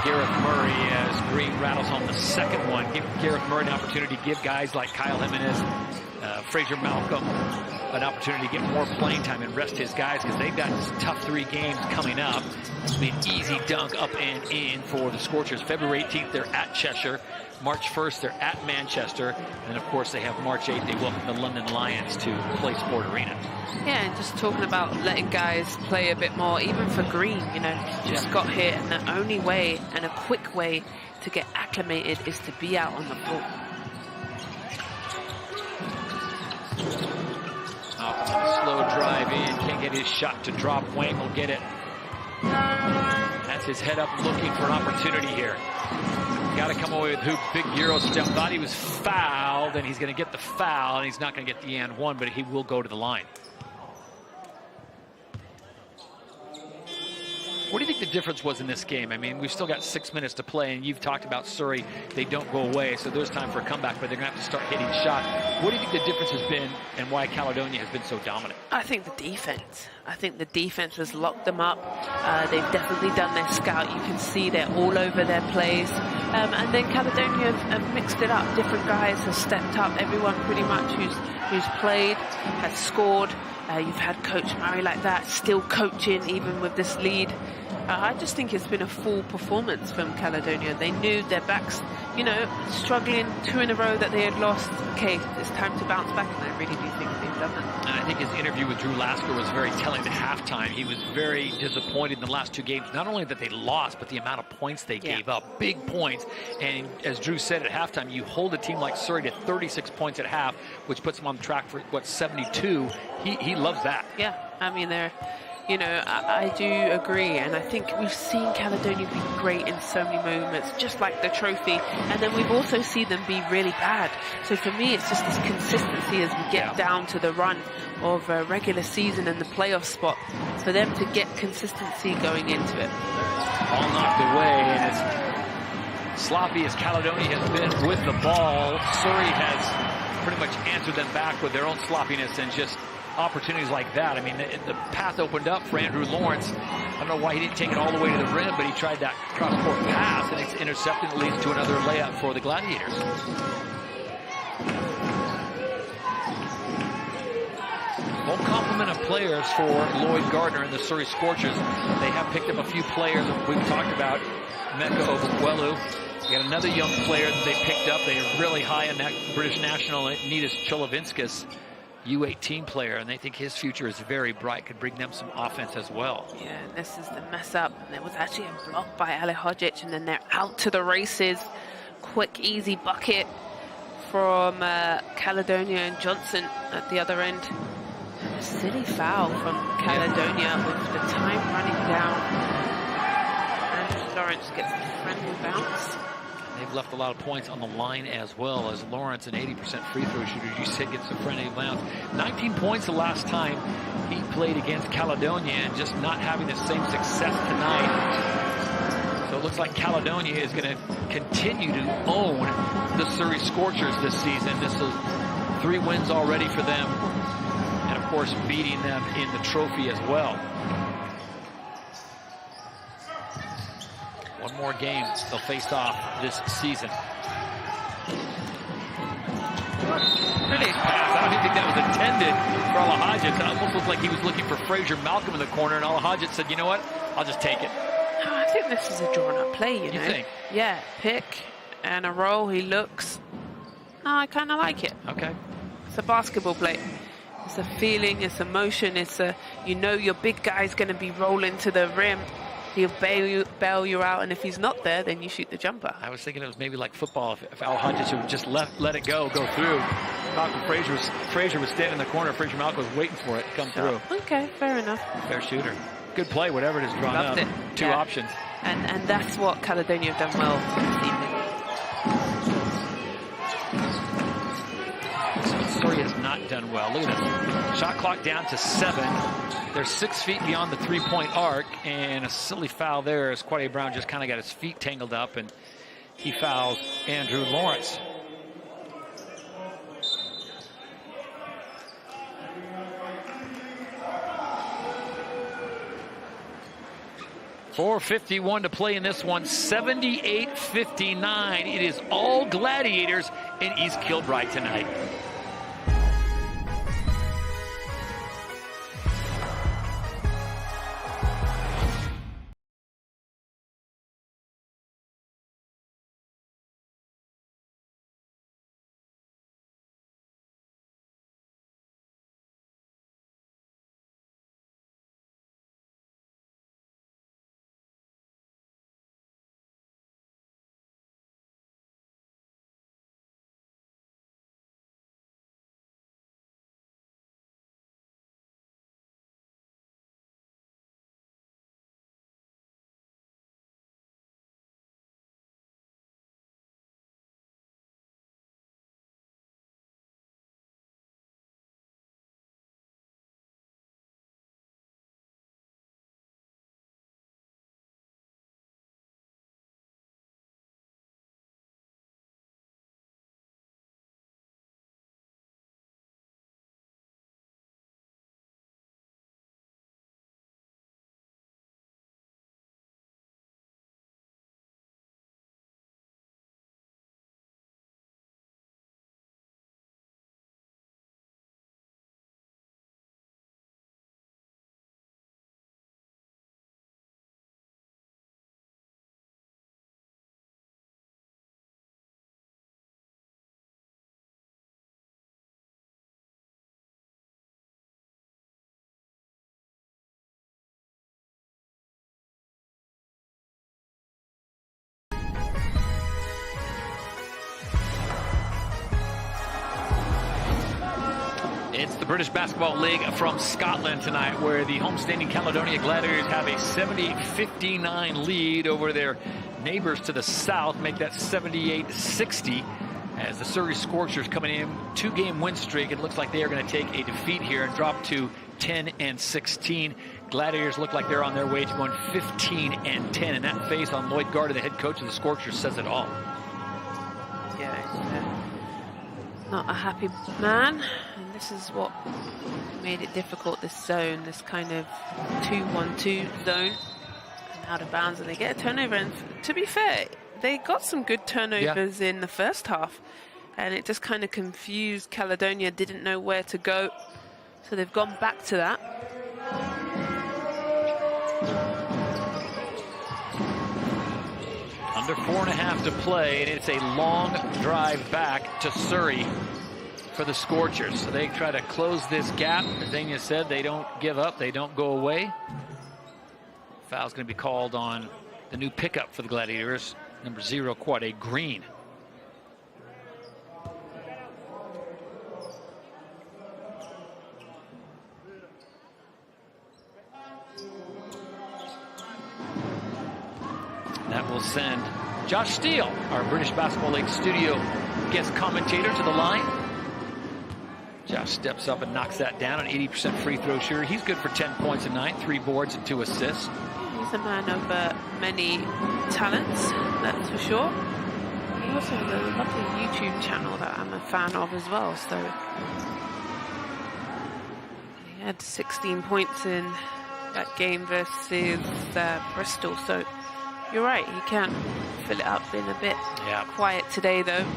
Gareth Murray, as Green rattles home the second one, give Gareth Murray an opportunity to give guys like Kyle Jimenez, Fraser Malcolm, an opportunity to get more playing time and rest his guys because they've got tough 3 games coming up. It's been an easy dunk up and in for the Scorchers. February 18th, they're at Cheshire. March 1st, they're at Manchester. And then, of course, they have March 8th. They welcome the London Lions to Play Sport Arena. Yeah, and just talking about letting guys play a bit more, even for Green, just got here. And the only way and a quick way to get acclimated is to be out on the floor. Slow drive in, can't get his shot to drop. Wang will get it. That's his head up looking for an opportunity here. Got to come away with hoop. Big Euro step. Thought he was fouled, and he's going to get the foul, and he's not going to get the and one, but he will go to the line. What do you think the difference was in this game? I mean, we've still got 6 minutes to play, and you've talked about Surrey. They don't go away, so there's time for a comeback, but they're going to have to start hitting shots. What do you think the difference has been and why Caledonia has been so dominant? I think the defense. I think the defense has locked them up. They've definitely done their scout. You can see they're all over their plays. And then Caledonia have mixed it up. Different guys have stepped up. Everyone pretty much who's played has scored. You've had Coach Murray like that, still coaching even with this lead. I just think it's been a full performance from Caledonia. They knew their backs, struggling 2 in a row that they had lost. Okay, it's time to bounce back, and I really do think they've done that. And I think his interview with Drew Lasker was very telling at halftime. He was very disappointed in the last 2 games, not only that they lost, but the amount of points they gave up. Big points. And as Drew said at halftime, you hold a team like Surrey to 36 points at half, which puts them on track for, 72. He loves that. Yeah, I mean, I do agree, and I think we've seen Caledonia be great in so many moments, just like the trophy, and then we've also seen them be really bad. So for me, it's just this consistency as we get down to the run of a regular season and the playoff spot, for them to get consistency going into it. All knocked away, and it's sloppy as Caledonia has been with the ball, Surrey has pretty much answered them back with their own sloppiness and just opportunities like that. I mean, the path opened up for Andrew Lawrence. I don't know why he didn't take it all the way to the rim, but he tried that cross-court pass, and it's intercepted and leads to another layup for the Gladiators. Full complement of players for Lloyd Gardner and the Surrey Scorchers. They have picked up a few players that we've talked about. Mecca Obukwelu. You got another young player that they picked up. They are really high on that British national, Nidas Cholovinskas, U18 player, and they think his future is very bright, could bring them some offense as well. Yeah, and this is the mess up. There was actually a block by Ali Hodzic, and then they're out to the races. Quick, easy bucket from Caledonia and Johnson at the other end. A silly foul from Caledonia with the time running down. Andrew Lawrence gets a friendly bounce. They've left a lot of points on the line as well, as Lawrence, an 80% free throw shooter, you said, gets a friendly bounce. 19 points the last time he played against Caledonia, and just not having the same success tonight. So it looks like Caledonia is going to continue to own the Surrey Scorchers this season. This is 3 wins already for them, and of course beating them in the trophy as well. One more game they'll face off this season. Nice pass. I don't even think that was intended for Allah Hodzic. It almost looked like he was looking for Fraser Malcolm in the corner, and Allah Hodzic said, you know what, I'll just take it. Oh, I think this is a drawn-up play, you know. You think? Yeah, pick and a roll. He looks. Oh, I kind of like it. Okay. It's a basketball play. It's a feeling, it's a motion, it's a, you know, your big guy's going to be rolling to the rim. He'll bail you out, and if he's not there, then you shoot the jumper. I was thinking it was maybe like football. If Al Hodges would just let it go through. Malcolm Fraser was standing in the corner. Fraser Malcolm was waiting for it to come through. Okay, fair enough. Fair shooter. Good play, whatever it is drawn Loved up. It. Two options. And that's what Caledonia have done well this evening. Surrey has not done well. Look at this. Shot clock down to 7. They're 6 feet beyond the three-point arc, and a silly foul there as Quade Brown just kind of got his feet tangled up, and he fouls Andrew Lawrence. .451 to play in this one, 78-59. It is all Gladiators in East Kilbride tonight. It's the British Basketball League from Scotland tonight, where the homestanding Caledonia Gladiators have a 70-59 lead over their neighbors to the south, make that 78-60. As the Surrey Scorchers coming in, 2-game win streak, it looks like they are going to take a defeat here and drop to 10 and 16. Gladiators look like they're on their way to going 15 and 10. And that face on Lloyd Garda, the head coach of the Scorchers, says it all. Yeah, he's not a happy man. And this is what made it difficult, this zone, this kind of 2-1-2 zone. And out of bounds, and they get a turnover. And to be fair, they got some good turnovers in the first half. And it just kind of confused Caledonia, didn't know where to go. So they've gone back to that. Under 4.5 to play, and it's a long drive back to Surrey for the Scorchers. So they try to close this gap. As Zania said, they don't give up, they don't go away. Foul's going to be called on the new pickup for the Gladiators, number 0, Quade Green. That will send Josh Steele, our British Basketball League studio guest commentator, to the line. Josh steps up and knocks that down, an 80% free throw shooter. He's good for 10 points a night, 3 boards and 2 assists. He's a man of many talents, that's for sure. He also has a lovely YouTube channel that I'm a fan of as well. So he had 16 points in that game versus Bristol. So you're right, he can fill it up. Been a bit quiet today, though. Good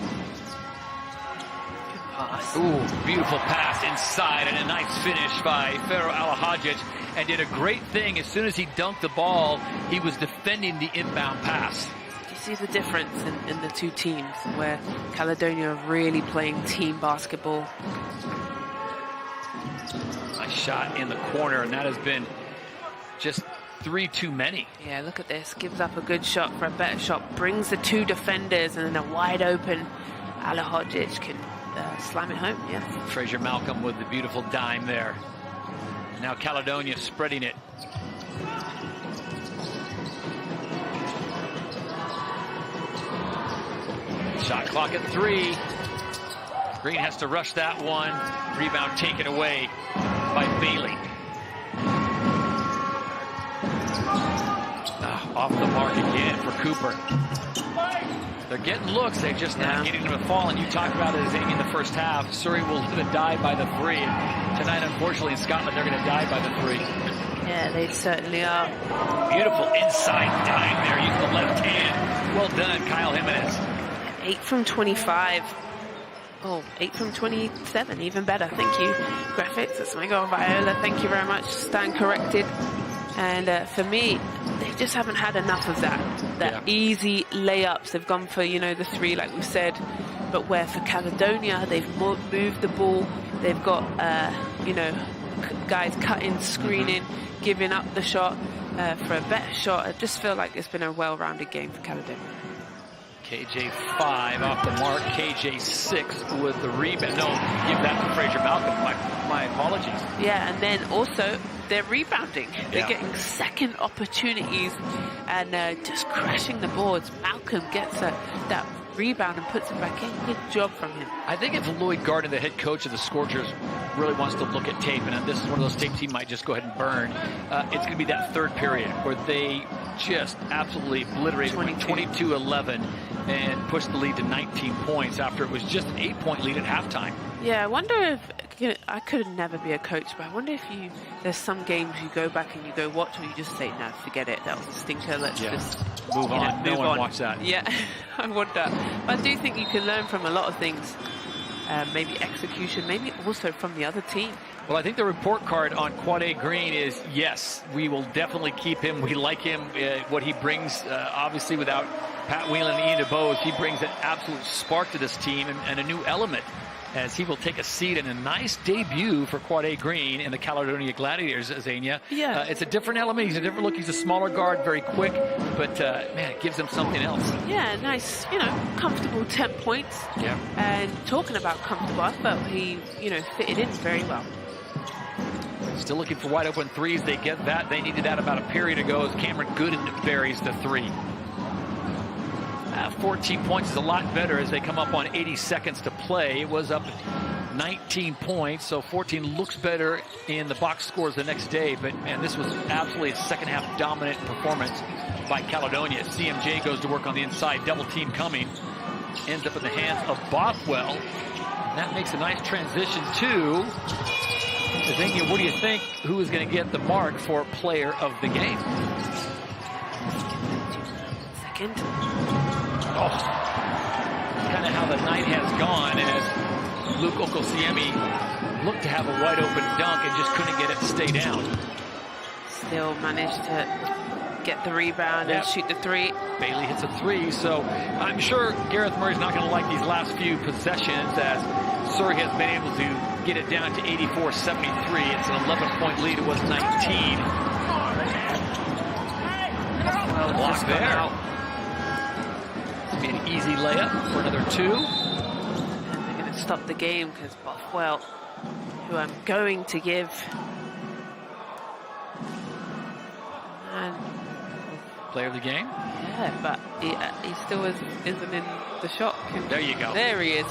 pass. Ooh, beautiful pass inside, and a nice finish by Fero Alahajic. And did a great thing. As soon as he dunked the ball, he was defending the inbound pass. Do you see the difference in the two teams, where Caledonia are really playing team basketball? A shot in the corner, and that has been just 3 too many. Yeah, look at this. Gives up a good shot for a better shot. Brings the 2 defenders, and then a wide open Alahajic can slam it home. Yeah. Fraser Malcolm with the beautiful dime there. Now Caledonia spreading it. Shot clock at 3. Green has to rush that one. Rebound taken away by Bailey. Off the mark again for Cooper. They're getting looks, they're just not getting them to fall. And you talked about it as in the first half. Surrey will live and die by the 3. And tonight, unfortunately, in Scotland, they're going to die by the 3. Yeah, they certainly are. Beautiful inside dime there, using the left hand. Well done, Kyle Jimenez. 8 from 25. Oh, 8 from 27, even better. Thank you, graphics. That's my goal, Viola. Thank you very much. Stand corrected. And for me, they just haven't had enough of that easy layups. They've gone for, the 3, like we said. But where for Caledonia, they've moved the ball. They've got, guys cutting, screening, giving up the shot for a better shot. I just feel like it's been a well-rounded game for Caledonia. KJ 5 off the mark. KJ 6 with the rebound. No, give that to Fraser Malcolm. My apologies. Yeah, and then also they're rebounding. They're getting second opportunities and just crashing the boards. Malcolm gets that rebound and puts it back in. Good job from him. I think if Lloyd Garda, the head coach of the Scorchers, really wants to look at tape, and this is one of those tapes he might just go ahead and burn, it's going to be that third period where they just absolutely obliterated 22-11 and pushed the lead to 19 points after it was just an 8-point lead at halftime. Yeah, I wonder if, I could never be a coach, but I wonder if there's some games you go back and you go watch, or you just say, no, forget it, that was a stinker, let's just move on. No one watch that. Yeah, I wonder. But I do think you can learn from a lot of things. Maybe execution, maybe also from the other team. Well, I think the report card on Quade Green is, yes, we will definitely keep him. We like him, what he brings, obviously without Pat Whelan and Ian DeBose, he brings an absolute spark to this team and a new element, as he will take a seat in a nice debut for Quade Green in the Caledonia Gladiators, Zania. Yeah. It's a different element. He's a different look. He's a smaller guard, very quick, but, man, it gives him something else. Yeah, nice, comfortable 10 points. Yeah. And talking about comfortable, I felt he, fitted in very well. Still looking for wide open 3s. They get that. They needed that about a period ago as Cameron Gooden buries the 3. 14 points is a lot better as they come up on 80 seconds to play. It was up 19 points, so 14 looks better in the box scores the next day. But, man, this was absolutely a second-half dominant performance by Caledonia. CMJ goes to work on the inside, double team coming. Ends up in the hands of Bothwell. And that makes a nice transition to Xenia. What do you think? Who is going to get the mark for player of the game? Second. Oh, kind of how the night has gone as Luke Okosiemi looked to have a wide open dunk and just couldn't get it to stay down. Still managed to get the rebound and shoot the three. Bailey hits a three, so I'm sure Gareth Murray's not going to like these last few possessions as Surrey has been able to get it down to 84-73. It's an 11-point lead. It was 19. Well, block there. It's be an easy layup for another two. And they're going to stop the game because Bothwell, who I'm going to give, player of the game. Yeah, but he still isn't in the shot. There you go. There he is.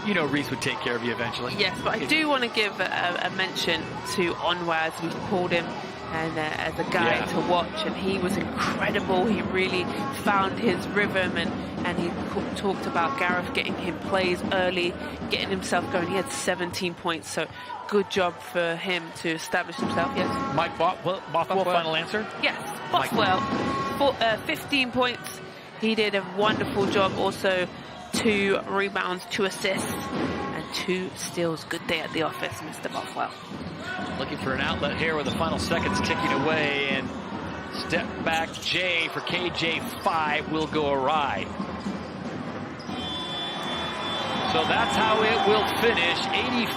You know Reese would take care of you eventually. Yes, but I do want to give a mention to Onwaz. We've called him and as a guy to watch, and he was incredible. He really found his rhythm, and he talked about Gareth getting him plays early, getting himself going. He had 17 points, so good job for him to establish himself. Yes. Mike Bothwell, final answer? Yes, Bothwell, 15 points. He did a wonderful job. Also, 2 rebounds, 2 assists, and 2 steals. Good day at the office, Mr. Bothwell. Looking for an outlet here with the final seconds ticking away, and step back J for KJ5 will go awry. So that's how it will finish,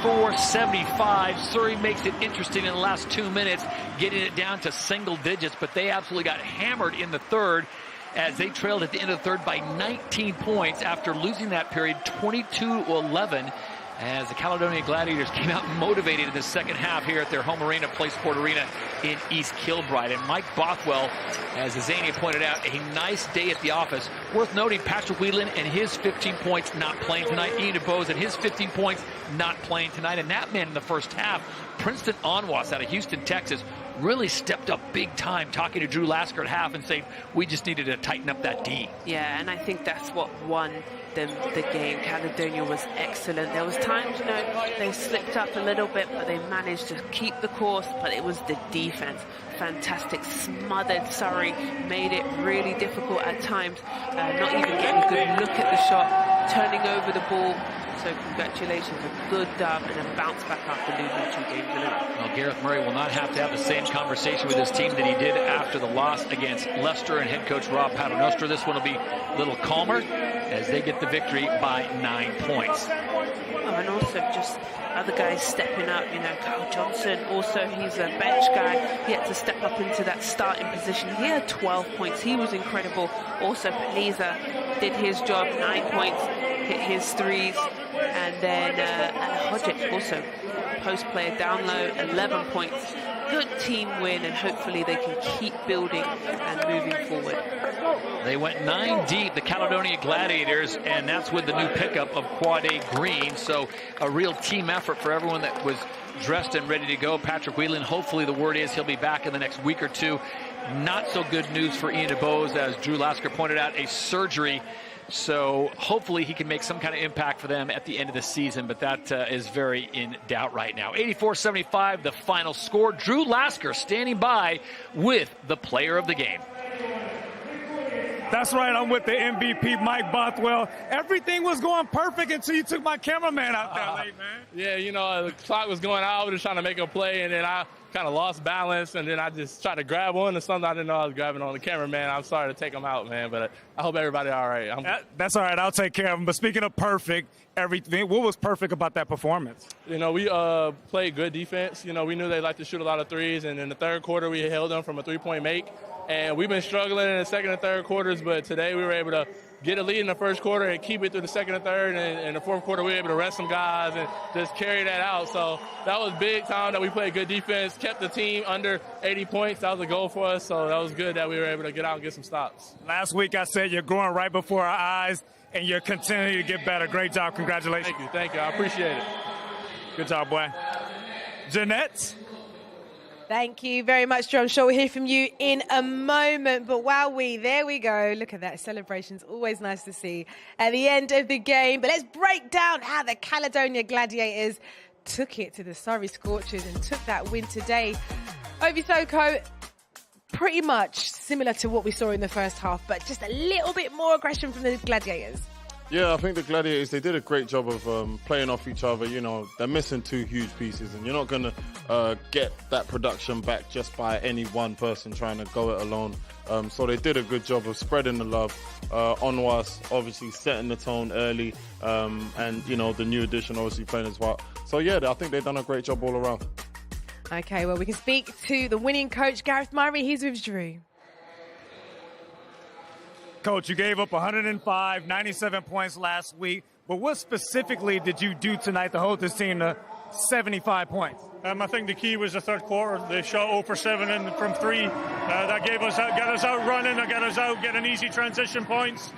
84-75. Surrey makes it interesting in the last 2 minutes, getting it down to single digits, but they absolutely got hammered in the third as they trailed at the end of the third by 19 points after losing that period 22-11 as the Caledonia Gladiators came out motivated in the second half here at their home arena, Play Sport Arena in East Kilbride. And Mike Bothwell, as Azania pointed out, a nice day at the office. Worth noting, Patrick Whelan and his 15 points not playing tonight. Ian DeBose and his 15 points not playing tonight. And that man in the first half, Princeton Onwas out of Houston, Texas, really stepped up big time, talking to Drew Lasker at half and saying, we just needed to tighten up that D. Yeah, and I think that's what won them the game. Caledonia was excellent. There was times, you know, they slipped up a little bit, but they managed to keep the course, but it was the defense. Fantastic, smothered Surrey, made it really difficult at times, not even getting a good look at the shot, turning over the ball. So congratulations, a good dub and a bounce back after losing 2 games in a row. Well, Gareth Murray will not have to have the same conversation with his team that he did after the loss against Leicester and head coach Rob Paternostre. This one will be a little calmer as they get the victory by 9 points. Oh, and also just other guys stepping up, you know, Kyle Johnson, also he's a bench guy. He had to step up into that starting position. He had 12 points. He was incredible. Also, Paniza did his job, 9 points, hit his threes. And then Hodgitt also post player down low, 11 points. Good team win, and hopefully they can keep building and moving forward. They went 9 deep, the Caledonia Gladiators, and that's with the new pickup of Quade Green. So a real team effort for everyone that was dressed and ready to go. Patrick Whelan, hopefully the word is he'll be back in the next week or two. Not so good news for Ian DeBose, as Drew Lasker pointed out, a surgery. So hopefully he can make some kind of impact for them at the end of the season, but that is very in doubt right now. 84-75, the final score. Drew Lasker standing by with the player of the game. That's right, I'm with the MVP, Mike Bothwell. Everything was going perfect until you took my cameraman out there late, man. Yeah, you know, the clock was going out. I was just trying to make a play, and then I kind of lost balance, and then I just tried to grab one, and something I didn't know I was grabbing on the cameraman. I'm sorry to take him out, man, but I hope everybody all right. That's all right. I'll take care of him. But speaking of perfect, everything, what was perfect about that performance? You know, we played good defense. You know, we knew they liked to shoot a lot of threes, and in the third quarter we held them from a three-point make. And we've been struggling in the second and third quarters, but today we were able to get a lead in the first quarter and keep it through the second and third. And in the fourth quarter, we were able to rest some guys and just carry that out. So that was big time that we played good defense, kept the team under 80 points. That was a goal for us. So that was good that we were able to get out and get some stops. Last week I said you're growing right before our eyes, and you're continuing to get better. Great job. Congratulations. Thank you. I appreciate it. Good job, boy. Jeanette? Thank you very much, Drew. I'm sure we'll hear from you in a moment. But there we go. Look at that. Celebration's always nice to see at the end of the game. But let's break down how the Caledonia Gladiators took it to the Surrey Scorchers and took that win today. Ovi Soko, pretty much similar to what we saw in the first half, but just a little bit more aggression from the Gladiators. Yeah, I think the Gladiators, they did a great job of playing off each other. You know, they're missing two huge pieces, and you're not going to get that production back just by any one person trying to go it alone. So they did a good job of spreading the love. Onwas obviously setting the tone early, and, you know, the new addition obviously playing as well. So, yeah, I think they've done a great job all around. Okay, well, we can speak to the winning coach, Gareth Murray. He's with Drew. Coach, you gave up 105, 97 points last week, but what specifically did you do tonight to hold this team to 75 points? I think the key was the third quarter. They shot 0 for 7 from 3. That got us out running, that got us out getting easy transition points.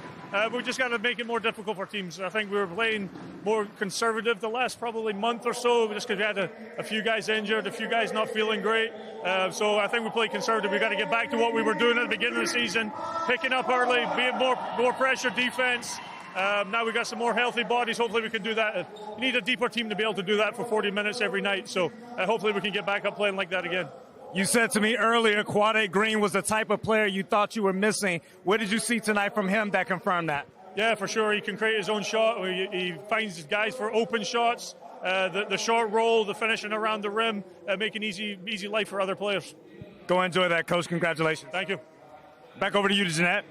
We just got to make it more difficult for teams. I think we were playing more conservative the last probably month or so, just because we had a few guys injured, a few guys not feeling great. So I think we played conservative. We got to get back to what we were doing at the beginning of the season, picking up early, being more pressure defense. Now we've got some more healthy bodies. Hopefully we can do that. You need a deeper team to be able to do that for 40 minutes every night. So hopefully we can get back up playing like that again. You said to me earlier, Quade Green was the type of player you thought you were missing. What did you see tonight from him that confirmed that? Yeah, for sure. He can create his own shot. He finds guys for open shots, the short roll, the finishing around the rim, making easy life for other players. Go enjoy that, Coach. Congratulations. Thank you. Back over to you, Jeanette.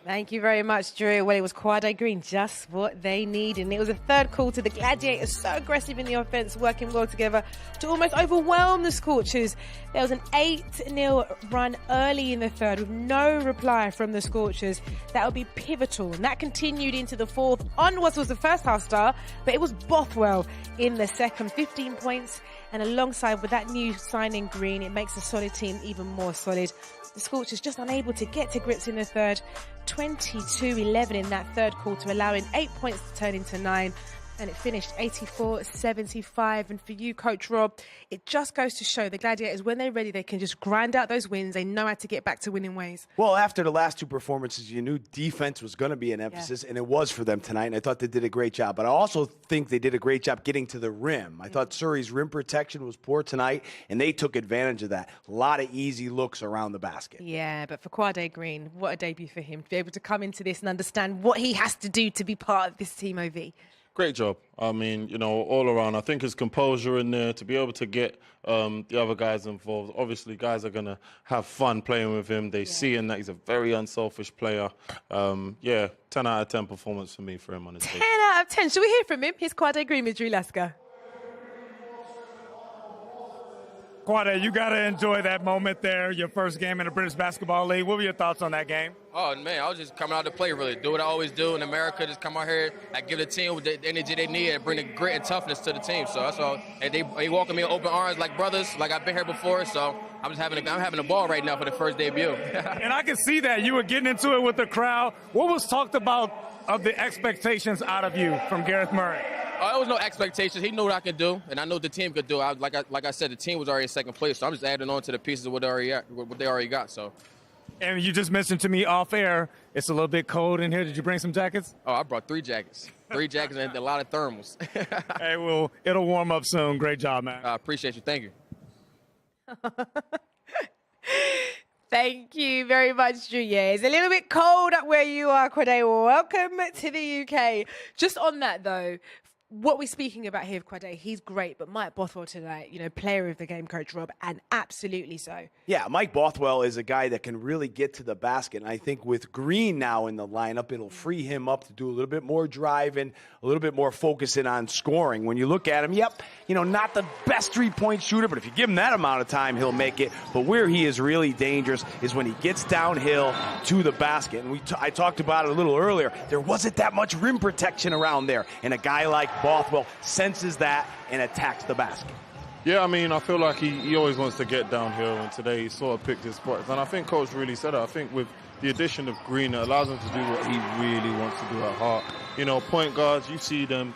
Thank you very much, Drew. Well, it was Quade Green, just what they needed. And it was a third quarter. The Gladiators so aggressive in the offense, working well together to almost overwhelm the Scorchers. There was an 8-0 run early in the third with no reply from the Scorchers. That would be pivotal. And that continued into the fourth. Onwas was the first half star, but it was Bothwell in the second. 15 points. And alongside with that new signing Green, it makes the solid team even more solid. The Scorchers just unable to get to grips in the third. 22-11 in that third quarter, allowing 8 points to turn into 9. And it finished 84-75. And for you, Coach Rob, it just goes to show the Gladiators, when they're ready, they can just grind out those wins. They know how to get back to winning ways. Well, after the last two performances, you knew defense was going to be an emphasis, and it was for them tonight, and I thought they did a great job. But I also think they did a great job getting to the rim. I thought Surrey's rim protection was poor tonight, and they took advantage of that. A lot of easy looks around the basket. Yeah, but for Quade Green, what a debut for him, to be able to come into this and understand what he has to do to be part of this team, OV. Great job. I mean, you know, all around. I think his composure in there to be able to get the other guys involved. Obviously, guys are going to have fun playing with him. They see in that he's a very unselfish player. 10 out of 10 performance for me for him on his 10 out of 10. Should we hear from him? Here's Quade Green with Drew Lasker. Quade, you got to enjoy that moment there, your first game in the British Basketball League. What were your thoughts on that game? Oh, man, I was just coming out to play, really. Do what I always do in America, just come out here, give the team the energy they need and bring the grit and toughness to the team. So that's all. And they welcome me with open arms like brothers, like I've been here before. So I'm having a ball right now for the first debut. And I can see that. You were getting into it with the crowd. What was talked about of the expectations out of you from Gareth Murray? There was no expectations. He knew what I could do, and I knew what the team could do. Like I said, the team was already in second place, so I'm just adding on to the pieces of what they already got. So. And you just mentioned to me off air, it's a little bit cold in here. Did you bring some jackets? Oh, I brought 3 jackets. 3 jackets and a lot of thermals. Hey, well, it'll warm up soon. Great job, man. I appreciate you. Thank you. Thank you very much, Drew. Yeah, it's a little bit cold up where you are, Quade. Welcome to the UK. Just on that, though, what we're speaking about here with Quade, he's great, but Mike Bothwell tonight, player of the game, Coach Rob, and absolutely so. Yeah, Mike Bothwell is a guy that can really get to the basket, and I think with Green now in the lineup, it'll free him up to do a little bit more driving, a little bit more focusing on scoring. When you look at him, not the best three-point shooter, but if you give him that amount of time, he'll make it. But where he is really dangerous is when he gets downhill to the basket. And I talked about it a little earlier. There wasn't that much rim protection around there, and a guy like Bothwell senses that and attacks the basket. Yeah, I mean, I feel like he always wants to get downhill, and today he sort of picked his spots. And I think Coach really said it. I think with the addition of Green, it allows him to do what he really wants to do at heart. Point guards, you see them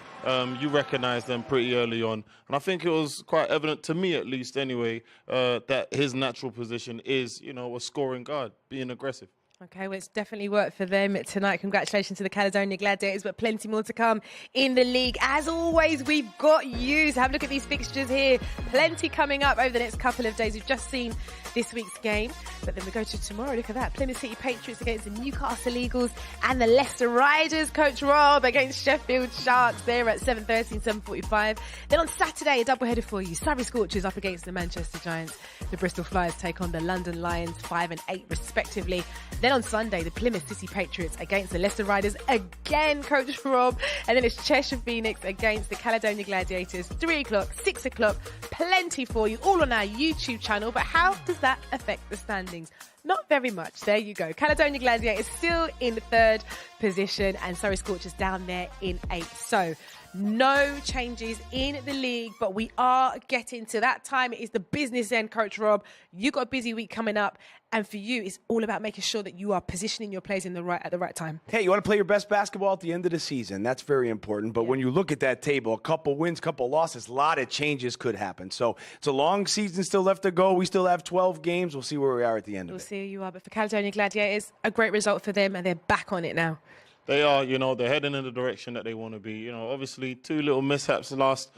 You recognise them pretty early on. And I think it was quite evident to me, at least anyway, that his natural position is, a scoring guard, being aggressive. Okay, well, it's definitely worked for them tonight. Congratulations to the Caledonia Gladiators, but plenty more to come in the league. As always, we've got you. So have a look at these fixtures here. Plenty coming up over the next couple of days. We've just seen this week's game, but then we go to tomorrow. Look at that. Plymouth City Patriots against the Newcastle Eagles and the Leicester Riders. Coach Rob against Sheffield Sharks there at 7:30 and 7:45. Then on Saturday, a doubleheader for you. Surrey Scorchers up against the Manchester Giants. The Bristol Flyers take on the London Lions, 5 and 8 respectively. Then on Sunday, the Plymouth City Patriots against the Leicester Riders again, Coach Rob. And then it's Cheshire Phoenix against the Caledonia Gladiators, 3 o'clock, 6 o'clock. Plenty for you, all on our YouTube channel. But how does that affect the standings? Not very much. There you go. Caledonia Gladiators still in 3rd position and Surrey Scorchers down there in 8th. So no changes in the league, but we are getting to that time. It is the business end, Coach Rob. You got a busy week coming up, and for you, it's all about making sure that you are positioning your players at the right time. Hey, you want to play your best basketball at the end of the season. That's very important. But when you look at that table, a couple wins, couple losses, a lot of changes could happen. So it's a long season still left to go. We still have 12 games. We'll see where we are at the end of it. We'll see who you are. But for Caledonia Gladiators, a great result for them, and they're back on it now. They are, they're heading in the direction that they want to be. Obviously 2 little mishaps last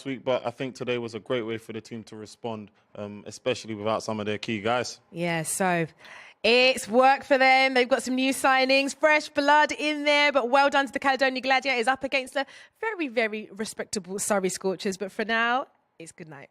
week, but I think today was a great way for the team to respond, especially without some of their key guys. Yeah, so it's worked for them. They've got some new signings, fresh blood in there, but well done to the Caledonia Gladiators up against a very, very respectable Surrey Scorchers. But for now, it's good night.